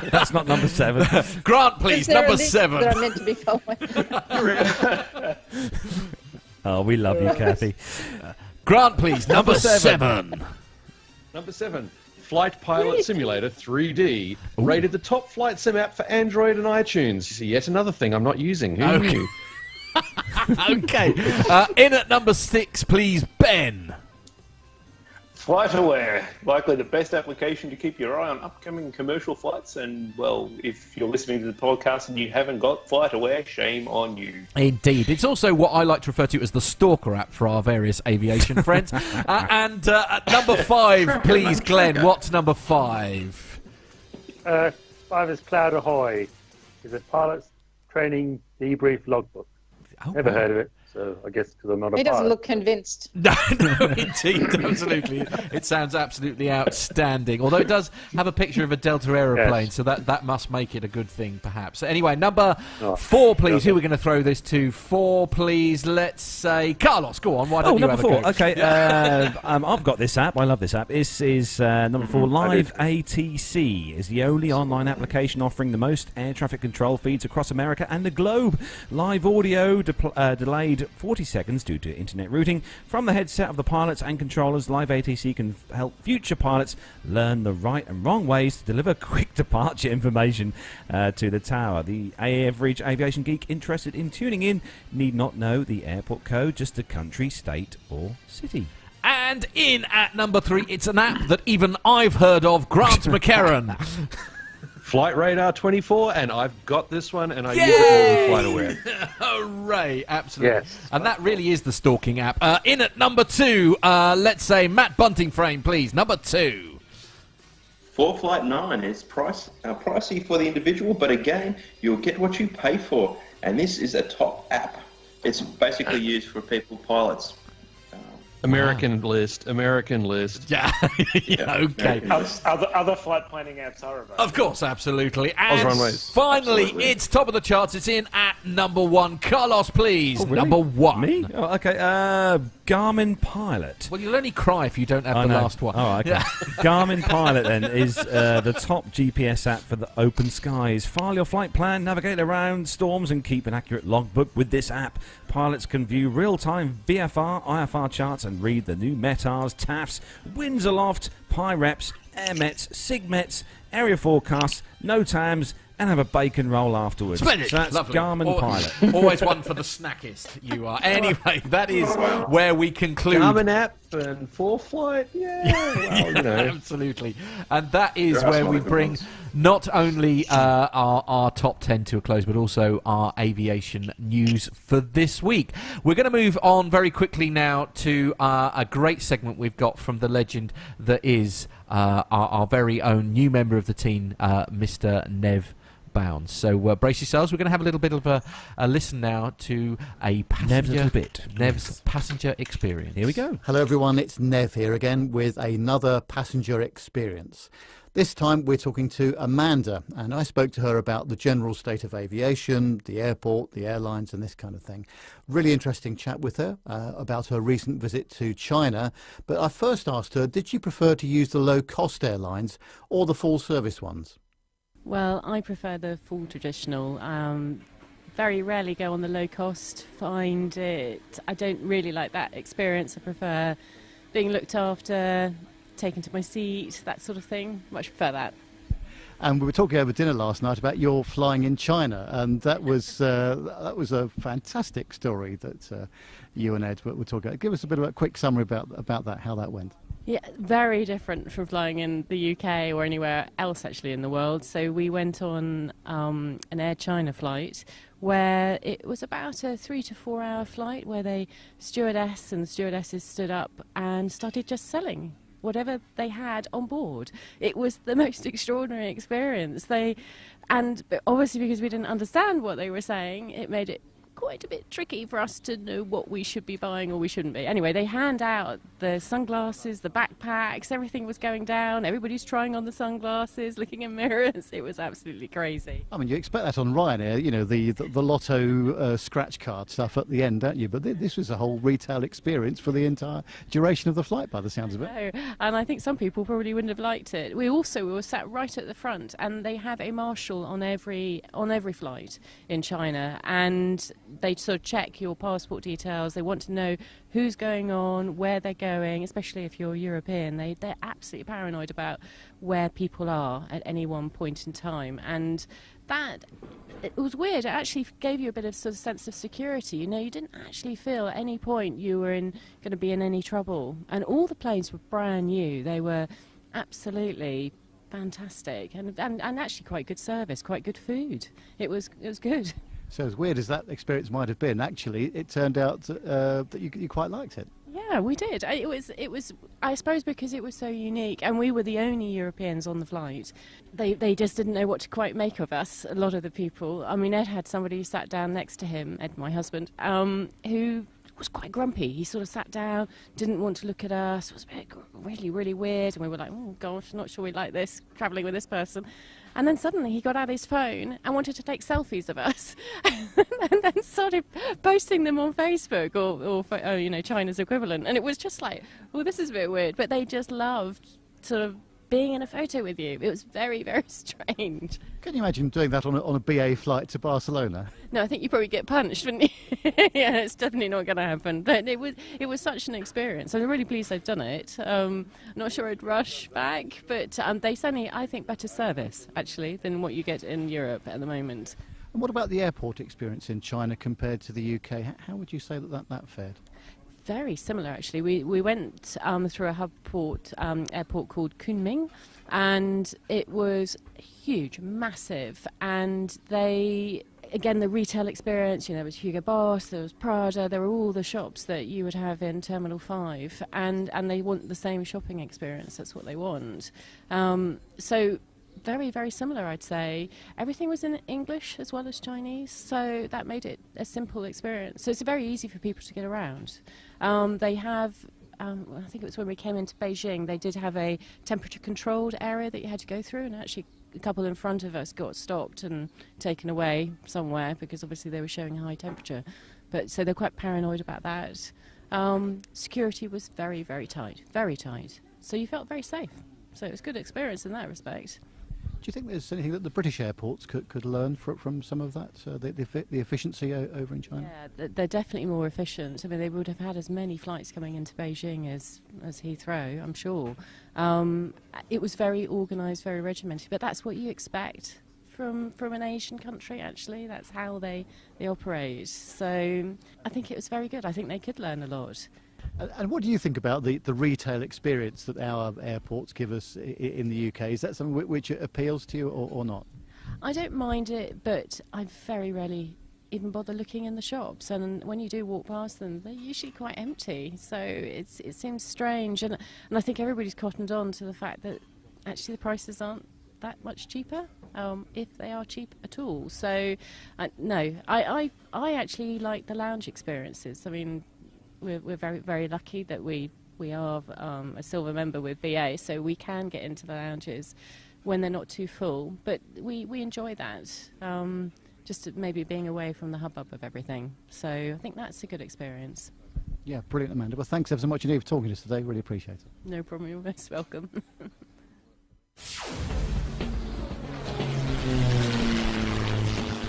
That's not number 7. Grant, please, number 7. That I'm meant to be following. Oh, we love you, Kathy. Grant, please, number 7. Number 7. Flight Pilot Simulator 3D, rated the top flight sim app for Android and iTunes. You see, yet another thing I'm not using. Who knew? Okay. In at number 6, please, Ben. FlightAware, likely the best application to keep your eye on upcoming commercial flights. And, well, if you're listening to the podcast and you haven't got FlightAware, shame on you. Indeed. It's also what I like to refer to as the Stalker app for our various aviation friends. And at number 5, please, Glenn, what's number 5? 5 is Cloud Ahoy. It's a pilot's training debrief logbook. Never heard of it. So I guess because I'm not a pilot. He doesn't look convinced. No, indeed, absolutely. It sounds absolutely outstanding. Although it does have a picture of a Delta aeroplane, so that must make it a good thing, perhaps. Anyway, number 4, please. Who are we going to throw this to? 4, please. Let's say Carlos. Go on. Why don't you number have 4. a go? Okay. I've got this app. I love this app. This is number 4. Live ATC is the only online application offering the most air traffic control feeds across America and the globe. Live audio delayed 40 seconds due to internet routing from the headset of the pilots and controllers. Live ATC can help future pilots learn the right and wrong ways to deliver quick departure information to the tower. The average aviation geek interested in tuning in need not know the airport code, just the country, state or city. And in at number 3, it's an app that even I've heard of, Grant McCarran. Flight Radar 24, and I've got this one, and I use it more than FlightAware. Hooray, absolutely. Yes. And that really is the stalking app. In at number 2, let's say Matt Bunting Frame, please. Number 2. 4Flight 9 is pricey for the individual, but again, you'll get what you pay for. And this is a top app. It's basically used for pilots. American list. Yeah. Okay. Other flight planning apps are available. Of course, absolutely. And Runways. finally, Absolutely. it's top of the charts. It's in at number 1. Carlos, please. Oh, really? Number 1. Me? Oh, okay. Garmin Pilot. Well, you'll only cry if you don't have the last one. Oh, okay. Garmin Pilot, then, is the top GPS app for the open skies. File your flight plan, navigate around storms, and keep an accurate logbook with this app. Pilots can view real-time VFR, IFR charts and read the new METARs, TAFs, winds aloft, PIREPs, AirMets, SIGMETs, area forecasts, NOTAMs, and have a bacon roll afterwards. Splendid. So that's Lovely. Garmin Pilot. Always one for the snackist, you are. Anyway, that is where we conclude. Garmin app and 4Flight. Yeah, well, you know. Absolutely. And that is There are where some we other good bring ones. not only our top 10 to a close, but also our aviation news for this week. We're going to move on very quickly now to a great segment we've got from the legend that is our very own new member of the team, Mr. Nev Bounds. So brace yourselves. We're going to have a little bit of a listen now to a passenger Nev's passenger experience. Here we go. Hello everyone, it's Nev here again with another passenger experience. This time we're talking to Amanda, and I spoke to her about the general state of aviation, the airport, the airlines and this kind of thing. Really interesting chat with her about her recent visit to China, but I first asked her, did she prefer to use the low-cost airlines or the full-service ones? Well, I prefer the full traditional. Very rarely go on the low cost. I don't really like that experience. I prefer being looked after, taken to my seat, that sort of thing. Much prefer that. And we were talking over dinner last night about your flying in China, and that was a fantastic story that you and Ed were talking about. Give us a bit of a quick summary about that, how that went. Yeah, very different from flying in the UK or anywhere else actually in the world. So we went on an Air China flight where it was about a 3 to 4 hour flight where the stewardesses stood up and started just selling whatever they had on board. It was the most extraordinary experience. But obviously because we didn't understand what they were saying, it made it quite a bit tricky for us to know what we should be buying or we shouldn't be. Anyway, they hand out the sunglasses, the backpacks, everything was going down. Everybody's trying on the sunglasses, looking in mirrors. It was absolutely crazy. I mean, you expect that on Ryanair, you know, the lotto scratch card stuff at the end, don't you? But this was a whole retail experience for the entire duration of the flight, by the sounds of it. No, and I think some people probably wouldn't have liked it. We were sat right at the front, and they have a marshal on every flight in China, and they sort of check your passport details. They want to know who's going on, where they're going, especially if you're European. They're absolutely paranoid about where people are at any one point in time. And it was weird. It actually gave you a bit of sort of sense of security. You know, you didn't actually feel at any point you were going to be in any trouble. And all the planes were brand new. They were absolutely fantastic and actually quite good service, quite good food. It was good. So as weird as that experience might have been, actually, it turned out that you quite liked it. Yeah, we did. It was. I suppose because it was so unique, and we were the only Europeans on the flight. They just didn't know what to quite make of us. A lot of the people. I mean, Ed had somebody who sat down next to him, Ed, my husband, who was quite grumpy. He sort of sat down, didn't want to look at us. It was a bit really, really weird, and we were like, oh gosh, not sure we like this travelling with this person. And then suddenly he got out his phone and wanted to take selfies of us, and then started posting them on Facebook or China's equivalent. And it was just like, well, this is a bit weird. But they just loved sort of being in a photo with you. It was very, very strange. Can you imagine doing that on a BA flight to Barcelona? No, I think you probably get punished, wouldn't you? Yeah, it's definitely not going to happen. But it was such an experience. I'm really pleased they've done it. Not sure I'd rush back, but they certainly, I think, better service, actually, than what you get in Europe at the moment. And what about the airport experience in China compared to the UK? How would you say that fared? Very similar, actually. We went through a hub airport called Kunming, and it was huge, massive, and again, the retail experience, you know, there was Hugo Boss, there was Prada, there were all the shops that you would have in Terminal 5, and they want the same shopping experience. That's what they want. So very, very similar, I'd say. Everything was in English as well as Chinese, so that made it a simple experience. So it's very easy for people to get around. They have I think it was when we came into Beijing, they did have a temperature-controlled area that you had to go through, and actually a couple in front of us got stopped and taken away somewhere because obviously they were showing high temperature. But so they're quite paranoid about that. Security was very, very tight, very tight. So you felt very safe. So it was a good experience in that respect. Do you think there's anything that the British airports could learn from some of that, the efficiency over in China? Yeah, they're definitely more efficient. I mean, they would have had as many flights coming into Beijing as Heathrow, I'm sure. It was very organised, very regimented, but that's what you expect from an Asian country, actually. That's how they operate. So I think it was very good. I think they could learn a lot. And what do you think about the retail experience that our airports give us in the UK? Is that something which appeals to you or not? I don't mind it, but I very rarely even bother looking in the shops. And when you do walk past them, they're usually quite empty. So it seems strange. And I think everybody's cottoned on to the fact that actually the prices aren't that much cheaper, if they are cheap at all. So, no, I actually like the lounge experiences. I mean, we're very, very lucky that we are a silver member with BA, so we can get into the lounges when they're not too full. But we enjoy that, just maybe being away from the hubbub of everything. So I think that's a good experience. Yeah, brilliant, Amanda. Well, thanks ever so much indeed for talking to us today. Really appreciate it. No problem. You're most welcome.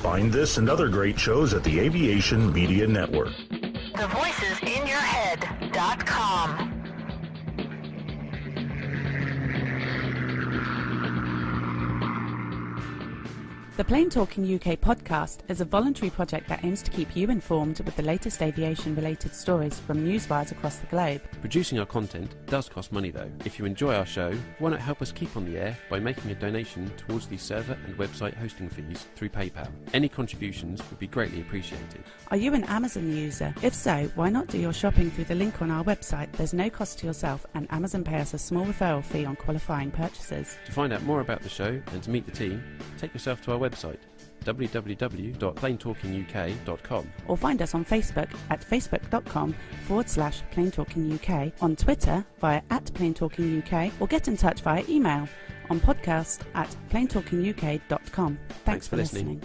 Find this and other great shows at the Aviation Media Network. TheVoicesInYourHead.com. The Plain Talking UK podcast is a voluntary project that aims to keep you informed with the latest aviation-related stories from newswires across the globe. Producing our content does cost money though. If you enjoy our show, why not help us keep on the air by making a donation towards the server and website hosting fees through PayPal. Any contributions would be greatly appreciated. Are you an Amazon user? If so, why not do your shopping through the link on our website? There's no cost to yourself, and Amazon pay us a small referral fee on qualifying purchases. To find out more about the show and to meet the team, take yourself to our website www.plaintalkinguk.com, or find us on Facebook at facebook.com/plaintalkinguk, on Twitter via @plaintalkinguk, or get in touch via email on podcast@plaintalkinguk.com. Thanks for listening.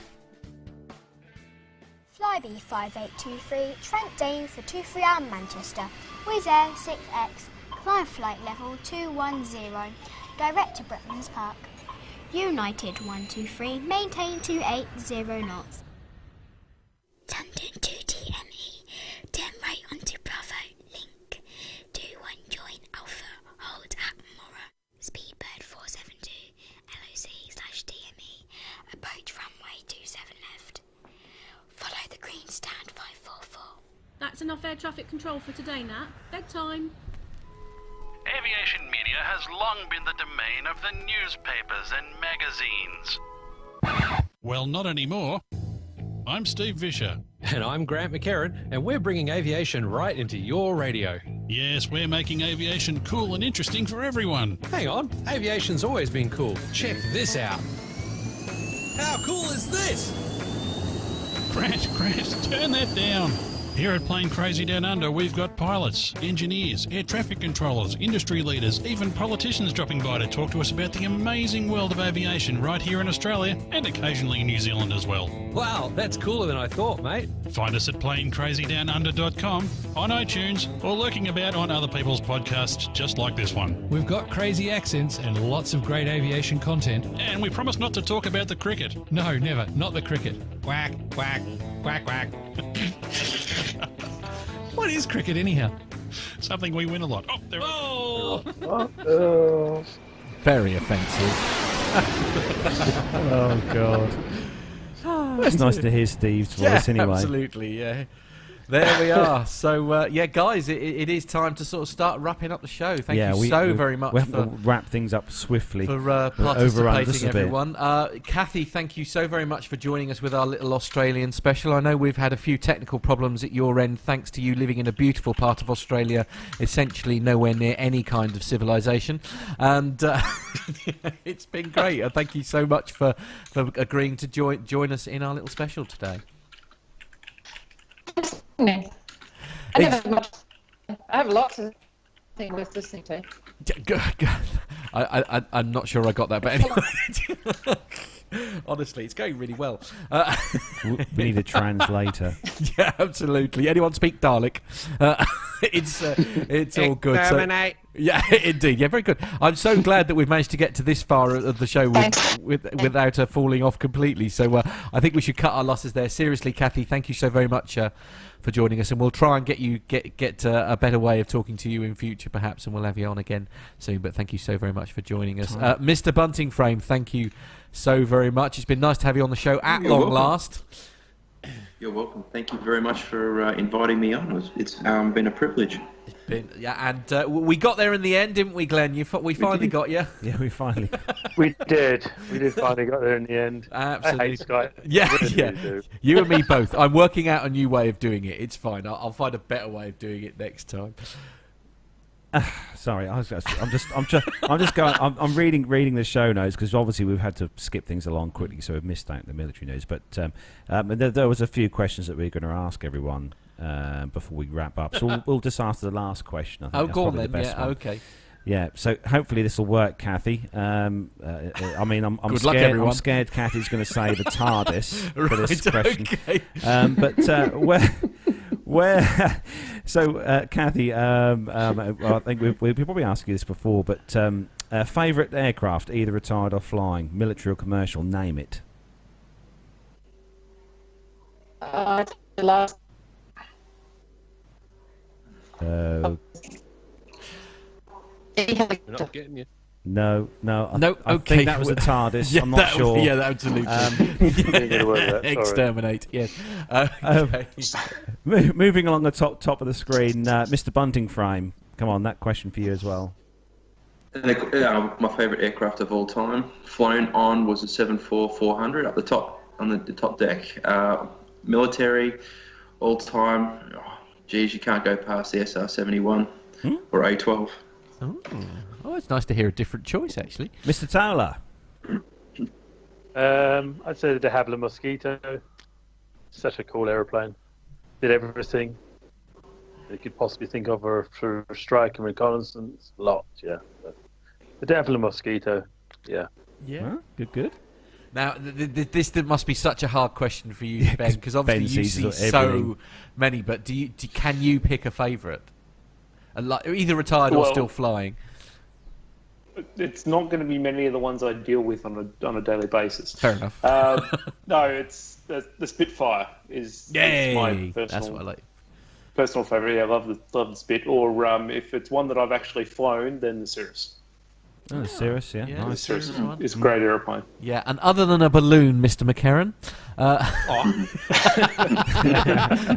Flybe 5823, Trent Dane for 23R Manchester, Wizz Air 6X, climb flight level 210, direct to Bretlands Park. United 123, maintain 280 knots. London 2TME, turn right onto Bravo, link, 21 join Alpha, hold at Mora, Speedbird 472, LOC/DME, approach runway 27 left, follow the green stand 544. That's enough air traffic control for today, Nat. Bedtime. Aviation media has long been the domain of the newspapers and magazines. Well, not anymore. I'm Steve Vischer. And I'm Grant McCarran, and we're bringing aviation right into your radio. Yes, we're making aviation cool and interesting for everyone. Hang on, aviation's always been cool. Check this out. How cool is this? Grant, turn that down. Here at Plane Crazy Down Under, we've got pilots, engineers, air traffic controllers, industry leaders, even politicians dropping by to talk to us about the amazing world of aviation right here in Australia and occasionally New Zealand as well. Wow, that's cooler than I thought, mate. Find us at planecrazydownunder.com, on iTunes, or lurking about on other people's podcasts just like this one. We've got crazy accents and lots of great aviation content. And we promise not to talk about the cricket. No, never. Not the cricket. Quack, quack, quack, quack. What is cricket anyhow? Something we win a lot. Oh, there Very offensive. Oh, God. It's nice to hear Steve's voice anyway. Absolutely, yeah. There we are. So, guys, it is time to sort of start wrapping up the show. Thank you very much. We have to wrap things up swiftly. For participating, everyone. Kathy, thank you so very much for joining us with our little Australian special. I know we've had a few technical problems at your end, thanks to you living in a beautiful part of Australia, essentially nowhere near any kind of civilization. And it's been great. Thank you so much for agreeing to join us in our little special today. I have lots of Something worth listening to. I'm not sure I got that, but anyway. Honestly, it's going really well. We need a translator. Yeah, absolutely. Anyone speak Dalek? It's all good. So, yeah, indeed. Yeah, very good. I'm so glad that we've managed to get to this far of the show without her falling off completely. So I think we should cut our losses there. Seriously, Kathy, thank you so very much for joining us, and we'll try and get a better way of talking to you in future, perhaps, and we'll have you on again soon. But thank you so very much for joining us, Mr. Bunting Frame. Thank you so very much. It's been nice to have you on the show at long last. You're welcome. Thank you very much for inviting me on. It's been a privilege. And we got there in the end, didn't we, Glenn? We finally got you. Yeah, we finally. We did. We did finally got there in the end. Absolutely. I hate Skype. Yeah, Really yeah. do. You and me both. I'm working out a new way of doing it. It's fine. I'll find a better way of doing it next time. Sorry, I'm just going. I'm reading the show notes because obviously we've had to skip things along quickly, so we've missed out the military news. But there was a few questions that we were going to ask everyone before we wrap up. So we'll just ask the last question. I think that's go on probably then. the best one. Okay. Yeah, so hopefully this will work, Kathy. I mean, I'm Good scared. luck, everyone. I'm scared Kathy's going to say the Tardis for this question. Okay. Kathy, I think we've probably asked you this before, but favourite aircraft, either retired or flying, military or commercial, name it. The last. We're not getting you. No. I Okay. think that was a Tardis. Yeah, I'm not sure. Yeah, absolutely. Exterminate. Yes. Okay. Moving along the top of the screen, Mr. Bunting Frame. Come on, that question for you as well. My favourite aircraft of all time, flown on, was a 747-400 up the top on the top deck. Military, all time. Geez, you can't go past the SR-71 or A-12. Oh, it's nice to hear a different choice, actually. Mr. Towler. I'd say the de Havilland Mosquito. Such a cool aeroplane. Did everything you could possibly think of for strike and reconnaissance. Lots, yeah. But the de Havilland Mosquito, yeah. Yeah. Huh? Good. Now, this must be such a hard question for you, Ben, because obviously Ben you sees see everything. so many. But can you pick a favourite? Either retired or still flying. It's not going to be many of the ones I deal with on a daily basis. Fair enough. No, it's the Spitfire is my personal. That's what I like. Personal favourite. Yeah, I love the Spit. Or if it's one that I've actually flown, then the Cirrus. Oh, the Cirrus, yeah. Yeah, Nice. Cirrus is a great aeroplane. Yeah, and other than a balloon, Mr. McCarran.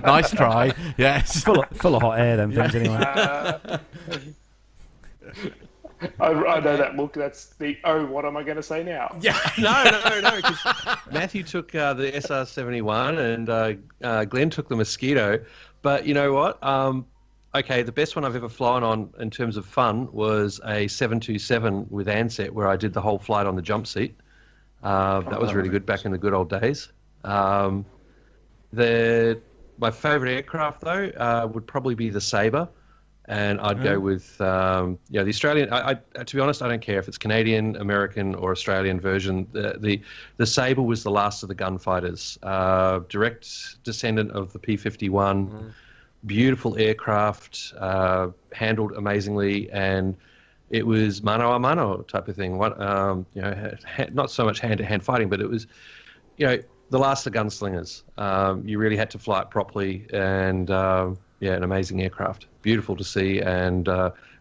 Nice try. Yes. Full of hot air, them things, anyway. I know that look. That's the what am I going to say now? Yeah. No. Because Matthew took the SR-71 and Glenn took the Mosquito. But you know what? Okay, the best one I've ever flown on in terms of fun was a 727 with Ansett, where I did the whole flight on the jump seat. That was really good back in the good old days. My favourite aircraft, though, would probably be the Sabre. And I'd go with the Australian. To be honest, I don't care if it's Canadian, American, or Australian version. The Sabre was the last of the gunfighters, direct descendant of the P-51. Beautiful aircraft, handled amazingly, and it was mano a mano type of thing. Not so much hand-to-hand fighting, but it was, the last of the gunslingers. You really had to fly it properly, and an amazing aircraft. Beautiful to see, and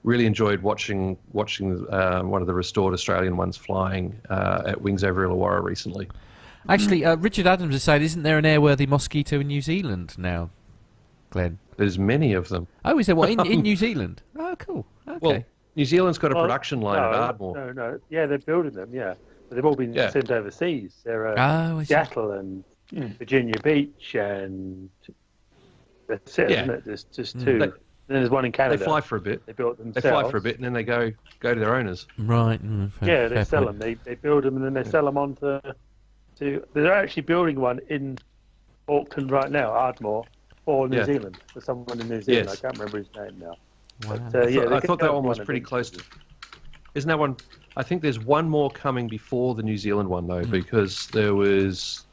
really enjoyed watching one of the restored Australian ones flying at Wings over Illawarra recently. Actually, Richard Adams is saying, isn't there an airworthy Mosquito in New Zealand now, Glenn? There's many of them. Oh, is there what in New Zealand? Oh, cool. Okay. Well, New Zealand's got a production line at Ardmore. No. Yeah, they're building them. Yeah, but they've all been sent overseas. They're Seattle and Virginia Beach, and that's it, isn't it? There's just two. Then there's one in Canada. They fly for a bit. They built themselves. They fly for a bit, and then they go to their owners. Right. They sell them. They build them, and then they sell them on to. They're actually building one in Auckland right now, Ardmore, or New Zealand, for someone in New Zealand. I can't remember his name now. Wow. But, I thought that one was pretty close. Isn't that one? I think there's one more coming before the New Zealand one though, because there's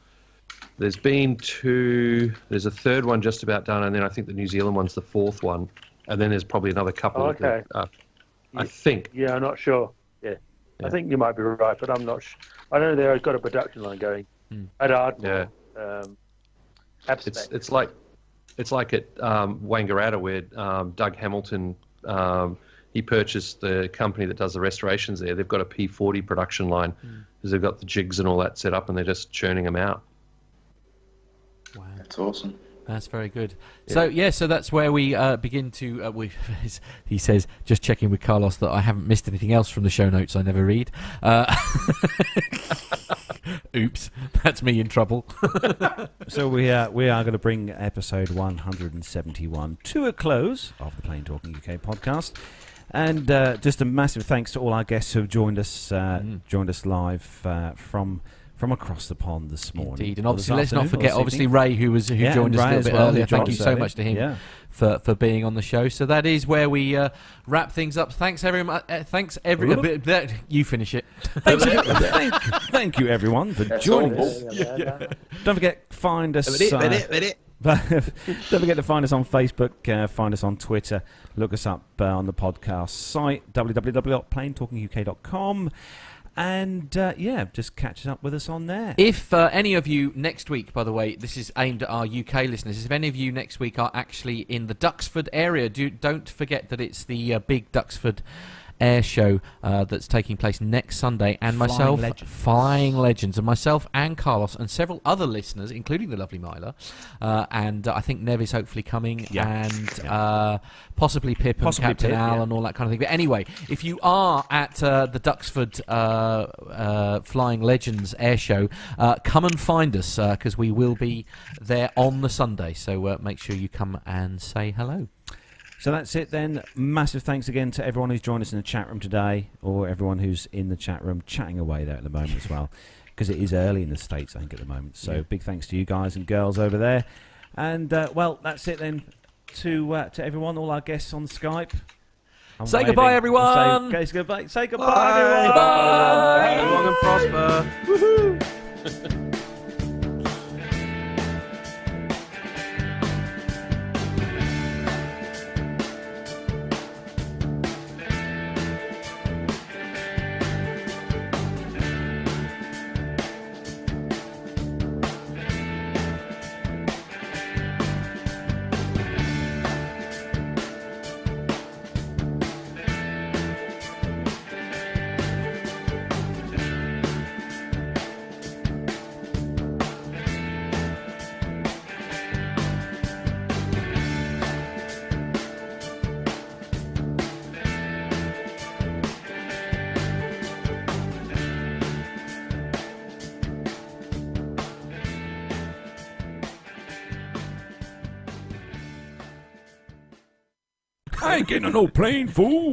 been two. There's a third one just about done, and then I think the New Zealand one's the fourth one, and then there's probably another couple. Okay. I think. Yeah, I'm not sure. Yeah. I think you might be right, but I'm not sure. I know they've got a production line going at Ardmore. Yeah. It's like at Wangaratta where Doug Hamilton he purchased the company that does the restorations there. They've got a P40 production line because they've got the jigs and all that set up, and they're just churning them out. Wow, that's awesome. That's very good. Yeah. So that's where we begin to. He says, just checking with Carlos that I haven't missed anything else from the show notes I never read. Oops, that's me in trouble. So we are going to bring episode 171 to a close of the Plain Talking UK podcast. And just a massive thanks to all our guests who have joined us live from across the pond this morning. Indeed, and obviously let's not forget Ray who joined us a little bit earlier. Thank you so much to him for being on the show. So that is where we wrap things up. Thanks everyone. You finish it. Thank you everyone for joining us. Don't forget find us. Don't forget to find us on Facebook, find us on Twitter, look us up on the podcast site www.plaintalkinguk.com. And just catch up with us on there. If any of you next week, by the way, this is aimed at our UK listeners, if any of you next week are actually in the Duxford area, don't forget that it's the big Duxford Air Show that's taking place next Sunday, and Flying Legends, and myself and Carlos and several other listeners, including the lovely Myla, and I think Nev is hopefully coming, and possibly Pip and Captain Al and all that kind of thing. But anyway, if you are at the Duxford Flying Legends Air Show, come and find us because we will be there on the Sunday. So make sure you come and say hello. So that's it then. Massive thanks again to everyone who's joined us in the chat room today, or everyone who's in the chat room chatting away there at the moment as well, because it is early in the States, I think, at the moment. So big thanks to you guys and girls over there. And, that's it then to everyone, all our guests on Skype. Say goodbye, everyone! Say goodbye, everyone! Bye! Long and prosper! Woohoo! I ain't getting no plane, fool.